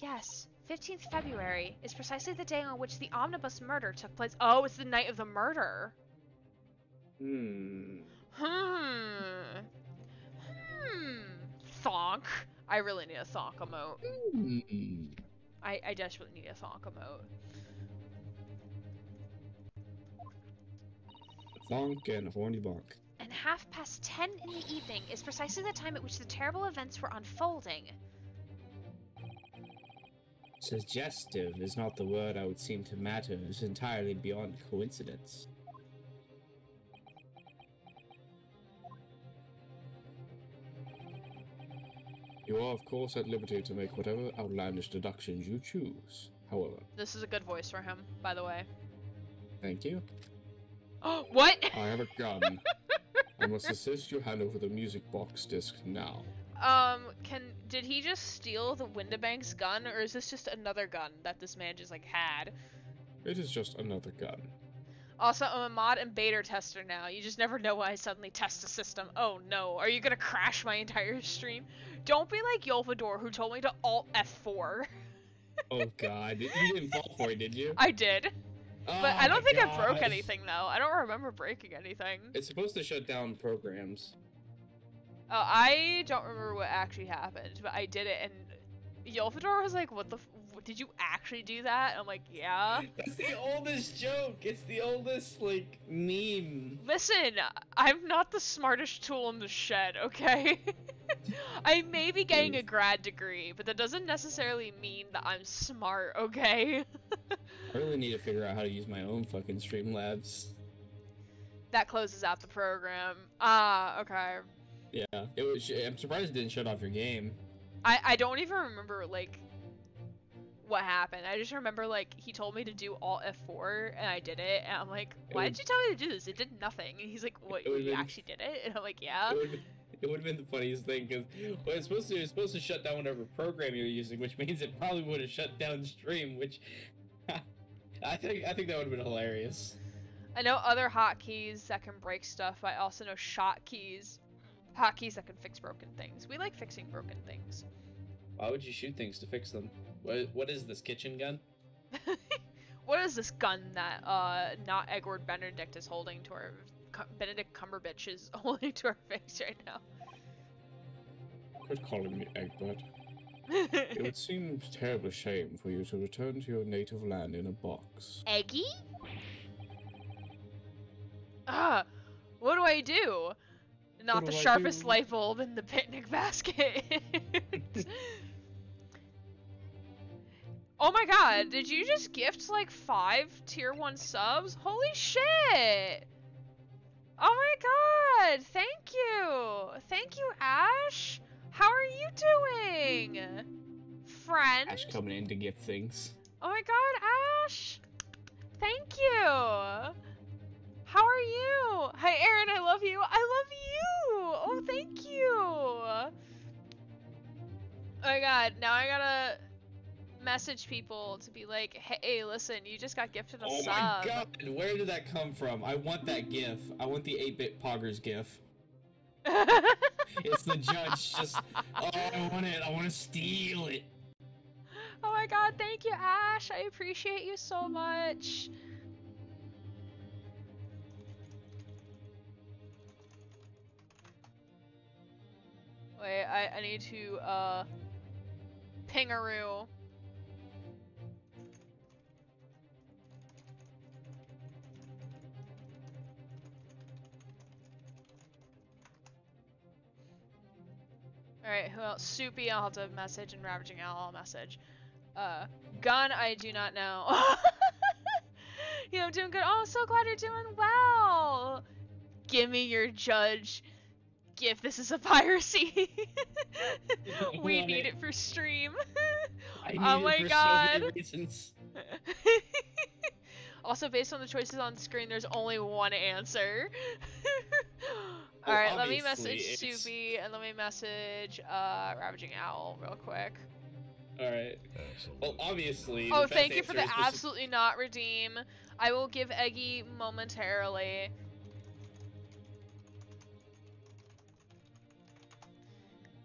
Yes, 15th February is precisely the day on which the omnibus murder took place.
Oh, it's the night of the murder. Thonk. I really need a thonk emote. I desperately need a thonk emote.
Thonk and a horny bonk.
And 10:30 in the evening is precisely the time at which the terrible events were unfolding.
Suggestive is not the word I would seem to matter. It's entirely beyond coincidence. You are, of course, at liberty to make whatever outlandish deductions you choose. However...
This is a good voice for him, by the way.
Thank you.
Oh, what?
I have a gun. I must insist you hand over the music box disc now.
Did he just steal the Windibank's gun, or is this just another gun that this man just, like, had?
It is just another gun.
Also, I'm a mod and beta tester now. You just never know when I suddenly test a system. Oh no, are you gonna crash my entire stream? Don't be like Yolvador, who told me to Alt F4.
Oh god, you didn't fall for it, did you?
I did.
Oh
But I don't think I broke
gosh.
anything, though. I don't remember breaking anything.
It's supposed to shut down programs.
Oh, I don't remember what actually happened, but I did it, and Yolfador was like, what the did you actually do that? And I'm like, yeah.
That's the oldest joke. It's the oldest, like, meme.
Listen, I'm not the smartest tool in the shed, okay? I may be getting a grad degree, but that doesn't necessarily mean that I'm smart, okay?
I really need to figure out how to use my own fucking Streamlabs.
That closes out the program. Ah, okay.
Yeah, it was. I'm surprised it didn't shut off your game.
I don't even remember, like, what happened. I just remember, like, he told me to do Alt F4, and I did it, and I'm like, why did you tell me to do this? It did nothing. And he's like, what, you actually did it? And I'm like, yeah.
It would have been the funniest thing, because it's supposed to shut down whatever program you're using, which means it probably would have shut down stream, which I think that would have been hilarious.
I know other hotkeys that can break stuff. I also know hotkeys that can fix broken things. We like fixing broken things.
Why would you shoot things to fix them? What is this, kitchen gun?
What is this gun that not Edward Benedict is holding to our Benedict Cumberbatch is holding to our face right now?
Quit calling me Egbert. It would seem a terrible shame for you to return to your native land in a box.
Eggy? What do I do? Not the sharpest light bulb in the picnic basket. Oh my god, did you just gift like 5 tier 1 subs? Holy shit! Oh my god, thank you! Thank you, Ash! How are you doing? Friend?
Ash coming in to gift things.
Oh my god, Ash! Thank you! How are you? Hi, Aaron, I love you. I love you! Oh, thank you! Oh my god, now I gotta message people to be like, hey, listen, you just got gifted a sub.
Oh my god, where did that come from? I want that gif. I want the 8-bit poggers gif. It's the judge just, oh, I want it. I want to steal it.
Oh my god, thank you, Ash. I appreciate you so much. Wait, I need to, pingaroo. Alright, who else? Soupy, I'll have to message, and Ravaging Owl, I'll message. Gun, I do not know. You know, I'm doing good. Oh, I'm so glad you're doing well. Give me your judge. Give this is a piracy. We need it for stream. Oh my god.
So many reasons.
Also, based on the choices on the screen, there's only one answer. Alright, let me message Soupy and let me message Ravaging Owl real quick.
Alright. Well, obviously.
Oh, thank you for the absolutely not redeem. I will give Eggy momentarily.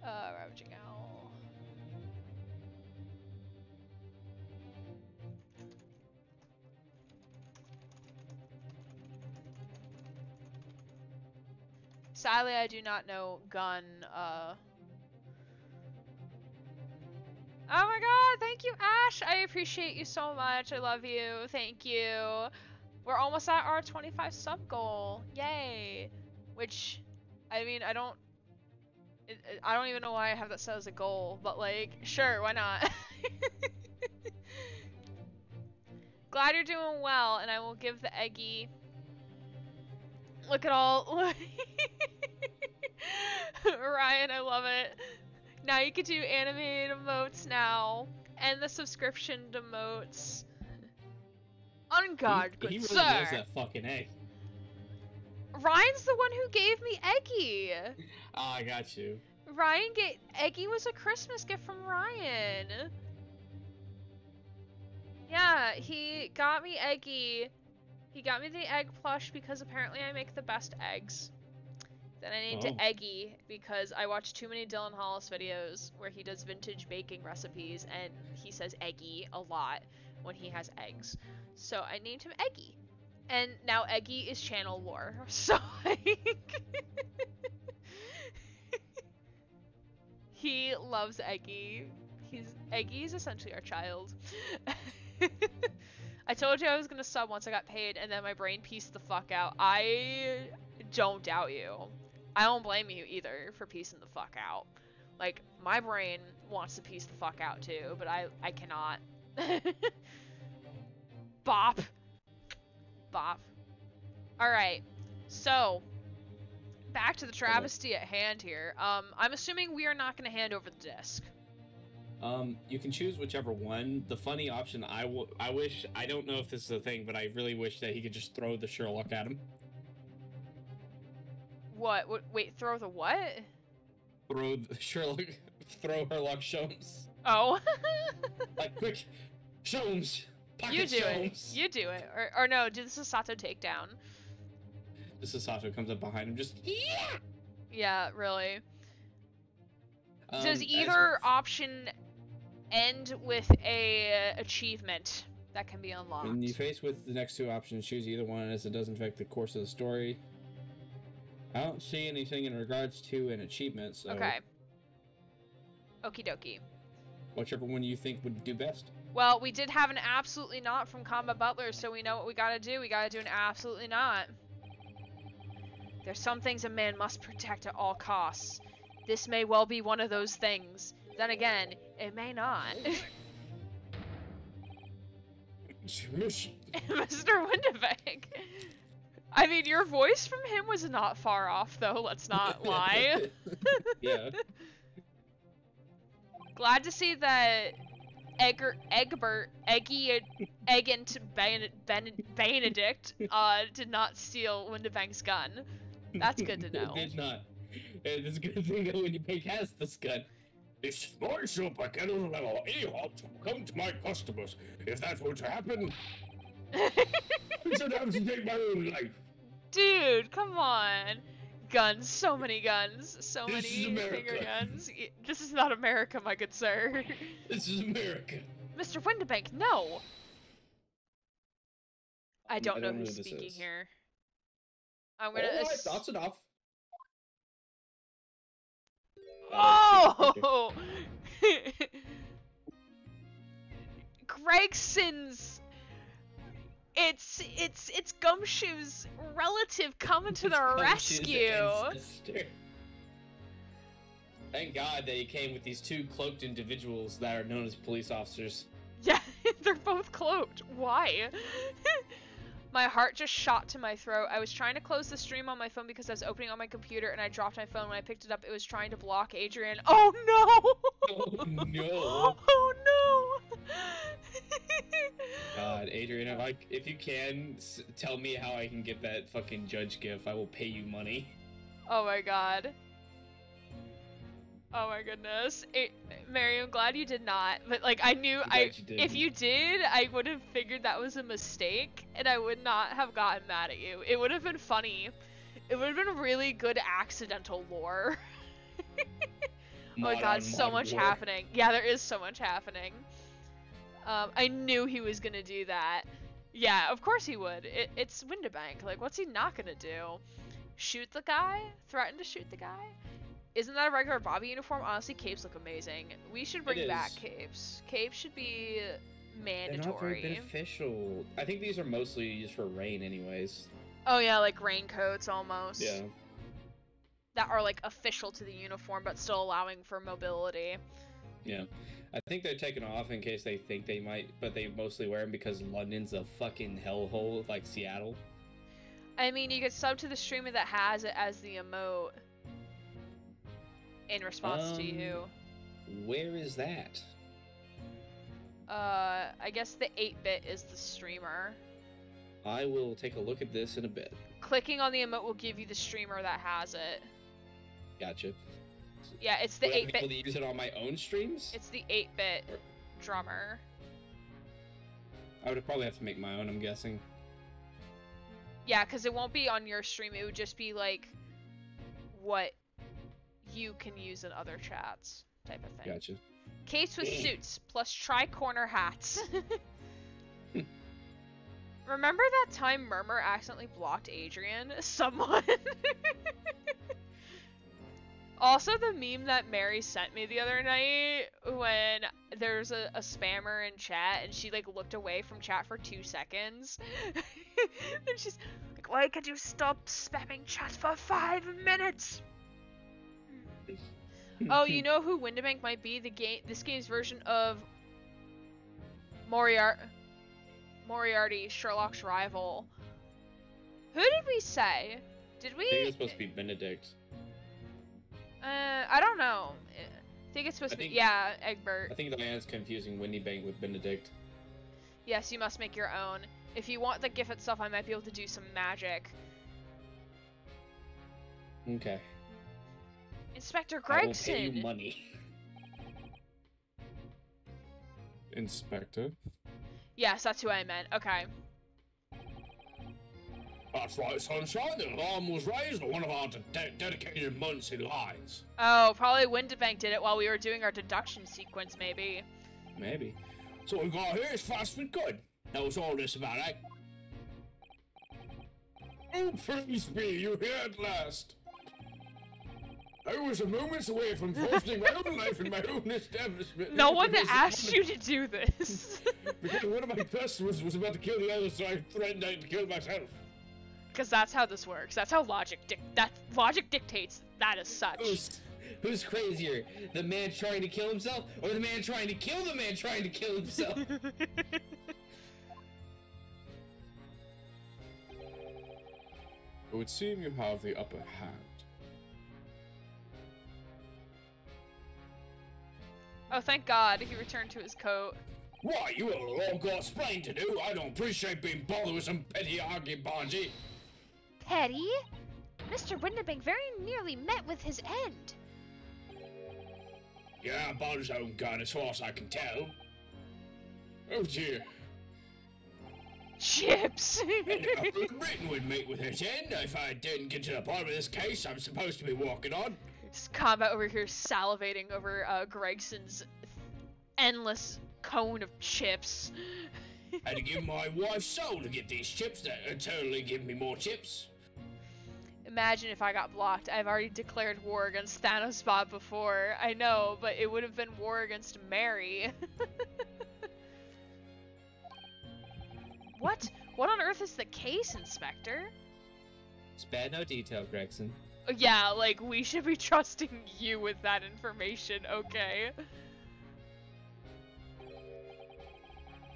Ravaging Owl. Sadly, I do not know gun, Oh my god, thank you, Ash! I appreciate you so much. I love you. Thank you. We're almost at our 25 sub goal. Yay! Which, I mean, I don't even know why I have that set as a goal, but like, sure, why not? Glad you're doing well, and I will give the Eggy. Look at all. Ryan, I love it. Now you can do animated emotes now, and the subscription emotes. On guard, good
he really
sir.
knows that fucking egg.
Ryan's the one who gave me Eggy.
Oh, I got you.
Eggy was a Christmas gift from Ryan. Yeah, he got me Eggy. He got me the egg plush because apparently I make the best eggs. Then I named it Eggy because I watch too many Dylan Hollis videos where he does vintage baking recipes and he says Eggy a lot when he has eggs. So I named him Eggy. And now Eggy is channel lore. So he loves Eggy. Eggy is essentially our child. I told you I was gonna sub once I got paid, and then my brain pieced the fuck out. I don't doubt you. I don't blame you either for piecing the fuck out. Like, my brain wants to piece the fuck out too, but I cannot. Bop. Bop. Alright, so, back to the travesty at hand here. I'm assuming we are not gonna hand over the disc.
You can choose whichever one. The funny option, I wish, I don't know if this is a thing, but I really wish that he could just throw the Sherlock at him.
What? Wait, throw the what?
Throw the Sherlock, throw Sherlock Sholmes.
Oh.
Like, quick, Sholmes!
You do it. You do it. Or no, do the Sasato takedown.
The Sasato comes up behind him, just, yeah!
Yeah, really. Does either option end with a achievement that can be unlocked?
When you face with the next two options, choose either one as it doesn't affect the course of the story. I don't see anything in regards to an achievement, so...
Okay. Okie dokie.
Whichever one you think would do best.
Well, we did have an absolutely not from Combat Butler, so we know what we gotta do. We gotta do an absolutely not. There's some things a man must protect at all costs. This may well be one of those things. Then again, it may not.
Mission.
Mr. Windebank. I mean, your voice from him was not far off, though. Let's not lie.
Yeah.
Glad to see that Benedict did not steal Windebank's gun. That's good to know.
Did not. It's a good thing that Windebank has this gun.
This is my shop. I cannot allow any harm to come to my customers. If that were to happen, I should have to take my own life.
Dude, come on. Guns, so many guns, so
This is
many
America.
finger guns. This is not America, my good sir.
This is America.
Mr. Windebank, no! I don't know
know
who's
who this
speaking
is.
here. I'm gonna.
Alright, that's enough.
Oh! Gregson's. It's Gumshoe's relative coming to the rescue.
Thank God that he came with these two cloaked individuals that are known as police officers.
Yeah, they're both cloaked. Why? My heart just shot to my throat. I was trying to close the stream on my phone because I was opening on my computer and I dropped my phone. When I picked it up, it was trying to block Adrian. Oh no!
Oh no!
Oh no!
God, Adrian, if you can, tell me how I can get that fucking judge gift. I will pay you money.
Oh my god. Oh my goodness. Mary, I'm glad you did not. But like, I knew if you did, I would have figured that was a mistake, and I would not have gotten mad at you. It would have been funny. It would have been really good accidental lore. Oh my god, so much happening. Yeah, there is so much happening. I knew he was gonna do that. Yeah, of course he would. It's Windebank. Like, what's he not gonna do? Shoot the guy? Threaten to shoot the guy? Isn't that a regular Bobby uniform? Honestly, capes look amazing. We should bring back capes. Capes should be mandatory.
They're not very beneficial. I think these are mostly used for rain anyways.
Oh yeah, like raincoats almost.
Yeah.
That are like official to the uniform but still allowing for mobility.
Yeah. I think they're taken off in case they think they might, but they mostly wear them because London's a fucking hellhole like Seattle.
I mean, you could sub to the streamer that has it as the emote in response to you.
Where is that?
I guess the 8-bit is the streamer.
I will take a look at this in a bit.
Clicking on the emote will give you the streamer that has it.
Gotcha.
Yeah, it's the 8-bit.
Would I be able to use it on my own streams?
It's the 8-bit drummer.
I would probably have to make my own, I'm guessing.
Yeah, because it won't be on your stream. It would just be like what you can use in other chats, type of thing.
Gotcha.
Case with suits plus tri-corner hats. Remember that time Murmur accidentally blocked Adrian? Someone. Also, the meme that Mary sent me the other night when there's a spammer in chat and she like looked away from chat for 2 seconds. And she's like, why could you stop spamming chat for 5 minutes? Oh, you know who Windibank might be? This game's version of Moriarty, Sherlock's rival. Who did we say? Did we?
I think it's supposed to be Benedict.
I don't know. I think it's supposed to be, yeah, Egbert.
I think Diana's confusing Windibank with Benedict.
Yes, you must make your own. If you want the GIF itself, I might be able to do some magic.
Okay.
Inspector Gregson!
I will pay you money.
Inspector?
Yes, that's who I meant. Okay.
That's right, sunshine. The alarm was raised on one of our dedicated Muncie lines.
Oh, probably Windibank did it while we were doing our deduction sequence, maybe.
Maybe.
So what we got here is fast and good. That was all this about, eh? Oh, praise be, you here at last. I was a moments away from posting my own life in my own establishment.
No one asked you to do this.
Because one of my customers was about to kill the other, so I threatened to kill myself.
Because that's how this works. That's how logic dictates that as such.
Who's crazier? The man trying to kill himself, or the man trying to kill the man trying to kill himself?
It would seem you have the upper hand.
Oh, thank God, he returned to his coat.
Why, you all got explain to do. I don't appreciate being bothered with some petty argument.
Petty? Mr. Windibank very nearly met with his end.
Yeah, about his own gun, as far as I can tell. Oh dear.
Chips!
Britain would meet with his end if I didn't get to the bottom of this case I'm supposed to be walking on.
Just Combat over here salivating over Gregson's endless cone of chips.
I had to give my wife soul to get these chips that totally give me more chips.
Imagine if I got blocked. I've already declared war against Thanos Bot before. I know, but it would have been war against Mary. What? What on earth is the case, Inspector?
Spare no detail, Gregson.
Yeah, like, we should be trusting you with that information, okay?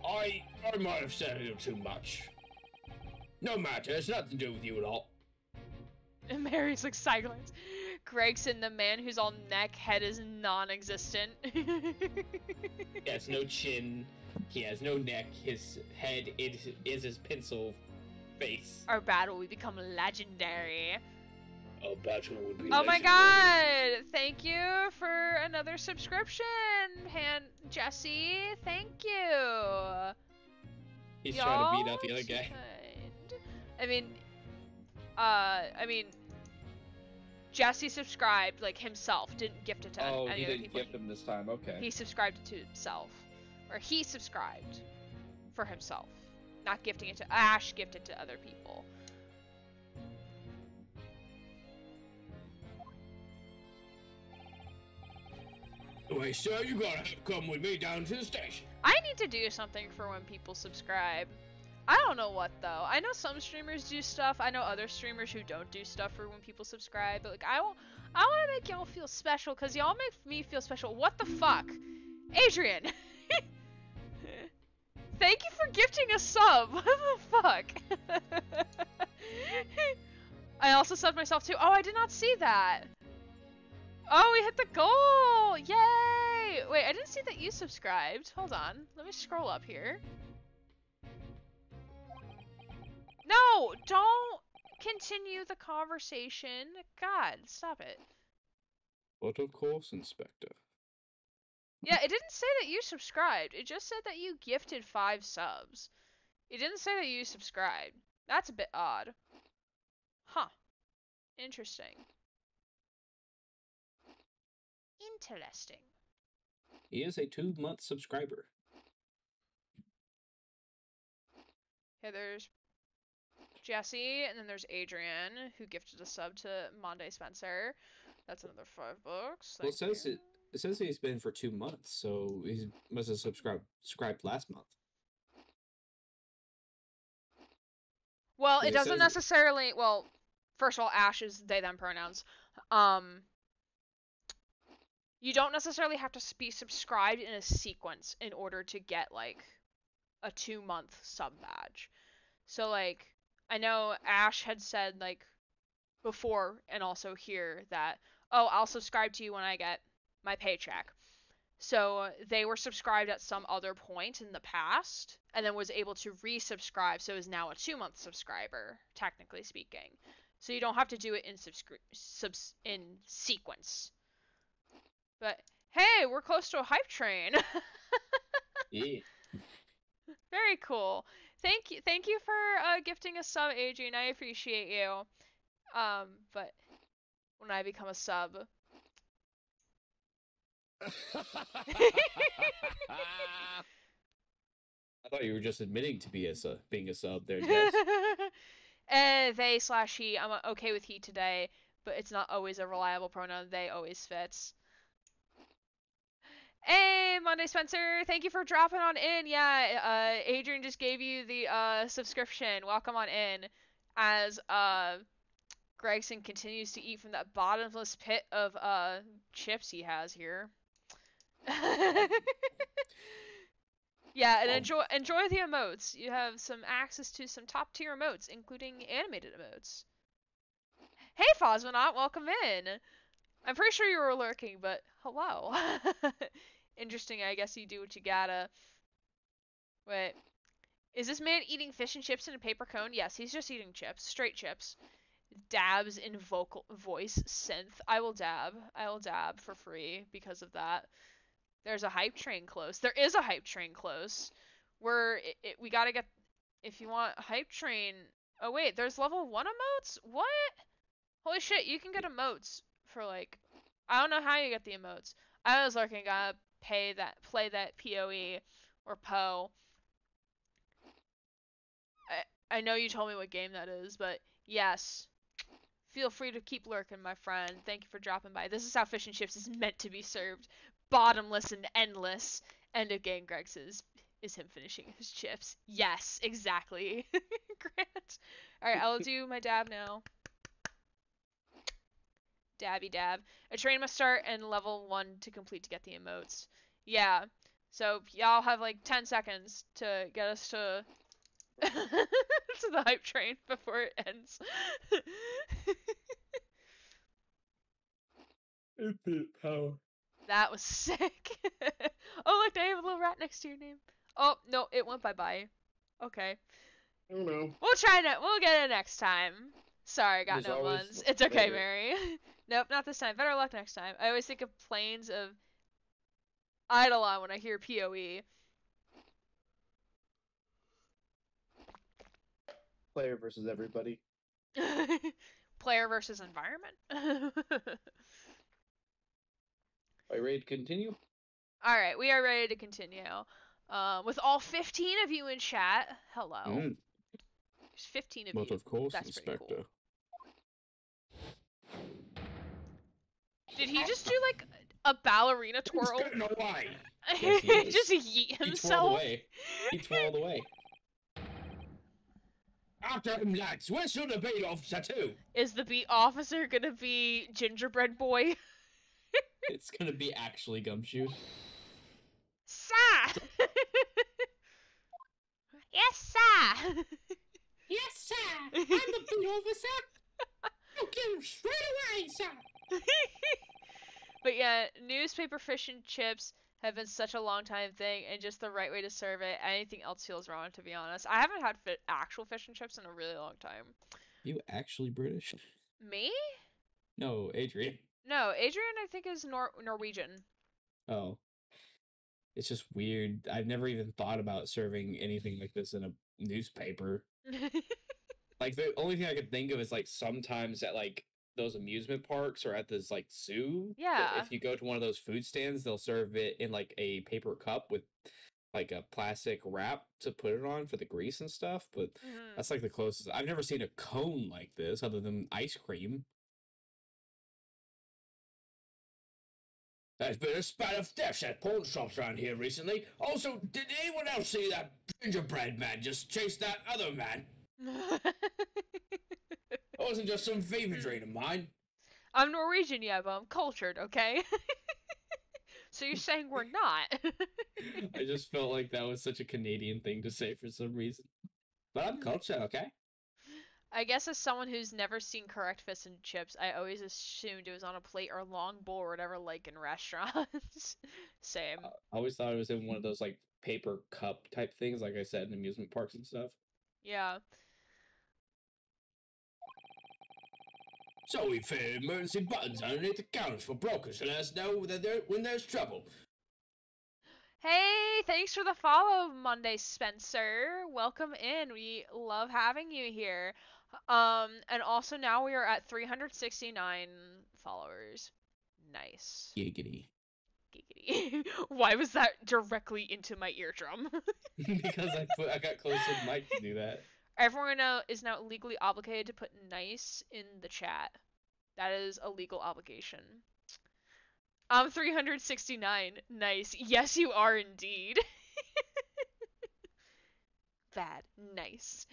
I might have said a little too much. No matter, it's nothing to do with you at all.
And Mary's like silence. Gregson, the man who's all neck, head is non-existent.
He has no chin, he has no neck, his head is his pencil face.
Our battle will become legendary.
A battle would be
Oh my
legendary.
God! Thank you for another subscription, Jesse. Thank you.
He's trying to beat out the other guy.
I mean, Jesse subscribed, like, himself, didn't gift it to
Oh,
any
he
other
didn't
people.
gift him this time, okay.
He subscribed it to himself. Or he subscribed for himself. Not gifting it to Ash, gifted to other people.
Anyway, sir, you gotta come with me down to the station.
I need to do something for when people subscribe. I don't know what though. I know some streamers do stuff. I know other streamers who don't do stuff for when people subscribe. But like, I want to make y'all feel special because y'all make me feel special. What the fuck, Adrian? Thank you for gifting a sub. What the fuck? I also subbed myself too. Oh, I did not see that. Oh, we hit the goal! Yay! Wait, I didn't see that you subscribed. Hold on. Let me scroll up here. No! Don't continue the conversation. God, stop it.
But of course, Inspector.
Yeah, it didn't say that you subscribed. It just said that you gifted 5 subs. It didn't say that you subscribed. That's a bit odd. Huh. Interesting.
Interesting.
He is a 2-month subscriber.
Okay, there's Jesse, and then there's Adrian, who gifted a sub to Monday Spencer. That's another $5.
Well,
Thank you.
it says he's been for 2 months, so he must have subscribed last month.
Well, it
It
doesn't
says-
necessarily. Well, first of all, Ash is they them pronouns. You don't necessarily have to be subscribed in a sequence in order to get like a 2-month sub badge. So like, I know Ash had said like before and also here that, oh, I'll subscribe to you when I get my paycheck. So they were subscribed at some other point in the past and then was able to resubscribe, so is now a 2-month subscriber, technically speaking. So you don't have to do it in in sequence. But hey, we're close to a hype train.
Yeah.
Very cool. Thank you for gifting a sub, Adrian. I appreciate you. But when I become a sub,
I thought you were just admitting to being a sub there, Jess.
they/he. I'm okay with he today, but it's not always a reliable pronoun. They always fits. Hey, Monday Spencer, thank you for dropping on in. Yeah, Adrian just gave you the subscription. Welcome on in. As Gregson continues to eat from that bottomless pit of chips he has here. Yeah, and enjoy the emotes. You have some access to some top tier emotes, including animated emotes. Hey, Fosmonaut, welcome in. I'm pretty sure you were lurking, but hello. Interesting, I guess you do what you gotta. Wait. Is this man eating fish and chips in a paper cone? Yes, he's just eating chips. Straight chips. Dabs in voice synth. I will dab for free because of that. There's a hype train close. There is a hype train close. We gotta get... If you want hype train... Oh wait, there's level 1 emotes? What? Holy shit, you can get emotes for like... I don't know how you get the emotes. I was lurking, gotta play that PoE or Poe. I know you told me what game that is, but yes. Feel free to keep lurking, my friend. Thank you for dropping by. This is how fish and chips is meant to be served. Bottomless and endless. End of game, Greg says, is him finishing his chips. Yes, exactly. Grant. Alright, I'll do my dab now. Dabby dab. A train must start and level 1 to complete to get the emotes. Yeah. So y'all have like 10 seconds to get us to to the hype train before it ends.
Infinite power.
That was sick. Oh look, they have a little rat next to your name. Oh no, it went bye-bye. Okay.
Oh no.
We'll try it. We'll get it next time. Sorry, got
There's
no
always
ones. It's okay,
later.
Mary. Nope, not this time. Better luck next time. I always think of planes of Eidolon when I hear PoE.
Player versus everybody.
Player versus environment.
Are you ready to continue?
Alright, we are ready to continue. With all 15 of you in chat, hello. There's 15 of
But
you.
of course,
That's pretty
Inspector.
cool. Did he just do like a ballerina twirl?
He's getting away.
Yes, he is.
Just yeet
He twirled
himself?
away. He twirled away.
After him, lads. Where's the beat officer too?
Is the beat officer gonna be Gingerbread Boy?
It's gonna be actually Gumshoe.
Sir! Yes, sir!
Yes, sir. I'm the beat officer. I'll get him straight away, sir.
But yeah, newspaper fish and chips have been such a long time thing, and just the right way to serve it. Anything else feels wrong, to be honest. I haven't had actual fish and chips in a really long time.
You actually British?
Me?
No, Adrian.
No, Adrian I think is Norwegian.
Oh. It's just weird. I've never even thought about serving anything like this in a newspaper. Like, the only thing I could think of is, like, sometimes at, like, those amusement parks or at this like zoo.
Yeah.
If you go to one of those food stands, they'll serve it in like a paper cup with like a plastic wrap to put it on for the grease and stuff. But
Mhm.
that's like the closest. I've never seen a cone like this other than ice cream.
There's been a spat of thefts at pawn shops around here recently. Also, did anyone else see that gingerbread man just chase that other man? It wasn't just some fever dream of mine.
I'm Norwegian, yeah, but I'm cultured, okay? So you're saying we're not?
I just felt like that was such a Canadian thing to say for some reason. But I'm cultured, okay?
I guess as someone who's never seen correct fish and chips, I always assumed it was on a plate or long bowl or whatever, like in restaurants. Same.
I always thought it was in one of those like paper cup type things, like I said, in amusement parks and stuff.
Yeah.
So we fit emergency buttons underneath the counters for brokers to let us know when there's trouble.
Hey, thanks for the follow, Monday Spencer. Welcome in. We love having you here. And also now we are at 369 followers. Nice.
Giggity.
Giggity. Why was that directly into my eardrum?
Because I got close to the mic to do that.
Everyone is now legally obligated to put nice in the chat. That is a legal obligation. I'm 369. Nice. Yes, you are indeed. Bad. Nice.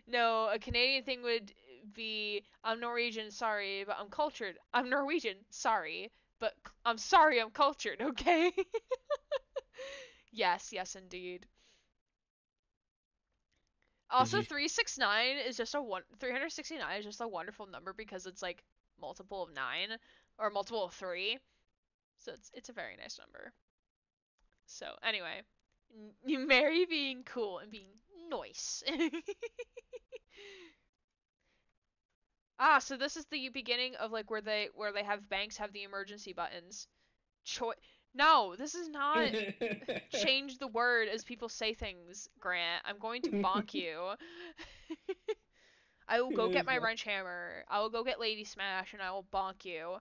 No, a Canadian thing would be, I'm Norwegian, sorry, but I'm cultured. I'm Norwegian, sorry, but I'm sorry I'm cultured, okay? Yes, indeed. Also, 369 is just 369 is just a wonderful number because it's like multiple of 9 or multiple of 3. So it's a very nice number. So anyway, Mary being cool and being nice. So this is the beginning of like where they have banks have the emergency buttons. No, this is not change the word as people say things, Grant. I'm going to bonk you. I will go get my wrench hammer. I will go get Lady Smash and I will bonk you.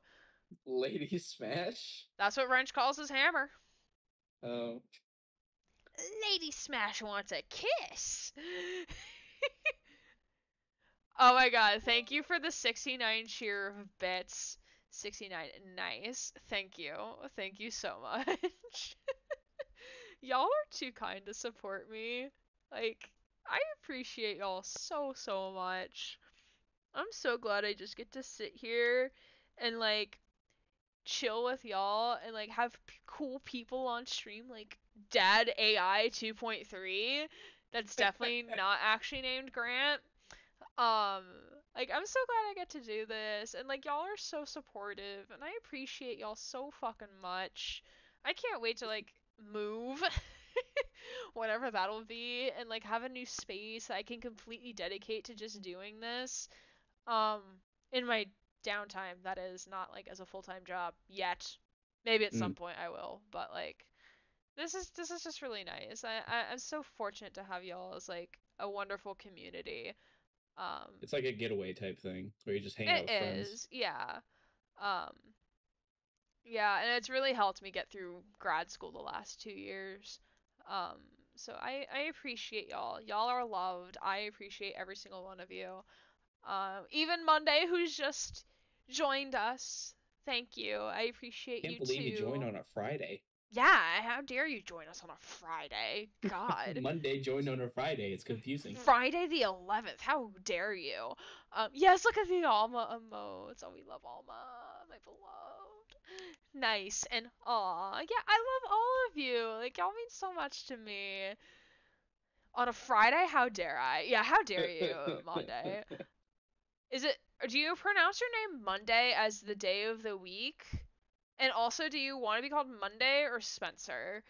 Lady Smash?
That's what Wrench calls his hammer.
Oh.
Lady Smash wants a kiss. Oh my god, thank you for the 69 cheer of bits. 69, nice. Thank you. Thank you so much. Y'all are too kind to support me. Like, I appreciate y'all so much. I'm so glad I just get to sit here and like chill with y'all and like have cool people on stream like Dad AI 2.3 that's definitely not actually named Grant. Like I'm so glad I get to do this and like y'all are so supportive and I appreciate y'all so fucking much. I can't wait to like move whatever that'll be and like have a new space that I can completely dedicate to just doing this in my downtime, that is, not like as a full-time job yet. Maybe at some point I will, but like this is just really nice. I'm so fortunate to have y'all as like a wonderful community.
It's like a getaway type thing where you just hang out with friends.
It is, yeah. Yeah, and it's really helped me get through grad school the last 2 years. So I appreciate y'all. Y'all are loved. I appreciate every single one of you. Even Monday, who's just joined us. Thank you. I appreciate you too.
Can't believe you joined on a Friday.
Yeah, how dare you join us on a Friday? God.
Monday joined on a Friday. It's confusing.
Friday the 11th. How dare you? Yes, look at the Alma emotes. Oh, we love Alma, my beloved. Nice. And aw, yeah, I love all of you. Like, y'all mean so much to me. On a Friday? How dare I? Yeah, how dare you, Monday? Do you pronounce your name Monday as the day of the week? And also, do you want to be called Monday or Spencer?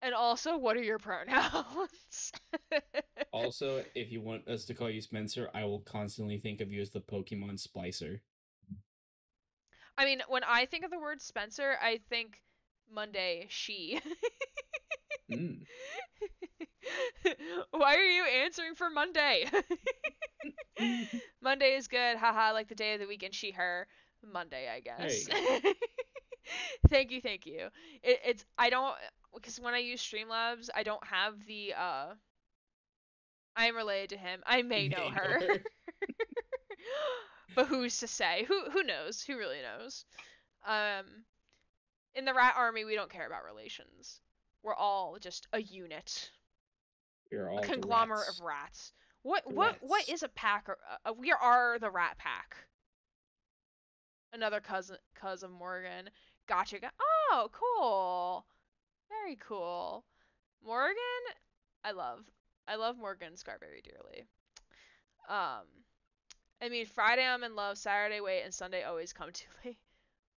And also, what are your pronouns?
Also, if you want us to call you Spencer, I will constantly think of you as the Pokemon Splicer.
I mean, when I think of the word Spencer, I think Monday, she. Why are you answering for Monday? Monday is good, haha, like the day of the week and she, her. Monday, I
There
guess.
you go.
Thank you. It's I don't because when I use Streamlabs, I don't have the I am related to him. I may know her. But who's to say? Who knows? Who really knows? Um in the rat army, we don't care about relations. We're all just a unit.
We're all
A
the
conglomerate
rats.
of rats. What
The
what
rats.
is a pack? We are the rat pack. Another cousin Morgan. Gotcha. Oh, cool. Very cool. Morgan, I love. I love Morgan Scar very dearly. Um, I mean, Friday I'm in love, Saturday wait, and Sunday always come too late.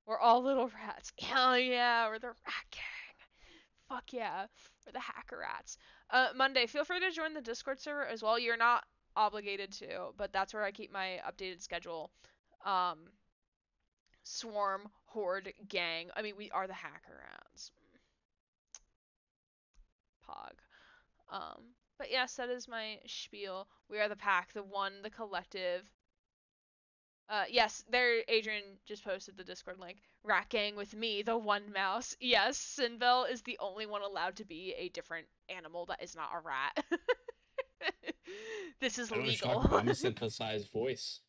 We're all little rats. Hell yeah, we're the rat gang. Fuck yeah, we're the hacker rats. Monday, feel free to join the Discord server as well. You're not obligated to, but that's where I keep my updated schedule. Um, Swarm, Horde, Gang. I mean, we are the hacker rats. Pog. But yes, that is my spiel. We are the pack, the one, the collective. Yes, there, Adrian just posted the Discord link. Rat Gang with me, the one mouse. Yes, Sinvel is the only one allowed to be a different animal that is not a rat. This is
I wish I
legal.
could have a synthesized voice.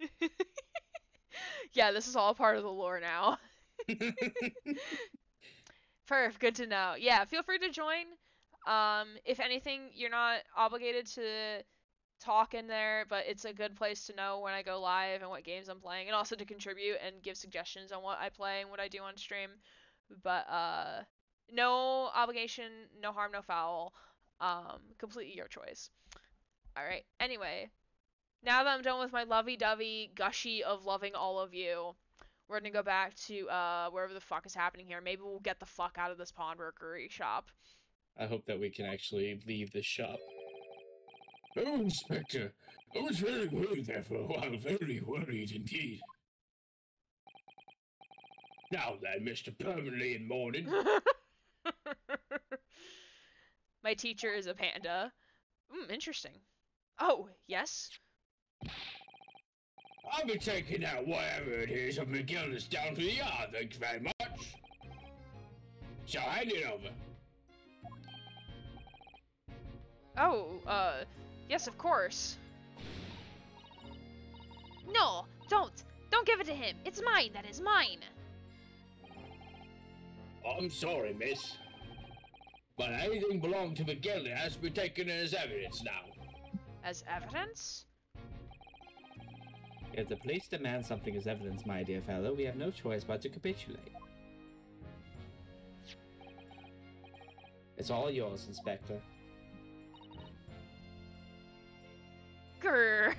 Yeah, this is all part of the lore now. Perf, good to know. Yeah, feel free to join. If anything, you're not obligated to talk in there, but it's a good place to know when I go live and what games I'm playing, and also to contribute and give suggestions on what I play and what I do on stream. But no obligation, no harm, no foul. Completely your choice. All right. Anyway, now that I'm done with my lovey-dovey gushy of loving all of you, we're gonna go back to wherever the fuck is happening here. Maybe we'll get the fuck out of this pawnbrokery shop.
I hope that we can actually leave this shop.
Oh, Inspector, I was very worried there for a while, very worried indeed. Now then, Mr. Permanently in Mourning.
My teacher is a panda. Interesting. Oh, yes?
I'll be taking out whatever it is of McGillis down to the yard, thank you very much. So hand it over.
Oh, yes, of course.
No, don't! Don't give it to him! It's mine! That is mine!
I'm sorry, miss. But anything belonging to McGillis has to be taken as evidence now.
As evidence?
If the police demand something as evidence, my dear fellow, we have no choice but to capitulate. It's all yours, Inspector.
Grr.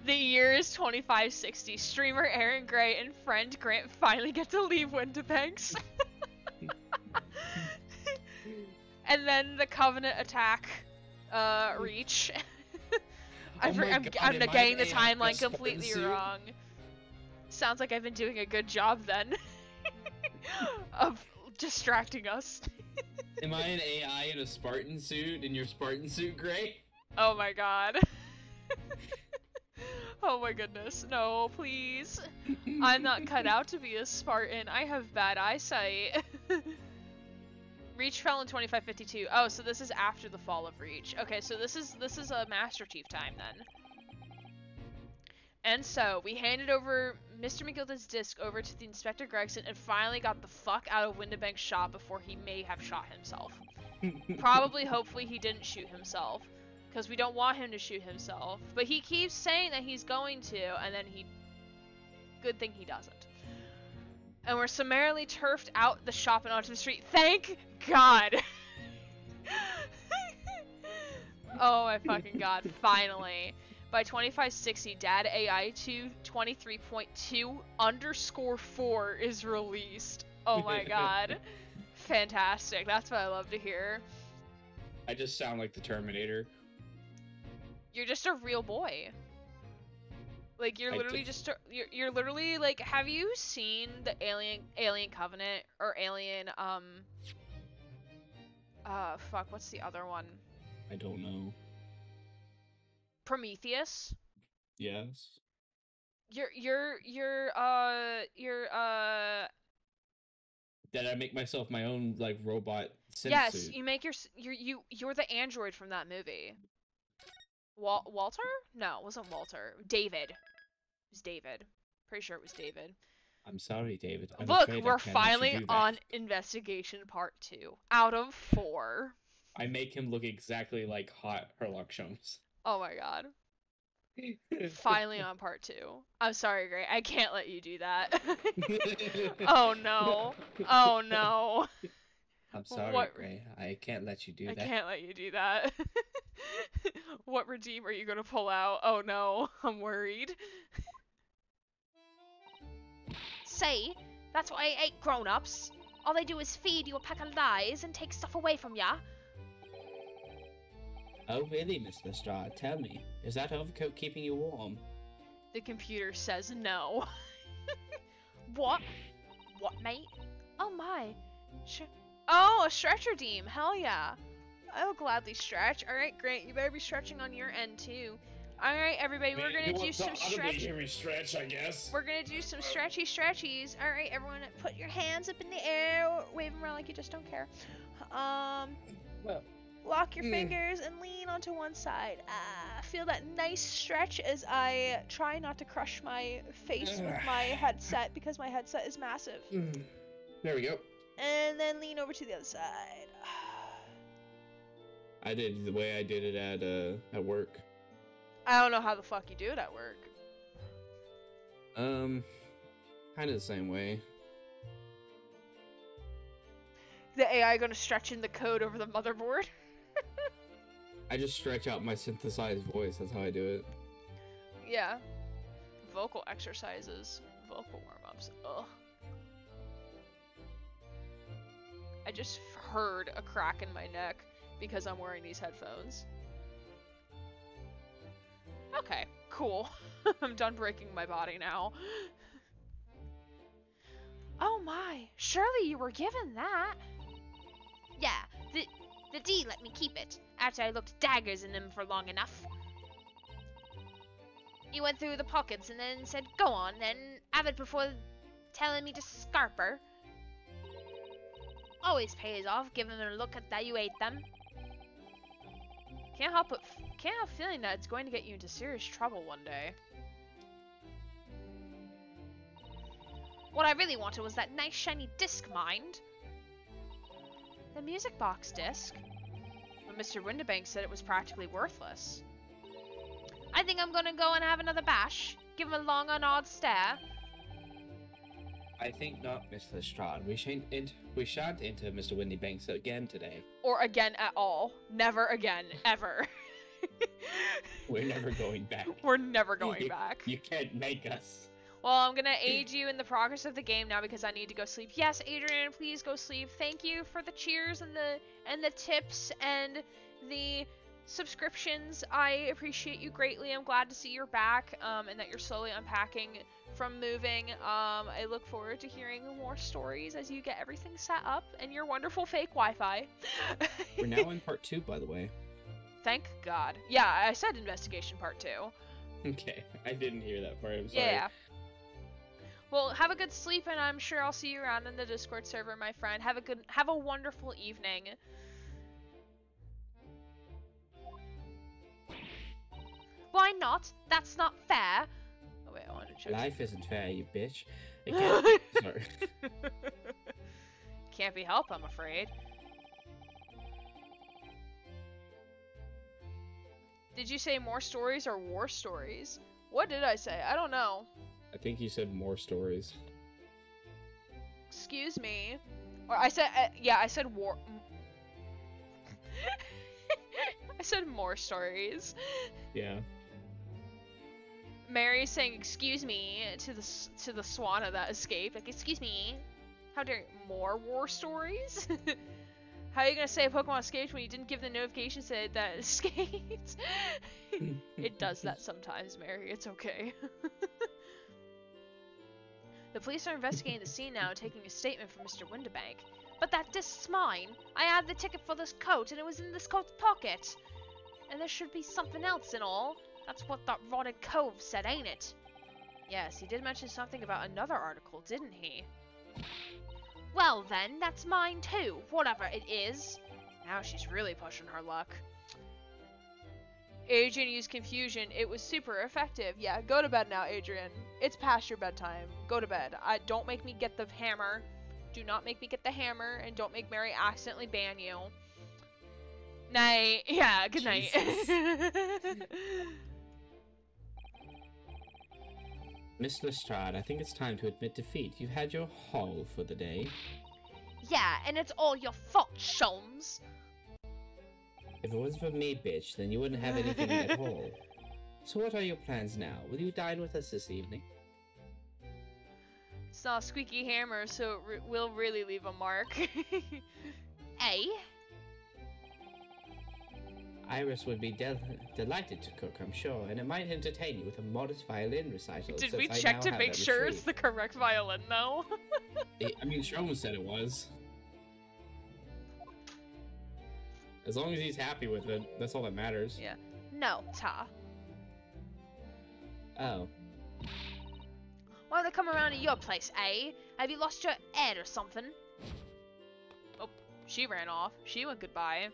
The year is 2560. Streamer Aaron Gray and friend Grant finally get to leave Winterbanks. And then the Covenant attack, reach. I'm getting the timeline completely wrong. Sounds like I've been doing a good job then. Of distracting us.
Am I an AI in a Spartan suit, in your Spartan suit, Gray?
Oh my god. Oh my goodness. No, please. I'm not cut out to be a Spartan. I have bad eyesight. Reach fell in 2552. Oh, so this is after the fall of Reach. Okay, so this is a Master Chief time then. And so we handed over Mr. McGilda's disc over to the Inspector Gregson and finally got the fuck out of Windabank's shop before he may have shot himself. Probably, hopefully he didn't shoot himself, because we don't want him to shoot himself. But he keeps saying that he's going to, and then good thing he doesn't. And we're summarily turfed out the shop and onto the street. Thank God! Oh my fucking god, finally. By 2560, Dad AI 223.2_4 is released. Oh my god. Fantastic. That's what I love to hear.
I just sound like the Terminator.
You're just a real boy. Like, you're literally you're literally like, have you seen the Alien Covenant or Alien fuck, what's the other one?
I don't know.
Prometheus?
Yes.
You're
That I make myself my own like robot synth
yes,
suit.
you make you're the android from that movie. Walter? No, it wasn't Walter. David. It was David. Pretty sure it was David.
I'm sorry, David. I'm
Look,
afraid
we're
I can't let you
finally
do that.
on investigation part 2 out of 4.
I make him look exactly like hot Herlock Sholmes.
Oh my god. Finally on part 2. I'm sorry, Gray. I can't let you do that. Oh no. Oh no.
I'm sorry,
What-
Gray. I can't let you do
I
that.
can't let you do that. What redeem are you gonna pull out? Oh no, I'm worried.
Say, that's what I ate, grown-ups. All they do is feed you a pack of lies and take stuff away from ya.
Oh, really, Miss Lestrade? Tell me, is that overcoat keeping you warm?
The computer says no.
What? What, mate?
Oh my. Oh, a stretch redeem. Hell yeah. I'll gladly stretch. Alright, great. You better be stretching on your end too. Alright, everybody, we're gonna do some stretch.
Stretch, I guess.
We're gonna do some stretchy stretchies. Alright, everyone, put your hands up in the air, wave them around like you just don't care.
Well,
Lock your fingers and lean onto one side. Feel that nice stretch as I try not to crush my face with my headset because my headset is massive.
there we go.
And then lean over to the other side.
I did the way I did it at work.
I don't know how the fuck you do it at work.
Kind of the same way.
The AI gonna stretch in the code over the motherboard?
I just stretch out my synthesized voice. That's how I do it.
Yeah. Vocal exercises. Vocal warm-ups. Ugh. I just heard a crack in my neck because I'm wearing these headphones. Okay, cool. I'm done breaking my body now.
Oh my, surely you were given that. Yeah, the D let me keep it, after I looked daggers in them for long enough. He went through the pockets and then said, go on, then have it before telling me to scarper. Always pays off, giving them a look at that you ate them.
Can't help feeling that it's going to get you into serious trouble one day.
What I really wanted was that nice shiny disc, mind.
The music box disc? But Mr. Windibank said it was practically worthless.
I think I'm gonna go and have another bash. Give him a long and odd stare.
I think not, Miss Lestrade. We shan't enter Mr. Windybanks again today.
Or again at all. Never again. Ever.
We're never going back.
We're never going back.
You can't make us.
Well, I'm gonna aid you in the progress of the game now because I need to go sleep. Yes, Adrian, please go sleep. Thank you for the cheers and the tips and the subscriptions. I appreciate you greatly. I'm glad to see you're back and that you're slowly unpacking from moving. I look forward to hearing more stories as you get everything set up and your wonderful fake Wi-Fi.
We're now in part 2, by the way.
Thank God. Yeah, I said investigation part 2.
Okay, I didn't hear that part. I'm sorry.
Yeah. Well, have a good sleep, and I'm sure I'll see you around in the Discord server, my friend. Have a wonderful evening.
Why not? That's not fair.
Oh wait, I wanted to check.
Life isn't fair, you bitch. It can't. Sorry.
Can't be helped, I'm afraid. Did you say more stories or war stories? What did I say? I don't know.
I think you said more stories.
Excuse me. Or I said, yeah, I said war. I said more stories.
Yeah.
Mary's saying excuse me to the Swanna that escaped. Like, excuse me. How dare you? More war stories? How are you gonna say a Pokemon escaped when you didn't give the notification said that it escaped? It does that sometimes, Mary. It's okay. The police are investigating the scene now, taking a statement from Mr. Windibank.
But that disc's mine. I had the ticket for this coat, and it was in this coat's pocket. And there should be something else and all. That's what that rotted cove said, ain't it?
Yes, he did mention something about another article, didn't he?
Well then, that's mine too, whatever it is.
Now she's really pushing her luck. Adrian used confusion. It was super effective. Yeah, go to bed now, Adrian. It's past your bedtime. Go to bed. Don't make me get the hammer. Do not make me get the hammer, and don't make Mary accidentally ban you. Night. Yeah, good night.
Miss Lestrade, I think it's time to admit defeat. You've had your haul for the day.
Yeah, and it's all your fault, Sholmes.
If it wasn't for me, bitch, then you wouldn't have anything at all. So what are your plans now? Will you dine with us this evening?
It's not a squeaky hammer, so it will really leave a mark.
Eh?
Iris would be delighted to cook, I'm sure, and it might entertain you with a modest violin recital.
Did we check to make sure it's the correct violin, though?
I mean, Sherman said it was. As long as he's happy with it, that's all that matters.
Yeah.
No, Ta.
Oh.
Why don't they come around to your place, eh? Have you lost your head or something?
Oh, she ran off. She went goodbye.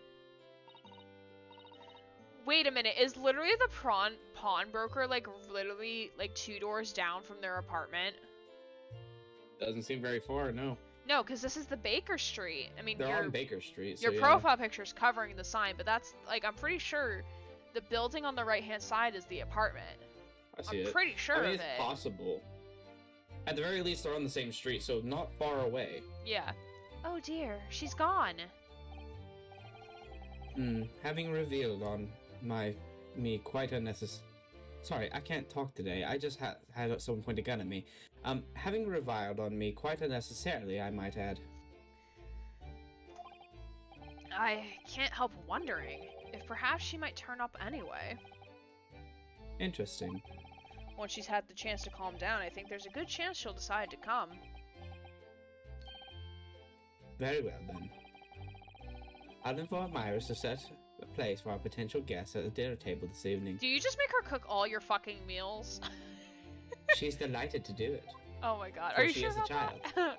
Wait a minute, is literally the pawnbroker, like, literally, like, 2 doors down from their apartment?
Doesn't seem very far, no.
No, because this is the Baker Street. I mean,
They're on Baker Street, so
your
yeah.
profile picture's covering the sign, but that's, like, I'm pretty sure the building on the right-hand side is the apartment.
I see
I'm pretty sure
I mean,
of
it's
it.
possible. At the very least, they're on the same street, so not far away.
Yeah.
Oh dear, she's gone.
Having revealed on me quite unnecessary. Sorry, I can't talk today. I just had someone point a gun at me. Having reviled on me quite unnecessarily, I might add.
I can't help wondering if perhaps she might turn up anyway.
Interesting.
Once she's had the chance to calm down, I think there's a good chance she'll decide to come.
Very well, then. I'll inform Iris to set a place for our potential guests at the dinner table this evening.
Do you just make her cook all your fucking meals?
She's delighted to do it.
Oh my god,
For
are you
she
sure
is a
about
child.
that?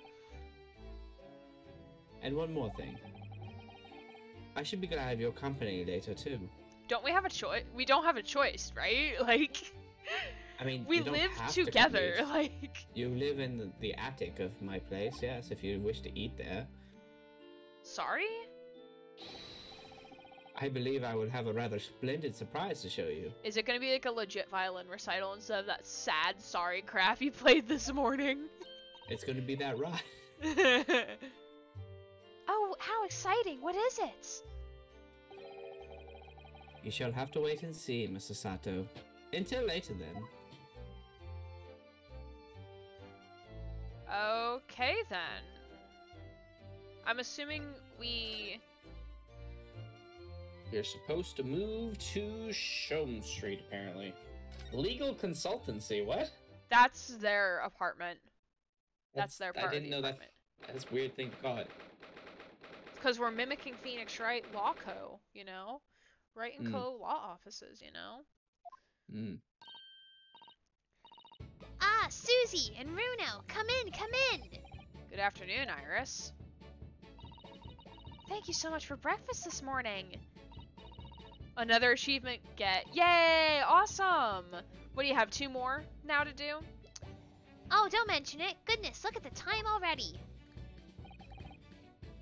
And one more thing. I should be glad of your company later, too.
Don't we have a choice? We don't have a choice, right? Like,
I mean,
we
you don't
live
have to
together,
commute.
like...
You live in the attic of my place, yes, if you wish to eat there.
Sorry?
I believe I would have a rather splendid surprise to show you.
Is it gonna be like a legit violin recital instead of that sad sorry crap you played this morning?
It's going to be that right.
Oh, how exciting! What is it?
You shall have to wait and see, Mr. Sato. Until later, then.
Okay, then. I'm assuming
You're supposed to move to Shome Street, apparently. Legal consultancy, what?
That's their apartment. That's their part
I didn't
of the
know
apartment.
That's a weird thing to call it.
Because we're mimicking Phoenix Wright Law Co., you know? Wright and Co. law offices, you know?
Ah, Susie and Runo, come in, come in!
Good afternoon, Iris.
Thank you so much for breakfast this morning.
Another achievement get. Yay! Awesome! What do you have, 2 more now to do?
Oh, don't mention it. Goodness, look at the time already.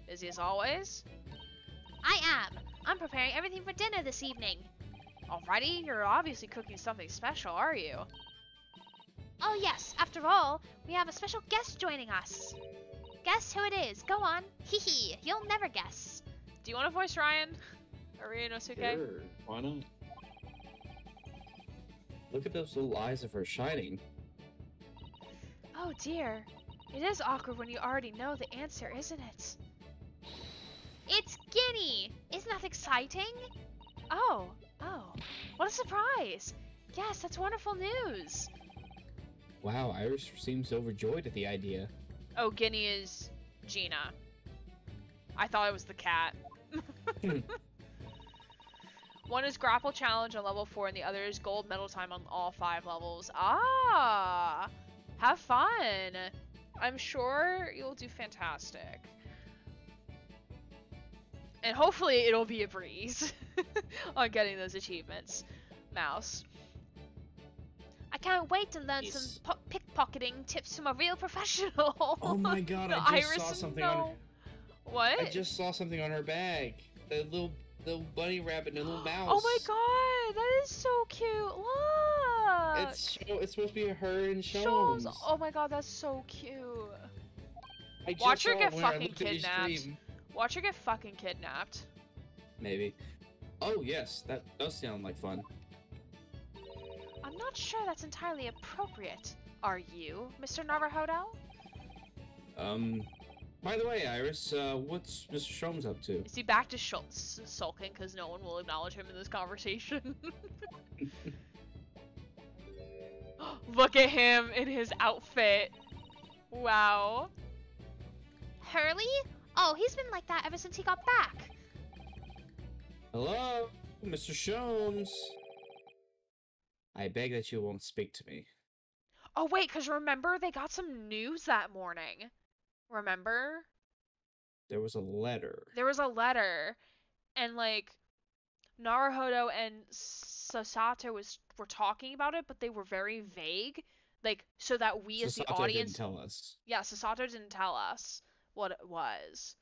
Busy as always?
I am. I'm preparing everything for dinner this evening.
Alrighty, you're obviously cooking something special, are you?
Oh yes, after all, we have a special guest joining us. Guess who it is? Go on. Hee hee, you'll never guess.
Do you want to voice Ryan? Or Inosuke?
Sure, why not? Look at those little eyes of her shining.
Oh dear. It is awkward when you already know the answer, isn't it? It's Guinea! Isn't that exciting? Oh, what a surprise! Yes, that's wonderful news.
Wow, Iris seems overjoyed at the idea.
Oh, Guinea is Gina. I thought it was the cat. One is grapple challenge on level 4, and the other is gold medal time on all 5 levels. Ah! Have fun! I'm sure you'll do fantastic. And hopefully it'll be a breeze on getting those achievements. Mouse.
I can't wait to learn some pickpocketing tips from a real professional.
Oh my god,
The
I just
Iris
saw something
no.
on.
What?
I just saw something on her bag. The little bunny rabbit and a little mouse.
Oh my god, that is so cute. Look.
It's supposed to be her and
Shows.
Shows.
Oh my god, that's so cute.
I just
Watch her
saw
get
it when I
fucking
looked at your
kidnapped.
stream.
Watch her get fucking kidnapped.
Maybe. Oh yes, that does sound like fun.
I'm not sure that's entirely appropriate. Are you, Mr. Naruhodo?
By the way, Iris, what's Mr. Sholmes up to?
Is he back to sulking because no one will acknowledge him in this conversation? Look at him in his outfit. Wow.
Hurley? Oh, he's been like that ever since he got back.
Hello, Mr. Sholmes. I beg that you won't speak to me.
Oh wait, because remember they got some news that morning. Remember?
There was a letter.
There was a letter, and like Naruhodo and Sasato were talking about it, but they were very vague, like so that we as the
Sasato
audience
didn't tell us.
Yeah, Sasato didn't tell us what it was.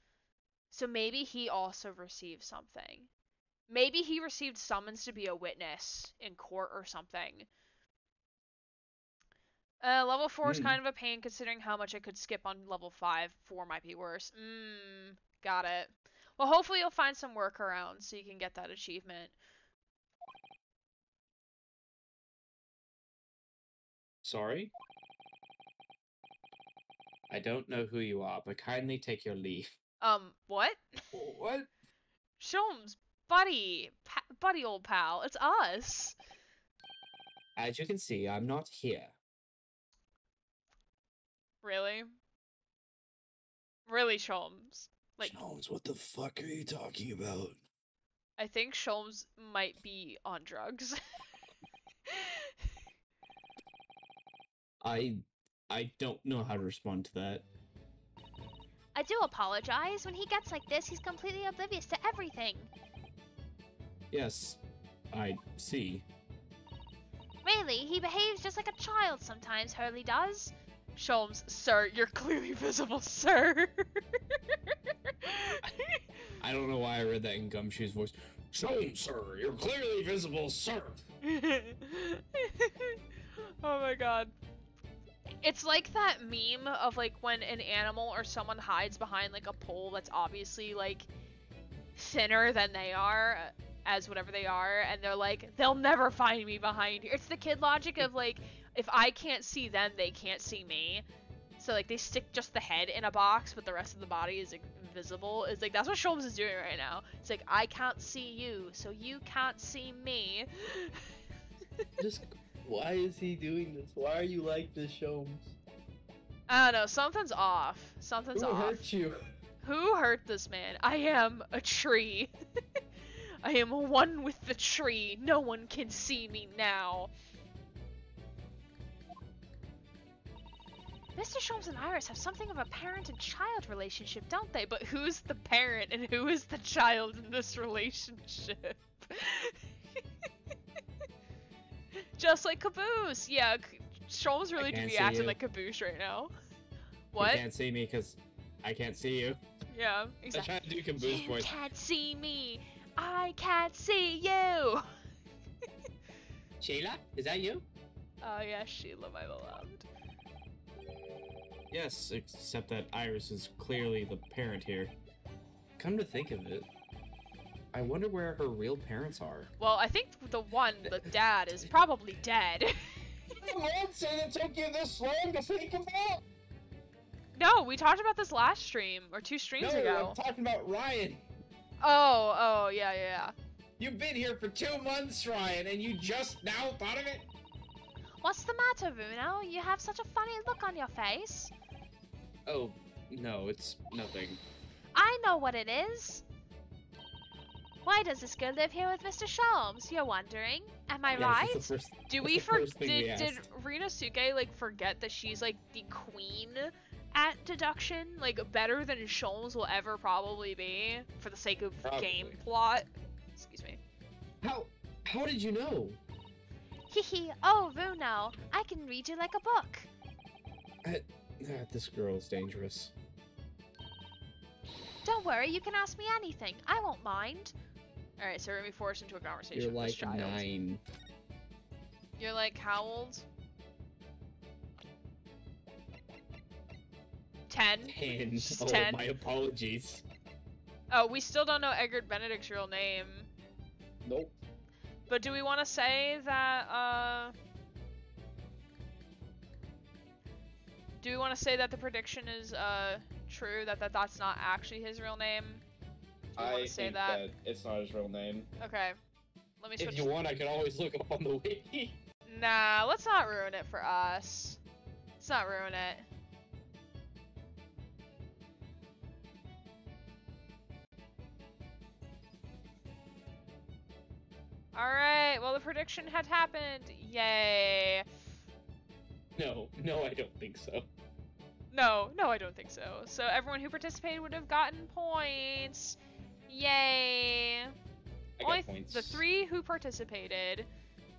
So maybe he also received something. Maybe he received summons to be a witness in court or something. Level 4 is kind of a pain considering how much I could skip on level 5. 4 might be worse. Got it. Well, hopefully you'll find some workarounds so you can get that achievement.
Sorry? I don't know who you are, but kindly take your leave.
What?
What?
Sholmes, buddy, buddy old pal, it's us.
As you can see, I'm not here.
Really? Really, Sholmes? Like,
Sholmes, what the fuck are you talking about?
I think Sholmes might be on drugs.
I don't know how to respond to that.
I do apologize. When he gets like this, he's completely oblivious to everything.
Yes, I see.
Really, he behaves just like a child sometimes, Hurley does.
Sholmes, sir, you're clearly visible, sir.
I don't know why I read that in Gumshoe's voice.
Sholmes, sir, you're clearly visible, sir.
Oh my god. It's like that meme of like when an animal or someone hides behind like a pole that's obviously like thinner than they are as whatever they are, and they're like, they'll never find me behind here. It's the kid logic of like, if I can't see them, they can't see me. So like they stick just the head in a box, but the rest of the body is like, invisible. It's like that's what Sholmes is doing right now. It's like, I can't see you, so you can't see me.
Just why is he doing this? Why are you like this, Sholmes?
I don't know, something's off. Something's
Who
off.
hurt you?
Who hurt this man? I am a tree. I am one with the tree. No one can see me now.
Mr. Sholmes and Iris have something of a parent and child relationship, don't they?
But who's the parent and who is the child in this relationship? Just like Caboose. Yeah, Sholmes really do be acting like Caboose right now. What?
You can't see me because I can't see you.
Yeah, exactly.
I tried to do Caboose
You
voice.
can't see me. I can't see you.
Sheila, is that you?
Oh yeah, Sheila, my beloved.
Yes, except that Iris is clearly the parent here. Come to think of it, I wonder where her real parents are.
Well, I think the dad, is probably dead.
The Lord said it took you this long to think about.
No, we talked about this last stream, or 2 streams ago.
I'm talking about Ryan.
Oh, yeah.
You've been here for 2 months, Ryan, and you just now thought of it?
What's the matter, Bruno? You have such a funny look on your face.
Oh, no, it's nothing.
I know what it is. Why does this girl live here with Mr. Sholmes? You're wondering. Am I
Yes,
right?
it's the first,
Do
that's
we
the first thing we
did
asked.
Rinosuke like forget that she's like the queen at deduction, like better than Sholmes will ever probably be for the sake of game
Probably.
plot? Excuse me.
How did you know?
Hehe, oh, Runo, I can read you like a book.
This girl's dangerous.
Don't worry, you can ask me anything. I won't mind.
All right, so we're gonna be forced into a conversation
You're
with this
like
child.
9.
You're like how old? 10?
10.
She's
Oh,
10.
my apologies.
Oh, we still don't know Eggert Benedict's real name.
Nope.
But do we want to say that, do we want to say that the prediction is, true, that's not actually his real name? Do we want to say
think
that?
it's not his real name.
Okay. Let me switch.
If you want, I can always look up on the wiki.
Nah, let's not ruin it for us. Let's not ruin it. Alright, well the prediction had happened. Yay.
No, I don't think so.
No, I don't think so. So everyone who participated would have gotten points. Yay.
I
Only
got points.
the 3 who participated.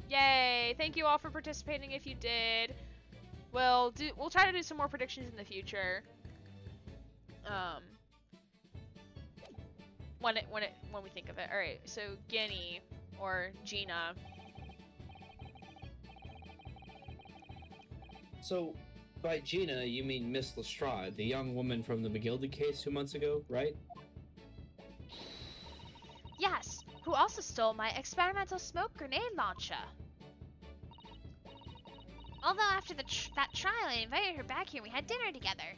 Yay. Thank you all for participating if you did. We'll try to do some more predictions in the future. When we think of it. All right. So Guinea or Gina.
So, by Gina, you mean Miss Lestrade, the young woman from the McGildy case 2 months ago, right?
Yes, who also stole my experimental smoke grenade launcher. Although after that trial, I invited her back here and we had dinner together.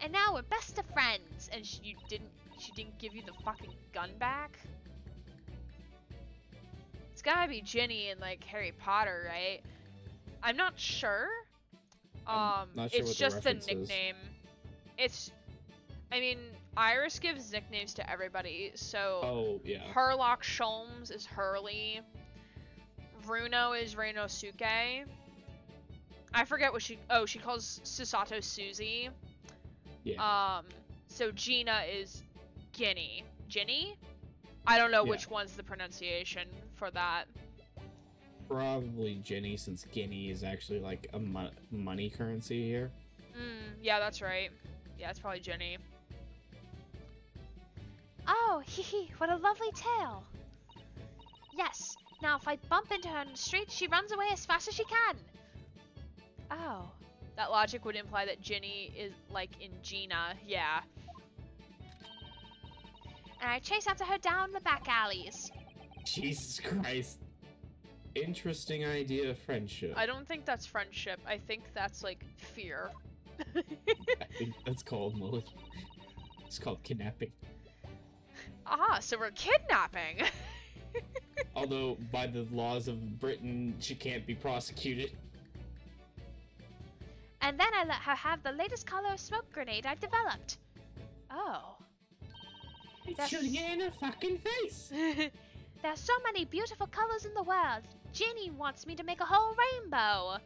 And now we're best of friends.
And she didn't give you the fucking gun back? It's gotta be Ginny in like Harry Potter, right? I'm not sure.
I'm not sure
It's
what the
just the
reference is.
nickname. I mean, Iris gives nicknames to everybody, so
Oh, yeah.
Herlock Sholmes is Hurley. Runo is Reinosuke. I forget what she calls Susato Susie.
Yeah.
So Gina is Ginny. Ginny? I don't know
Yeah.
which one's the pronunciation for that.
Probably Jenny, since Guinea is actually like a money currency here.
Yeah, that's right. Yeah, it's probably Ginny.
Oh, hehe, what a lovely tale. Yes, now if I bump into her on the street, she runs away as fast as she can. Oh.
That logic would imply that Ginny is like in Gina. Yeah.
And I chase after her down the back alleys.
Jesus Christ. Interesting idea of friendship.
I don't think that's friendship. I think that's like fear.
I think that's called It's called kidnapping.
Ah, so we're kidnapping.
Although, by the laws of Britain, she can't be prosecuted.
And then I let her have the latest color of smoke grenade I've developed. Oh.
It's shooting it in her fucking face!
There are so many beautiful colors in the world. Ginny wants me to make a whole rainbow.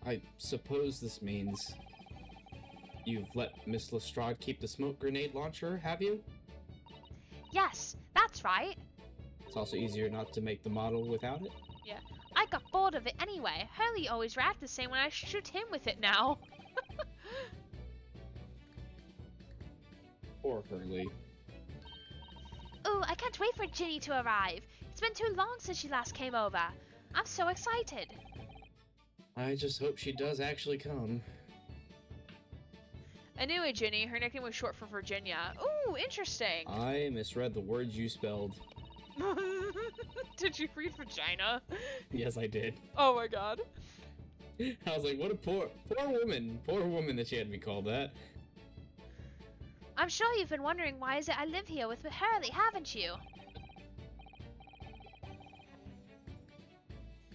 I suppose this means you've let Miss Lestrade keep the smoke grenade launcher, have you?
Yes, that's right.
It's also easier not to make the model without it.
Yeah, I got bored of it anyway. Hurley always reacts the same when I shoot him with it now.
Or Hurley.
Ooh, I can't wait for Ginny to arrive. It's been too long since she last came over. I'm so excited.
I just hope she does actually come.
I knew a Ginny. Her nickname was short for Virginia. Ooh, interesting.
I misread the words you spelled.
Did you read vagina?
Yes, I did.
Oh my god.
I was like, what a poor woman that she had to be called that.
I'm sure you've been wondering why is it I live here with Hurley, haven't you?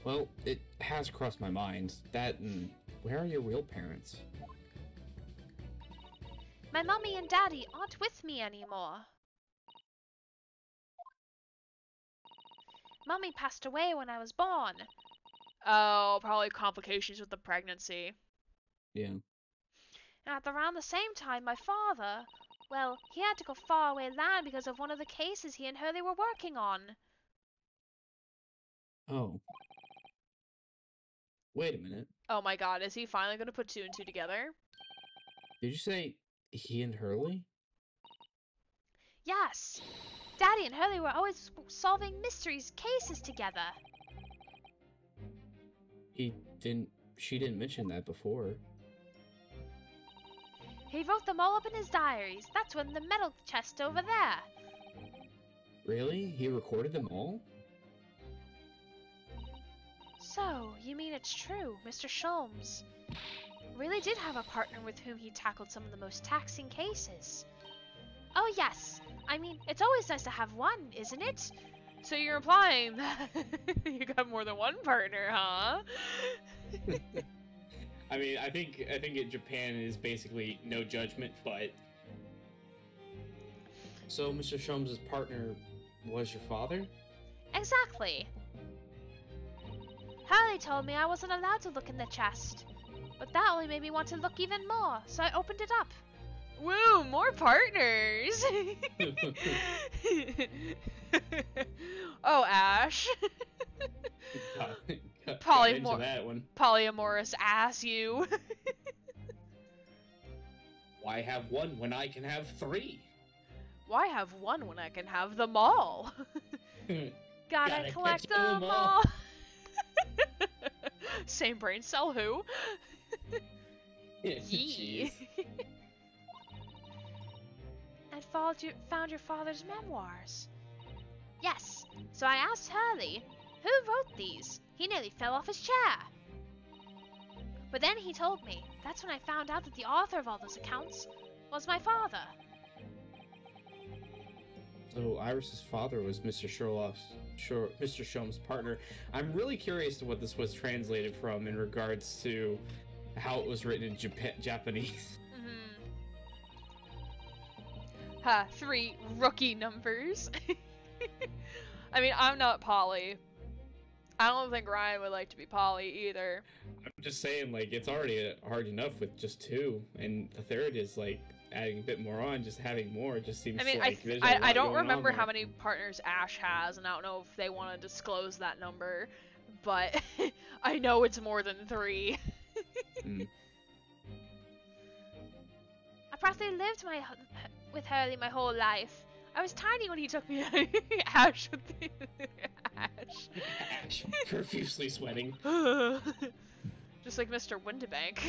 Well, it has crossed my mind. That and where are your real parents?
My mommy and daddy aren't with me anymore. Mummy passed away when I was born.
Oh, probably complications with the pregnancy.
Yeah.
And at around the same time, my father, well, he had to go far away land because of one of the cases he and Hurley were working on.
Oh. Wait a minute.
Oh my god, is he finally gonna put 2 and 2 together?
Did you say he and Hurley?
Yes. Daddy and Hurley were always solving mysteries cases together.
She didn't mention that before.
He wrote them all up in his diaries. That's in the metal chest over there.
Really? He recorded them all?
So, you mean it's true, Mr. Sholmes really did have a partner with whom he tackled some of the most taxing cases. Oh yes, I mean, it's always nice to have one, isn't it?
So you're implying that you got more than one partner, huh?
I mean, I think in Japan is basically no judgment, but
So Mr. Sholmes' partner was your father?
Exactly. Harley told me I wasn't allowed to look in the chest, but that only made me want to look even more, so I opened it up.
Woo, more partners! Oh, Ash.
got into that one.
Polyamorous ass you.
Why have one when I can have 3?
Why have one when I can have them all?
Gotta collect
catch 'em
them
all.
all.
Same brain cell who?
Jeez.
And found your father's memoirs. Yes, so I asked Hurley, who wrote these? He nearly fell off his chair. But then he told me. That's when I found out that the author of all those accounts was my father.
So Iris's father was Mr. Mr. Sholmes' partner. I'm really curious to what this was translated from in regards to how it was written in Japanese.
Ha, 3 rookie numbers. I mean, I'm not Polly. I don't think Ryan would like to be Polly either.
I'm just saying, like, it's already hard enough with just 2, and the third is like adding a bit more on. Just having more just seems
I mean,
like there's a
I
lot
don't
going on
remember
there.
how many partners Ash has, and I don't know if they want to disclose that number, but I know it's more than 3.
I practically lived with Hurley my whole life. I was tiny when he took me.
Ash with the Ash.
Ash profusely sweating.
Just like Mr. Windibank.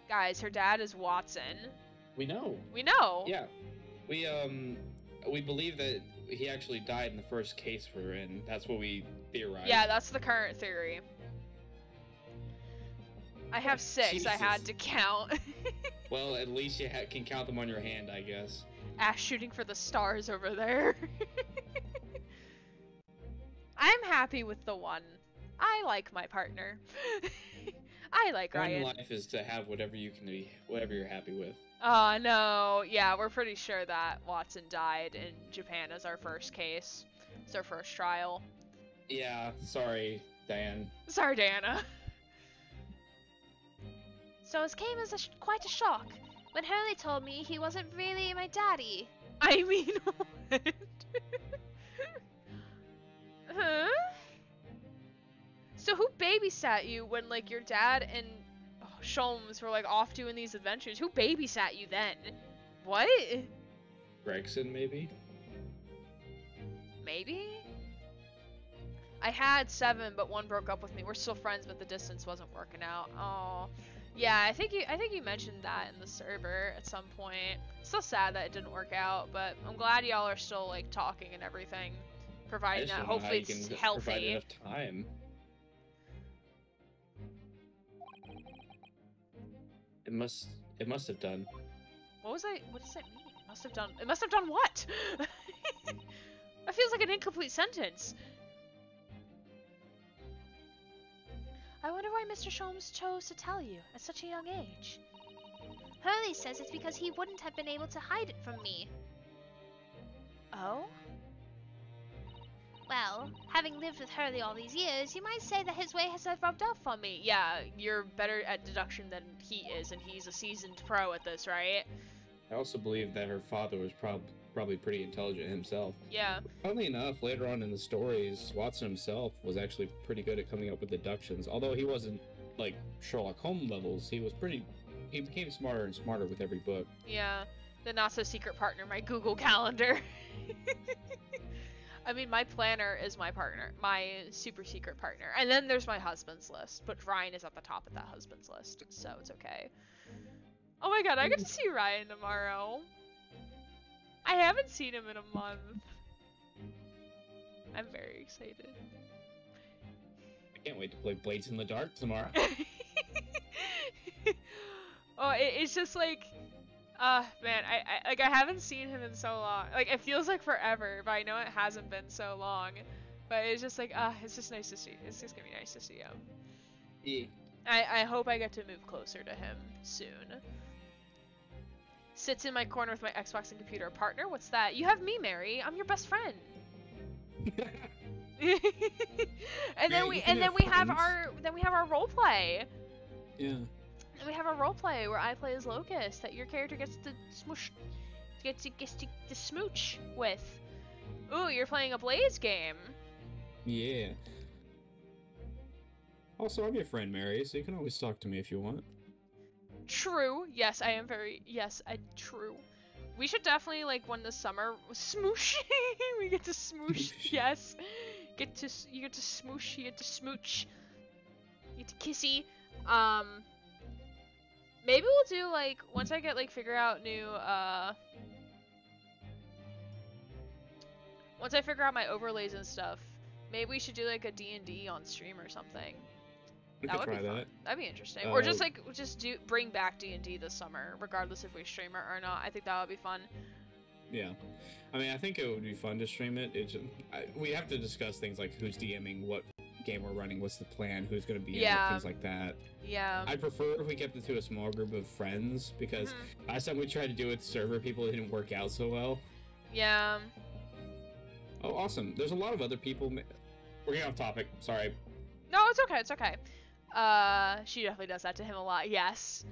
Guys, her dad is Watson.
We know.
We know.
Yeah, we believe that he actually died in the first case we're in. That's what we theorize.
Yeah, that's the current theory. I have 6.
Jesus.
I had to count.
Well, at least you can count them on your hand, I guess.
Ash shooting for the stars over there. I'm happy with the one. I like my partner. I like
One in
Ryan.
life is to have whatever you can be, whatever you're happy with.
No. Yeah, we're pretty sure that Watson died in Japan as our first case. It's our first trial.
Yeah, sorry, Diane.
Sorry, Diana.
So it came as quite a shock when Hurley told me he wasn't really my daddy.
I mean, what? Huh? So who babysat you when, like, your dad and Sholmes were, like, off doing these adventures? Who babysat you then? What?
Gregson, maybe?
Maybe? I had 7, but one broke up with me. We're still friends, but the distance wasn't working out. Oh. Yeah, I think you mentioned that in the server at some point. Still sad that it didn't work out, but I'm glad y'all are still, like, talking and everything.
I
Providing
just
that
don't know how
hopefully
you
it's
can
healthy.
provide enough time. It must have done.
What does that mean? It must have done what? That feels like an incomplete sentence.
I wonder why Mr. Sholmes chose to tell you at such a young age. Hurley says it's because he wouldn't have been able to hide it from me. Oh? Well, having lived with Hurley all these years, you might say that his way has rubbed off on me.
Yeah, you're better at deduction than he is, and he's a seasoned pro at this, right?
I also believe that her father was probably pretty intelligent himself.
Yeah.
Funnily enough, later on in the stories, Watson himself was actually pretty good at coming up with deductions. Although he wasn't like Sherlock Holmes levels, he became smarter and smarter with every book.
Yeah. The not so secret partner, my Google Calendar. I mean, my planner is my partner, my super secret partner. And then there's my husband's list, but Ryan is at the top of that husband's list, so it's okay. Oh my god, I get to see Ryan tomorrow. I haven't seen him in a month. I'm very excited.
I can't wait to play Blades in the Dark tomorrow.
Oh, it's just like, man, I haven't seen him in so long. Like, it feels like forever, but I know it hasn't been so long. But it's just like, it's just nice to see. It's just gonna be nice to see him.
Yeah.
I hope I get to move closer to him soon. Sits in my corner with my Xbox and computer. Partner? What's that? You have me, Mary. I'm your best friend. and then we have our role play.
Yeah.
And we have a role play where I play as Locust that your character gets to smooch with. Ooh, you're playing a Blaze game.
Yeah. Also, I'm your friend, Mary, so you can always talk to me if you want.
True. Yes, I am very. Yes, true. We should definitely, like, when the summer smoosh. We get to smoosh. Yes. You get to smoosh. You get to smooch. You get to kissy. Maybe we'll do, like, once I get, like, figure out new, once I figure out my overlays and stuff, maybe we should do, like, a D&D on stream or something.
We could try that.
That'd be interesting. Or just, like, bring back D&D this summer, regardless if we stream it or not. I think that would be fun.
Yeah. I mean, I think it would be fun to stream it. We have to discuss things like who's DMing, what game we're running, what's the plan, who's going to be in it, things like that.
Yeah.
I'd prefer if we kept it to a small group of friends, because last time we tried to do it with server people, it didn't work out so well.
Yeah.
Oh, awesome. There's a lot of other people. We're getting off topic. Sorry.
No, it's okay. It's okay. She definitely does that to him a lot. Yes.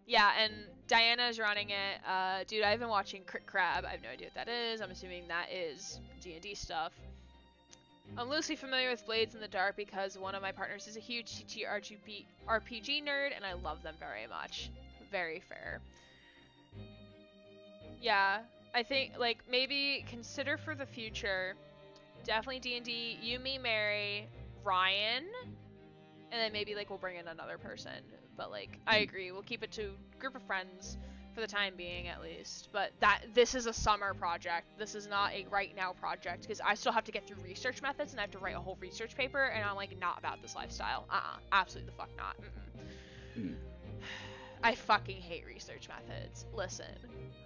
Yeah, and Diana is running it. Dude, I've been watching Crit Crab. I have no idea what that is. I'm assuming that is D&D stuff. I'm loosely familiar with Blades in the Dark because one of my partners is a huge RPG nerd, and I love them very much. Very fair. Yeah, I think, like, maybe consider for the future, definitely D&D, you, me, Mary, Ryan, and then maybe, like, we'll bring in another person. But, like, I agree, we'll keep it to a group of friends for the time being, at least. But this is a summer project. This is not a right now project, because I still have to get through research methods, and I have to write a whole research paper, and I'm, like, not about this lifestyle. Absolutely the fuck not. I fucking hate research methods. Listen.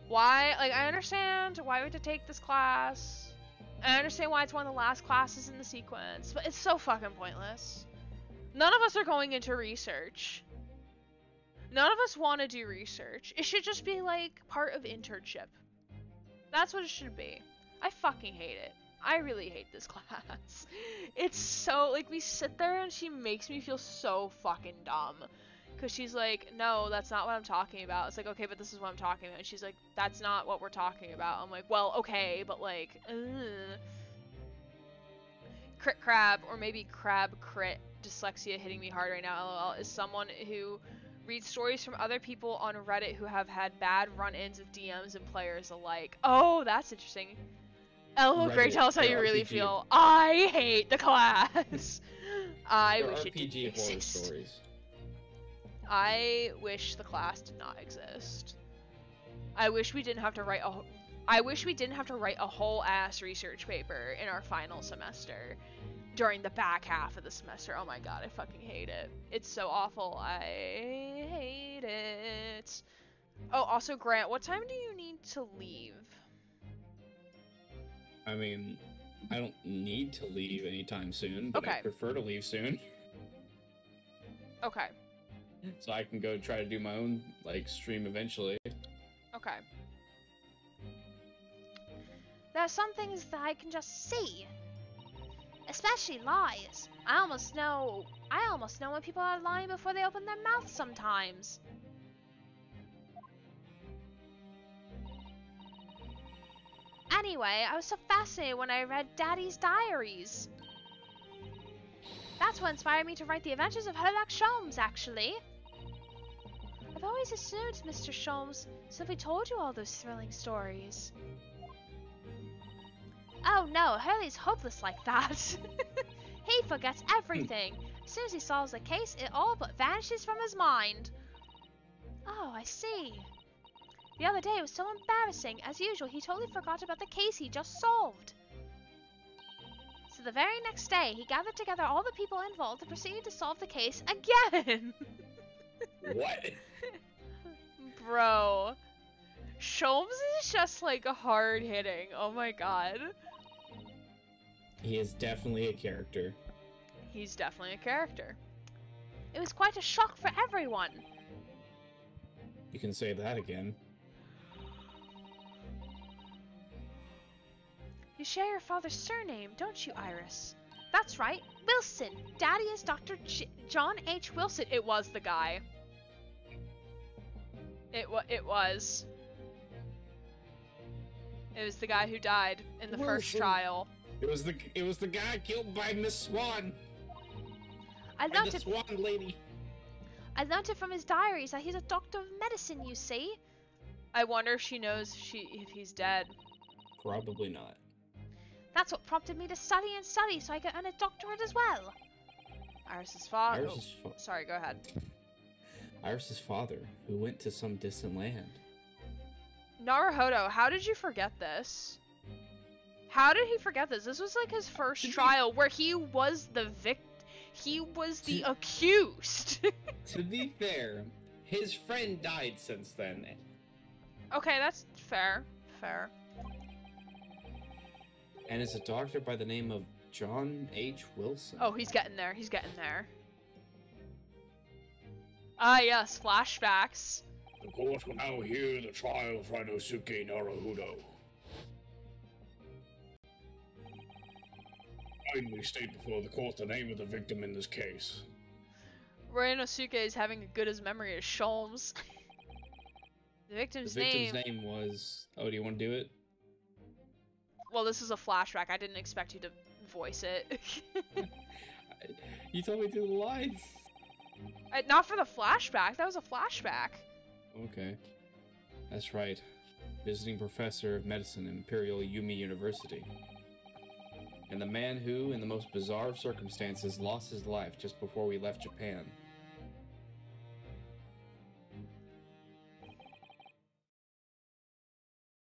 Why? Like, I understand why we have to take this class. I understand why it's one of the last classes in the sequence, but it's so fucking pointless. None of us are going into research. None of us want to do research. It should just be, like, part of internship. That's what it should be. I fucking hate it. I really hate this class. It's so, like, we sit there and she makes me feel so fucking dumb. Because she's like, no, that's not what I'm talking about. It's like, okay, but this is what I'm talking about. And she's like, that's not what we're talking about. I'm like, well, okay, but, like, Crit Crab, or maybe Crab Crit, dyslexia hitting me hard right now, lol, is someone who read stories from other people on Reddit who have had bad run-ins with DMs and players alike. Oh, that's interesting. LOL, great, tell us how you really feel. I hate the class. I wish it didn't exist. Stories. I wish the class did not exist. I wish we didn't have to write a whole ass research paper in our final semester. During the back half of the semester. Oh my god, I fucking hate it. It's so awful. I hate it. Oh, also, Grant, what time do you need to leave?
I mean, I don't need to leave anytime soon, but I prefer to leave soon.
Okay.
So I can go try to do my own, like, stream eventually.
Okay.
There are some things that I can just see. Especially lies. I almost know when people are lying before they open their mouth sometimes. Anyway, I was so fascinated when I read Daddy's diaries. That's what inspired me to write The Adventures of Herlock Sholmes, actually. I've always assumed Mr. Sholmes simply told you all those thrilling stories. Oh no, Hurley's hopeless like that. He forgets everything. As soon as he solves a case, it all but vanishes from his mind. Oh, I see. The other day it was so embarrassing. As usual, he totally forgot about the case he just solved. So the very next day, he gathered together all the people involved and proceeded to solve the case again.
What?
Bro. Sholmes is just like hard hitting. Oh my god.
He is definitely a character.
He's definitely a character.
It was quite a shock for everyone.
You can say that again.
You share your father's surname, don't you, Iris? That's right, Wilson. Daddy is Dr. John H. Wilson.
It was the guy. It was. It was the guy who died in the first
Wilson.
trial.
It was the guy killed by Miss Swan.
I
And
learned
the
it.
Swan lady.
I learned it from his diaries that he's a doctor of medicine. You see.
I wonder if she knows if he's dead.
Probably not.
That's what prompted me to study and study so I could earn a doctorate as well.
Iris's father.
Iris's
Sorry, go ahead.
Iris's father, who went to some distant land.
Naruhodo, how did you forget this? How did he forget this? This was like his first trial where he was the he was the accused.
To be fair, his friend died since then.
Okay, that's fair. Fair.
And is a doctor by the name of John H. Wilson.
Oh, he's getting there. He's getting there. Ah, yes, flashbacks.
The court will now hear the trial of Rinosuke Naruhodo. Kindly state before the court the name of the victim in this case.
Rinosuke is having as good as memory as Sholmes. The victim's
name was... Oh, do you want to do it?
Well, this is a flashback. I didn't expect you to voice it.
You told me to do the lines.
Not for the flashback. That was a flashback.
Okay. That's right. Visiting professor of medicine at Imperial Yumi University. And the man who, in the most bizarre of circumstances, lost his life just before we left Japan.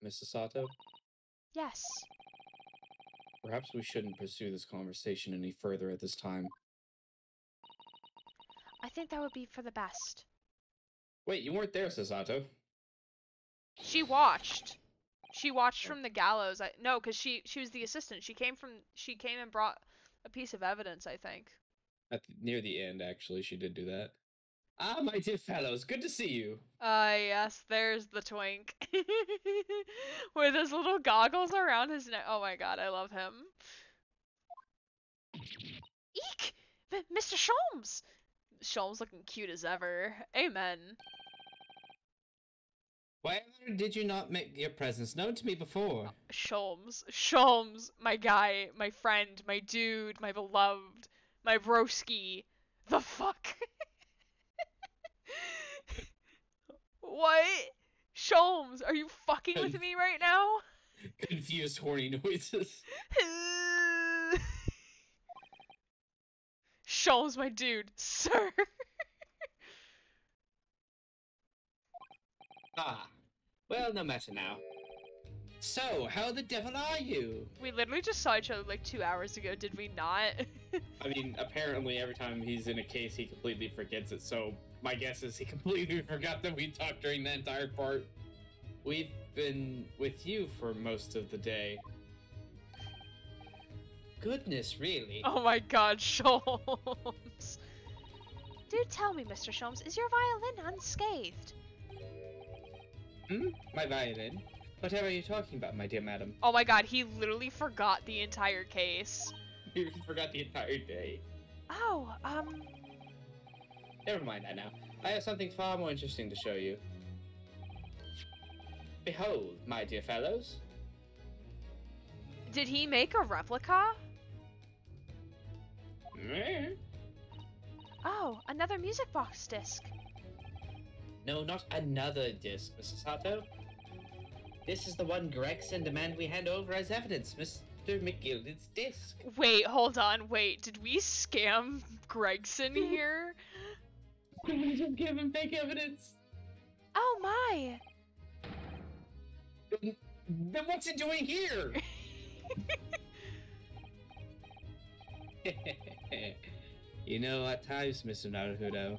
Mrs. Sato?
Yes.
Perhaps we shouldn't pursue this conversation any further at this time.
I think that would be for the best.
Wait, you weren't there, Sasato.
She watched. She watched from the gallows. No, because she was the assistant. She came and brought a piece of evidence, I think.
Near the end, actually, she did do that. Ah, my dear fellows, good to see you.
Yes, there's the twink. With his little goggles around his neck. Oh my god, I love him.
Eek! Mr. Sholmes!
Sholmes looking cute as ever. Amen.
Why did you not make your presence known to me before?
Sholmes, my guy, my friend, my dude, my beloved, my broski. The fuck? What? Sholmes, are you fucking with me right now?
Confused horny noises.
Sholmes, my dude, sir.
Ah, well, no matter now. So, how the devil are you?
We literally just saw each other like 2 hours ago, did we not?
I mean, apparently every time he's in a case, he completely forgets it, so my guess is he completely forgot that we talked during that entire part. We've been with you for most of the day. Goodness, really?
Oh my god, Sholmes.
Do tell me, Mr. Sholmes, is your violin unscathed?
My violin? Whatever are you talking about, my dear madam?
Oh my god, he literally forgot the entire case.
You forgot the entire day.
Oh,
Never mind that now. I have something far more interesting to show you. Behold, my dear fellows.
Did he make a replica?
oh, another music box disc.
No, not another disc, Mrs. Sato. This is the one Gregson demand we hand over as evidence, Mr. McGilded's disc.
Wait, hold on, wait. Did we scam Gregson here?
We just give him fake evidence.
Oh my!
Then what's it doing here? You know, at times, Mr. Naruto,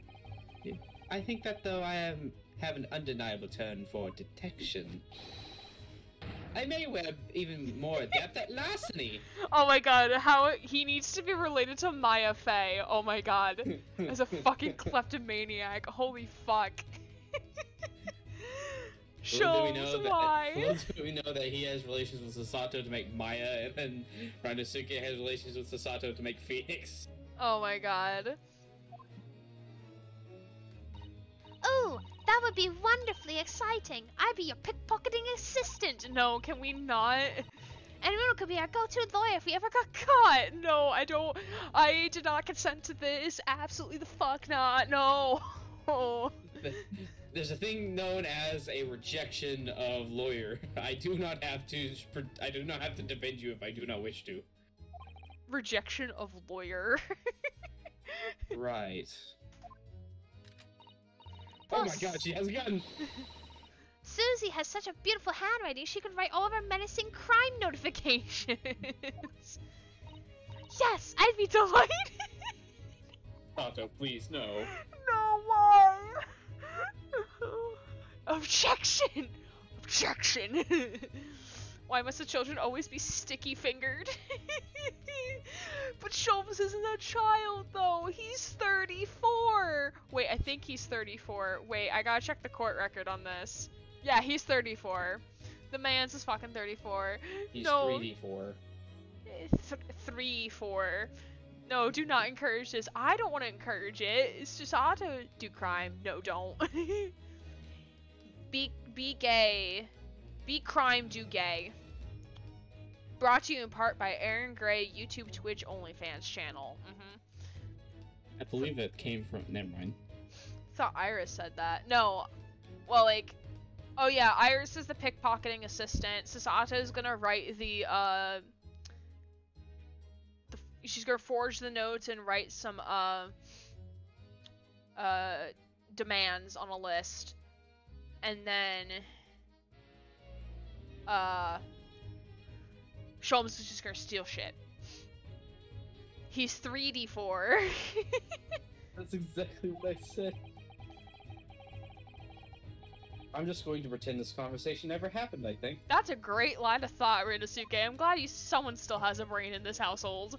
I think that though I have an undeniable turn for detection, I may well even more adept at larceny.
Oh my god, how he needs to be related to Maya Fey. Oh my god. As a fucking kleptomaniac. Holy fuck. Shows why.
Little do we know that he has relations with Sasato to make Maya, and then Ranosuke has relations with Sasato to make Phoenix.
Oh my god.
Oh, that would be wonderfully exciting. I'd be your pickpocketing assistant.
No, can we not?
And Runo could be our go-to lawyer if we ever got
God, no, I did not consent to this. Absolutely the fuck not. No.
There's a thing known as a rejection of lawyer. I do not have to defend you if I do not wish to.
Rejection of lawyer.
Right. Oh my god, she has a gun!
Susie has such a beautiful handwriting, she could write all of our menacing crime notifications. Yes, I'd be delighted.
Sato, please, no.
No, why? Objection! Objection! Why must the children always be sticky-fingered? But Sholmes isn't a child, though. He's 34. Wait, I think he's 34. Wait, I gotta check the court record on this. Yeah, he's 34. The man's is fucking 34.
He's
no.
3D4.
3-4. No, do not encourage this. I don't want to encourage it. It's just auto do crime. No, don't. Be gay. Be crime, do gay. Brought to you in part by Aaron Gray, YouTube, Twitch, OnlyFans channel.
I believe it came from. Never mind.
Thought Iris said that. No. Well, like. Oh yeah, Iris is the pickpocketing assistant. Sasato is gonna write she's gonna forge the notes and write some demands on a list. And then Sholmes is just gonna steal shit. He's 3D4.
That's exactly what I said. I'm just going to pretend this conversation never happened, I think.
That's a great line of thought, Rinosuke. I'm glad someone still has a brain in this household.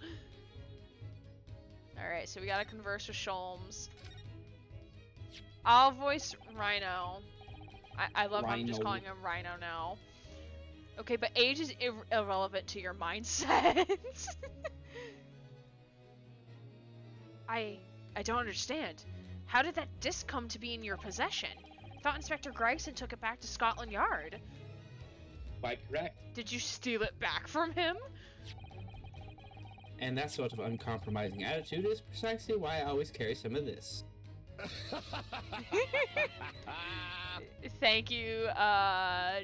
Alright, so we gotta converse with Sholmes. I'll voice Rhino. I love how I'm just calling him Rhino now. Okay, but age is irrelevant to your mindset. I don't understand. How did that disc come to be in your possession? I thought Inspector Gregson took it back to Scotland Yard.
Quite correct.
Did you steal it back from him?
And that sort of uncompromising attitude is precisely why I always carry some of this.
Thank you,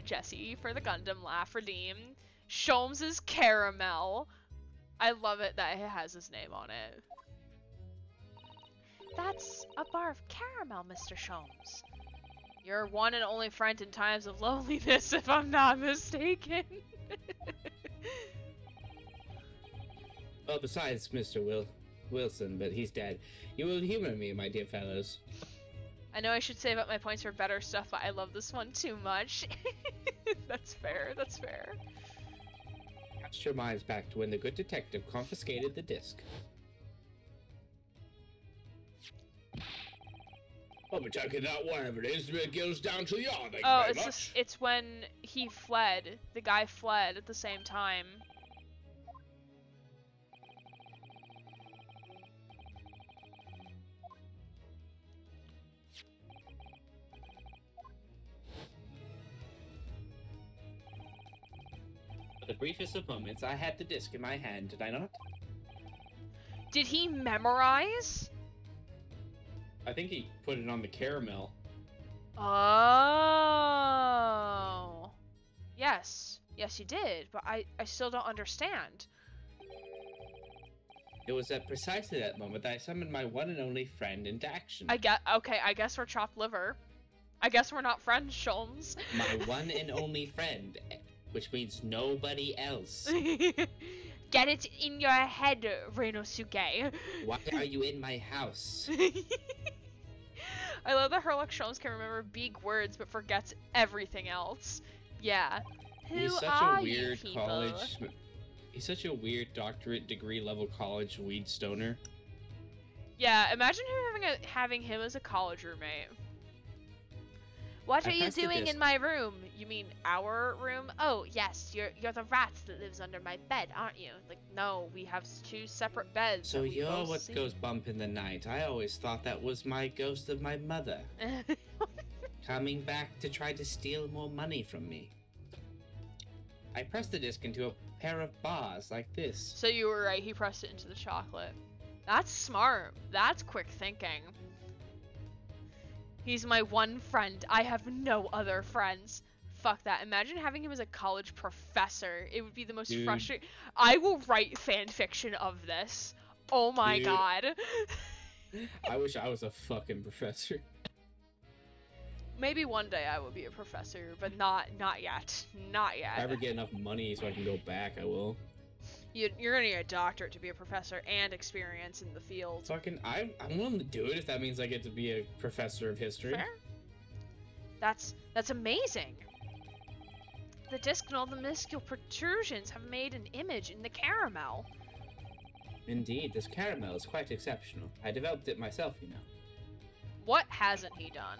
Jesse, for the Gundam laugh redeem. Sholmes is Caramel. I love it that it has his name on it.
That's a bar of caramel, Mr. Sholmes.
Your one and only friend in times of loneliness, if I'm not mistaken.
Well, besides Mr. Wilson, but he's dead. You will humor me, my dear fellows.
I know I should save up my points for better stuff, but I love this one too much. That's fair, that's fair.
Cast your minds back to when the good detective confiscated the disc.
I'll be taking that one evidence to make Gills down to the yard. Thank
Oh,
you very much.
it's when he fled. The guy fled at the same time.
the briefest of moments, I had the disc in my hand, did I not?
Did he memorize?
I think he put it on the caramel.
Oh. Yes. Yes, he did, but I still don't understand.
It was at precisely that moment that I summoned my one and only friend into action.
Okay, I guess we're chopped liver. I guess we're not friends, Sholmes.
My one and only friend, which means nobody else.
Get it in your head, Renosuke.
Why are you in my house?
I love that Herlock Sholmes can remember big words but forgets everything else. Yeah.
He's
Who
such
are
a weird
you people?
college. He's such a weird doctorate degree level college weed stoner.
Yeah, imagine having him as a college roommate. What
I
are you
pressed the
doing
disc.
in my room? You mean our room? Oh, yes, you're the rat that lives under my bed, aren't you? Like, no, we have two separate beds.
So
that we
you're
both
what
see.
goes bump in the night. I always thought that was my ghost of my mother, coming back to try to steal more money from me. I pressed the disc into a pair of bars like this.
So you were right, he pressed it into the chocolate. That's smart. That's quick thinking. He's my one friend. I have no other friends. Fuck that. Imagine having him as a college professor. It would be the most
Dude.
frustrating. I will write fan fiction of this. Oh my
Dude.
god.
I wish I was a fucking professor.
Maybe one day I will be a professor, but not yet. Not
If I ever
yet.
get enough money so I can go back, I will.
You're gonna need a doctorate to be a professor and experience in the field.
Fucking, I'm willing to do it if that means I get to be a professor of history.
Fair? That's amazing. The disc and all the minuscule protrusions have made an image in the caramel.
Indeed, this caramel is quite exceptional. I developed it myself, you know.
What hasn't he done?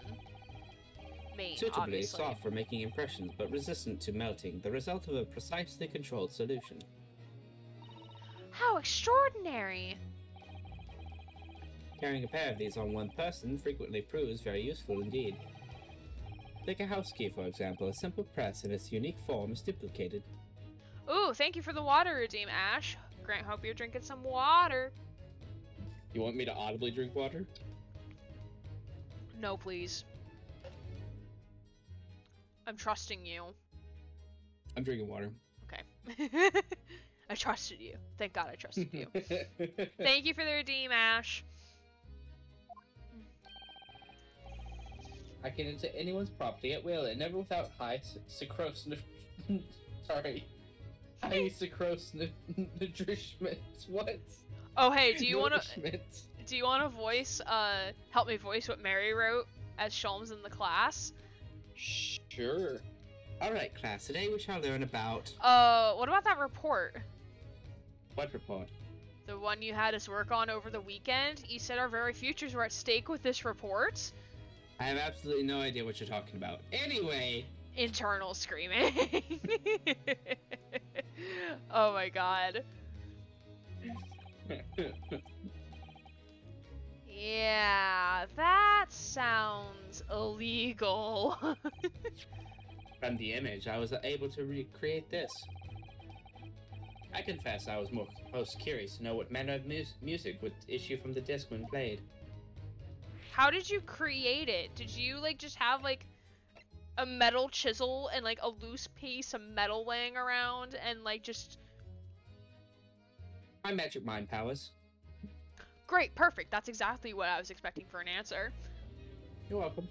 Me,
Suitably
obviously.
soft for making impressions, but resistant to melting, the result of a precisely controlled solution.
How extraordinary!
Carrying a pair of these on one person frequently proves very useful indeed. Take a house key, for example. A simple press in its unique form is duplicated.
Ooh, thank you for the water redeem, Ash. Grant, hope you're drinking some water.
You want me to audibly drink water?
No, please. I'm trusting you.
I'm drinking water.
Okay. I trusted you. Thank God I trusted you. Thank you for the redeem, Ash.
I can enter anyone's property at will, and never without high sucrose. Sorry. High sucrose nourishment. What?
Oh, hey, do you want to
Nourishment.
voice help me voice what Mary wrote as Sholmes in the class?
Sure.
Alright, class, today we shall learn about...
What about that report?
What report?
The one you had us work on over the weekend? You said our very futures were at stake with this report?
I have absolutely no idea what you're talking about. Anyway!
Internal screaming. Oh my god. Yeah, that sounds illegal.
From the image, I was able to recreate this. I confess I was most curious to know what manner of music would issue from the disc when played.
How did you create it? Did you like just have like a metal chisel and like a loose piece of metal laying around and like just...
My magic mind powers.
Great, perfect. That's exactly what I was expecting for an answer.
You're welcome.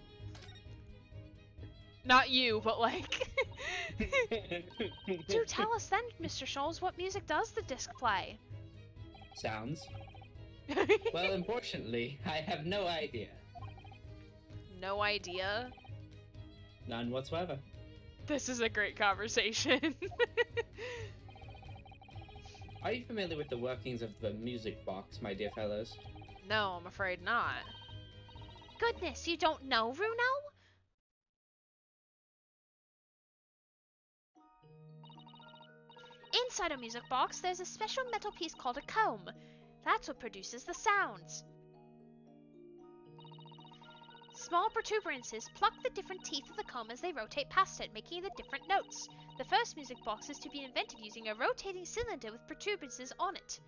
Not you, but like...
Do tell us then, Mr. Scholes, what music does the disc play?
Sounds. Well, unfortunately, I have no idea.
No idea.
None whatsoever.
This is a great conversation.
Are you familiar with the workings of the music box, my dear fellows?
No, I'm afraid not.
Goodness, you don't know, Runo? Inside a music box, there's a special metal piece called a comb. That's what produces the sounds. Small protuberances pluck the different teeth of the comb as they rotate past it, making the different notes. The first music box is to be invented using a rotating cylinder with protuberances on it.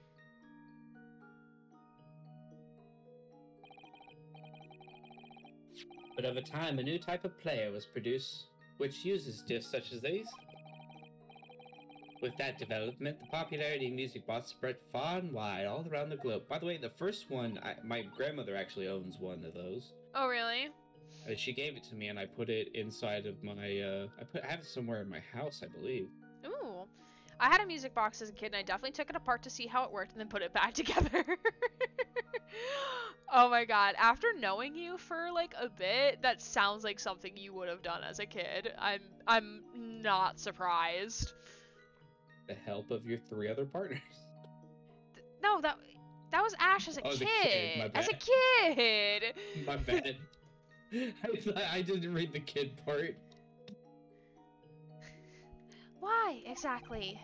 But over time, a new type of player was produced which uses discs such as these. With that development, the popularity of music box spread far and wide all around the globe. By the way, the first one, my grandmother actually owns one of those.
Oh, really?
She gave it to me, and I put it inside of my. I have it somewhere in my house, I believe.
Ooh. I had a music box as a kid, and I definitely took it apart to see how it worked and then put it back together. Oh my god. After knowing you for like a bit, that sounds like something you would have done as a kid. I'm not surprised.
The help of your 3 other partners.
No, that was Ash as a
Oh,
kid.
the kid, my
As a
bad.
kid.
My bad. I didn't read the kid part.
Why, exactly?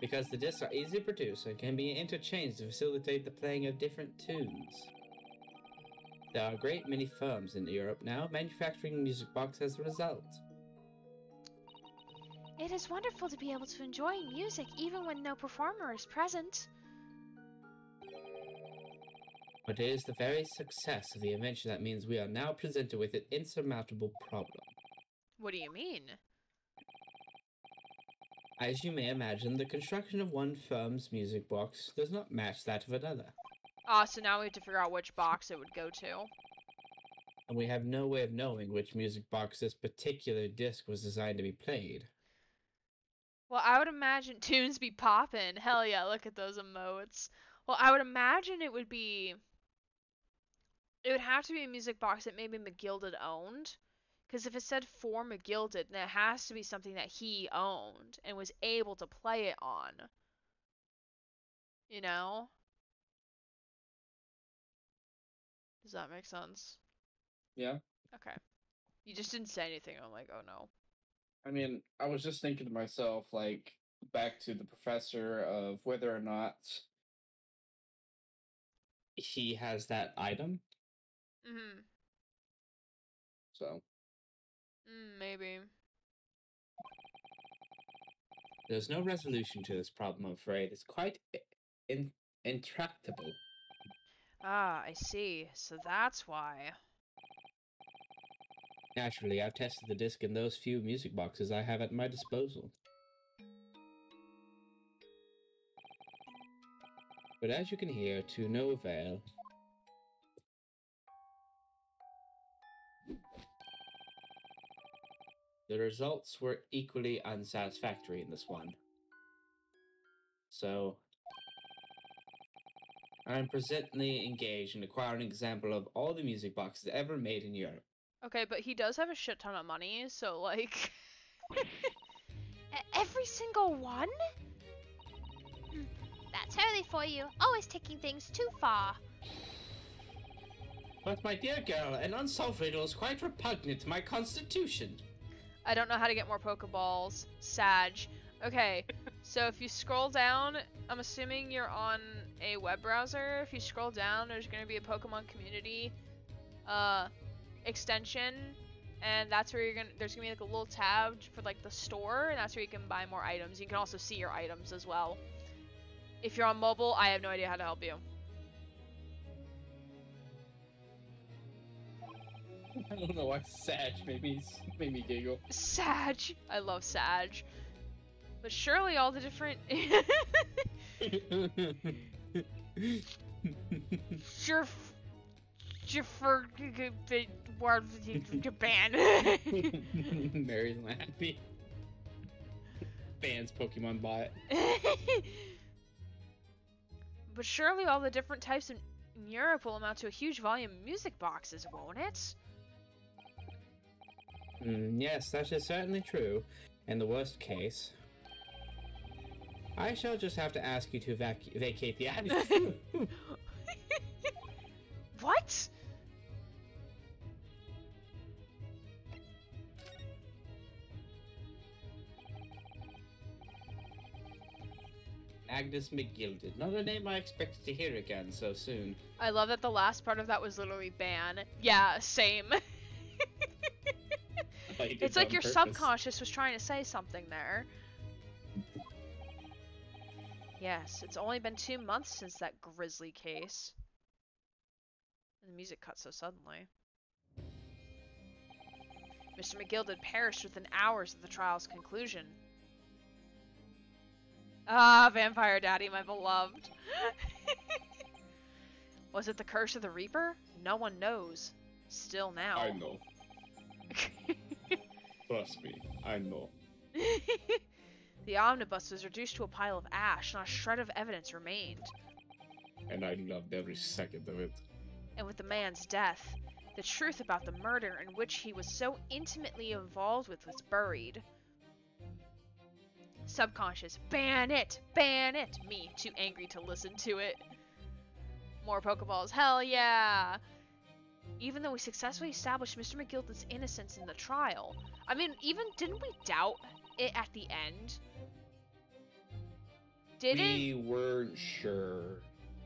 Because the discs are easy to produce and can be interchanged to facilitate the playing of different tunes. There are a great many firms in Europe now manufacturing music box as a result.
It is wonderful to be able to enjoy music even when no performer is present.
But it is the very success of the invention that means we are now presented with an insurmountable problem.
What do you mean?
As you may imagine, the construction of one firm's music box does not match that of another,
So now we have to figure out which box it would go to.
and we have no way of knowing which music box this particular disc was designed to be played.
Well, I would imagine tunes be poppin'. Hell yeah, look at those emotes. Well, I would imagine it would have to be a music box that maybe McGilded owned. Because if it said for McGilded, then it has to be something that he owned and was able to play it on. You know? Does that make sense?
Yeah.
Okay. You just didn't say anything. I'm like, oh no.
I mean, I was just thinking to myself, like, back to the professor of whether or not he has that item.
Mm-hmm.
So.
Maybe.
There's no resolution to this problem, I'm afraid. It's quite intractable.
I see. So that's why.
Naturally, I've tested the disc in those few music boxes I have at my disposal. But as you can hear, to no avail. The results were equally unsatisfactory in this one. So, I'm presently engaged in acquiring an example of all the music boxes ever made in Europe.
Okay, but he does have a shit ton of money, so like...
Every single one? That's early for you. Always taking things too far.
But my dear girl, an unsolved riddle is quite repugnant to my constitution.
I don't know how to get more Pokeballs. Sag. Okay, so if you scroll down, I'm assuming you're on a web browser. If you scroll down, there's going to be a Pokemon community extension, and that's where there's going to be like a little tab for like the store, and that's where you can buy more items. You can also see your items as well. If you're on mobile, I have no idea how to help you.
I don't know why Sag made me giggle.
Sag. I love Sag. But surely all the different... Japan.
Mary's not happy. Bans Pokemon bot.
But surely all the different types in Europe will amount to a huge volume of music boxes, won't it?
Yes, that is certainly true. In the worst case, I shall just have to ask you to vacate the island.
What?
Agnes McGilded. Not a name I expected to hear again so soon.
I love that the last part of that was literally ban. Yeah, same.
I thought you did
It's
that
like
on
your
purpose.
subconscious was trying to say something there. Yes, it's only been 2 months since that grisly case. And the music cut so suddenly. Mr. McGilded perished within hours of the trial's conclusion. Ah, Vampire Daddy, my beloved. Was it the curse of the Reaper? No one knows. Still now.
I know. Trust me, I know.
The omnibus was reduced to a pile of ash, not a shred of evidence remained.
And I loved every second of it.
And with the man's death, the truth about the murder in which he was so intimately involved with was buried. Subconscious, ban it! Ban it! Me, too angry to listen to it. More Pokeballs, hell yeah! Even though we successfully established Mr. McGilded's innocence in the trial, I mean, didn't we doubt it at the end?
We weren't sure.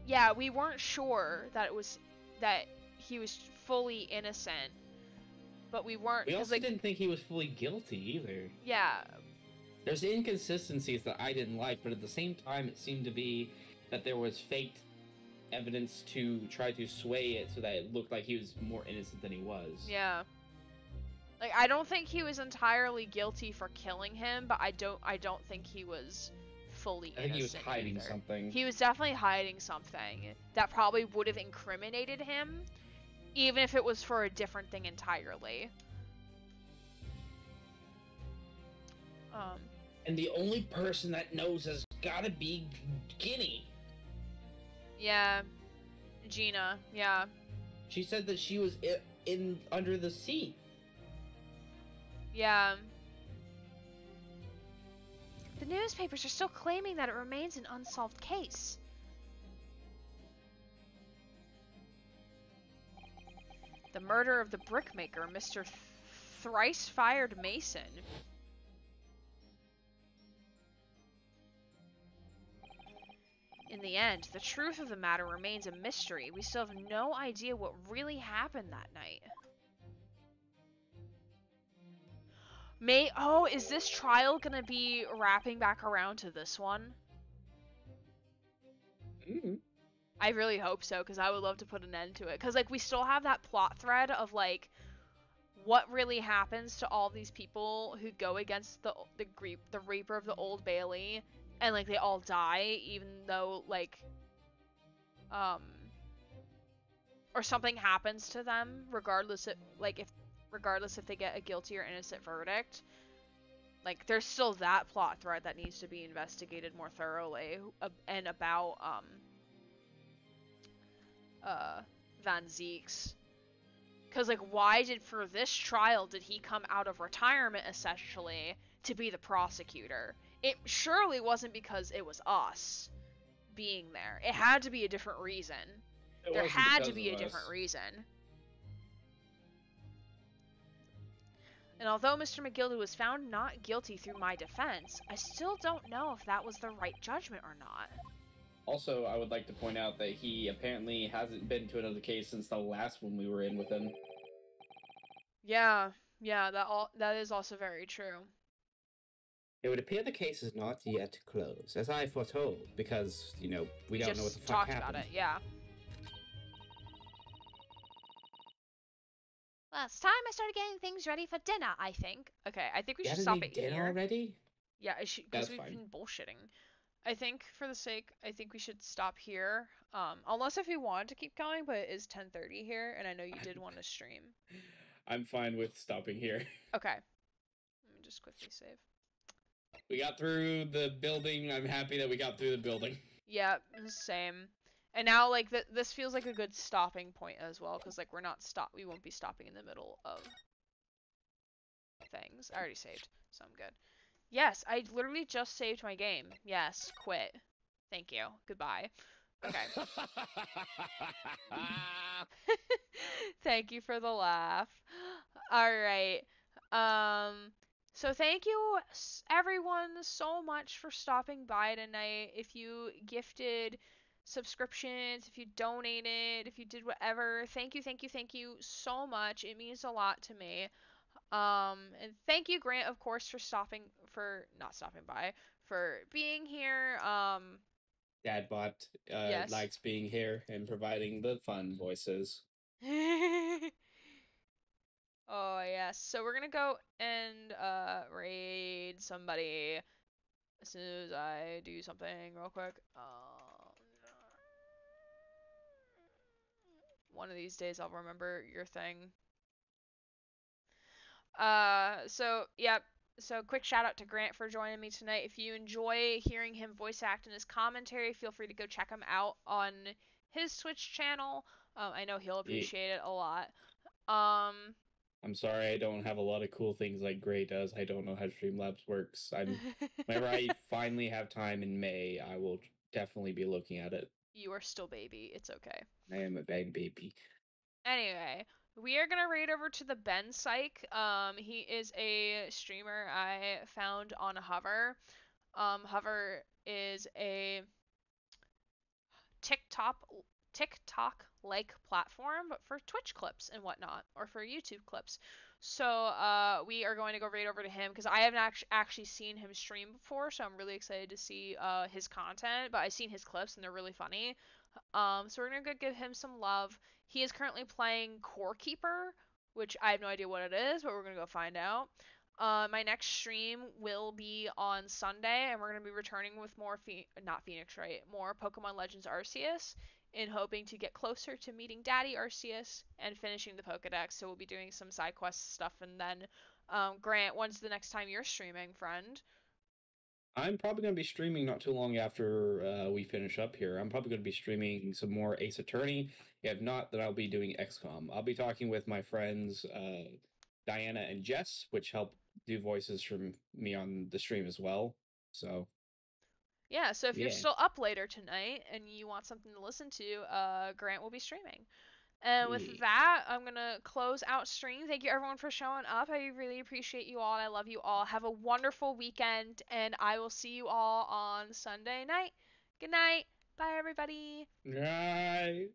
Yeah, we weren't sure that he was fully innocent, but we weren't.
We also
like,
didn't think he was fully guilty either.
Yeah.
There's inconsistencies that I didn't like, but at the same time, it seemed to be that there was faked evidence to try to sway it so that it looked like he was more innocent than he was.
Yeah. Like, I don't think he was entirely guilty for killing him, but I don't think he was fully innocent.
I think he was hiding
either.
something.
He was definitely hiding something that probably would have incriminated him, even if it was for a different thing entirely.
And the only person that knows has gotta be Ginny.
Yeah. Gina, yeah.
She said that she was in under the seat.
Yeah.
The newspapers are still claiming that it remains an unsolved case.
The murder of the brickmaker, Mr. Thrice-Fired Mason. In the end, the truth of the matter remains a mystery. We still have no idea what really happened that night. Is this trial gonna be wrapping back around to this one?
Mm-hmm.
I really hope so, because I would love to put an end to it. Because, like, we still have that plot thread of, like, what really happens to all these people who go against the Reaper of the Old Bailey, and, like, they all die, even though, like, or something happens to them, regardless if they get a guilty or innocent verdict. Like, there's still that plot thread that needs to be investigated more thoroughly, and about, Van Zeeks. Because, like, for this trial did he come out of retirement, essentially, to be the prosecutor? It surely wasn't because it was us being there. It had to be a different reason. There had to be a different reason. And although Mr. McGilded was found not guilty through my defense, I still don't know if that was the right judgment or not.
Also, I would like to point out that he apparently hasn't been to another case since the last one we were in with him.
Yeah, that is also very true.
It would appear the case is not yet closed, as I foretold, because, we don't know what the fuck happened.
Talked about it, yeah.
Well, it's time I started getting things ready for dinner, I think.
Okay, I think we should stop it
dinner
here.
already?
Yeah, because we've
fine.
been bullshitting. I think I think we should stop here. Unless if you wanted to keep going, but it is 10:30 here, and I know you did want to stream.
I'm fine with stopping here.
Okay. Let me just quickly save.
We got through the building. I'm happy that we got through the building.
Yeah, same. And now, like, this feels like a good stopping point as well, because, like, we won't be stopping in the middle of things. I already saved, so I'm good. Yes, I literally just saved my game. Yes, quit. Thank you. Goodbye. Okay. Thank you for the laugh. Alright. So thank you everyone so much for stopping by tonight. If you gifted subscriptions, if you donated, if you did whatever, thank you, thank you, thank you so much. It means a lot to me. And thank you, Grant, of course, for not stopping by, for being here.
Dadbot
Yes.
likes being here and providing the fun voices.
Oh, yes. So we're gonna go and raid somebody as soon as I do something real quick. One of these days I'll remember your thing. Yep. So quick shout out to Grant for joining me tonight. If you enjoy hearing him voice act in his commentary, feel free to go check him out on his Twitch channel. I know he'll appreciate it a lot.
I'm sorry I don't have a lot of cool things like Gray does. I don't know how Streamlabs works. Whenever I finally have time in May, I will definitely be looking at it.
You are still baby. It's okay.
I am a bad baby.
Anyway, we are gonna raid over to the Ben Psych. He is a streamer I found on Hover. Hover is a TikTok like platform, but for Twitch clips and whatnot, or for YouTube clips. So we are going to go right over to him because I haven't actually seen him stream before, so I'm really excited to see his content. But I've seen his clips and they're really funny. So we're gonna go give him some love. He is currently playing Core Keeper, which I have no idea what it is, but we're gonna go find out. My next stream will be on Sunday, and we're gonna be returning with more not Phoenix, right? More Pokemon Legends Arceus, in hoping to get closer to meeting Daddy Arceus and finishing the Pokedex. So we'll be doing some side quest stuff, and then Grant, when's the next time you're streaming, friend?
I'm probably going to be streaming not too long after we finish up here. I'm probably going to be streaming some more Ace Attorney. If not, then I'll be doing XCOM. I'll be talking with my friends Diana and Jess, which help do voices from me on the stream as well. So
yeah, so if you're
yeah.
still up later tonight and you want something to listen to, Grant will be streaming. And with that, I'm going to close out stream. Thank you everyone for showing up. I really appreciate you all. I love you all. Have a wonderful weekend, and I will see you all on Sunday night. Good night. Bye, everybody.
Night.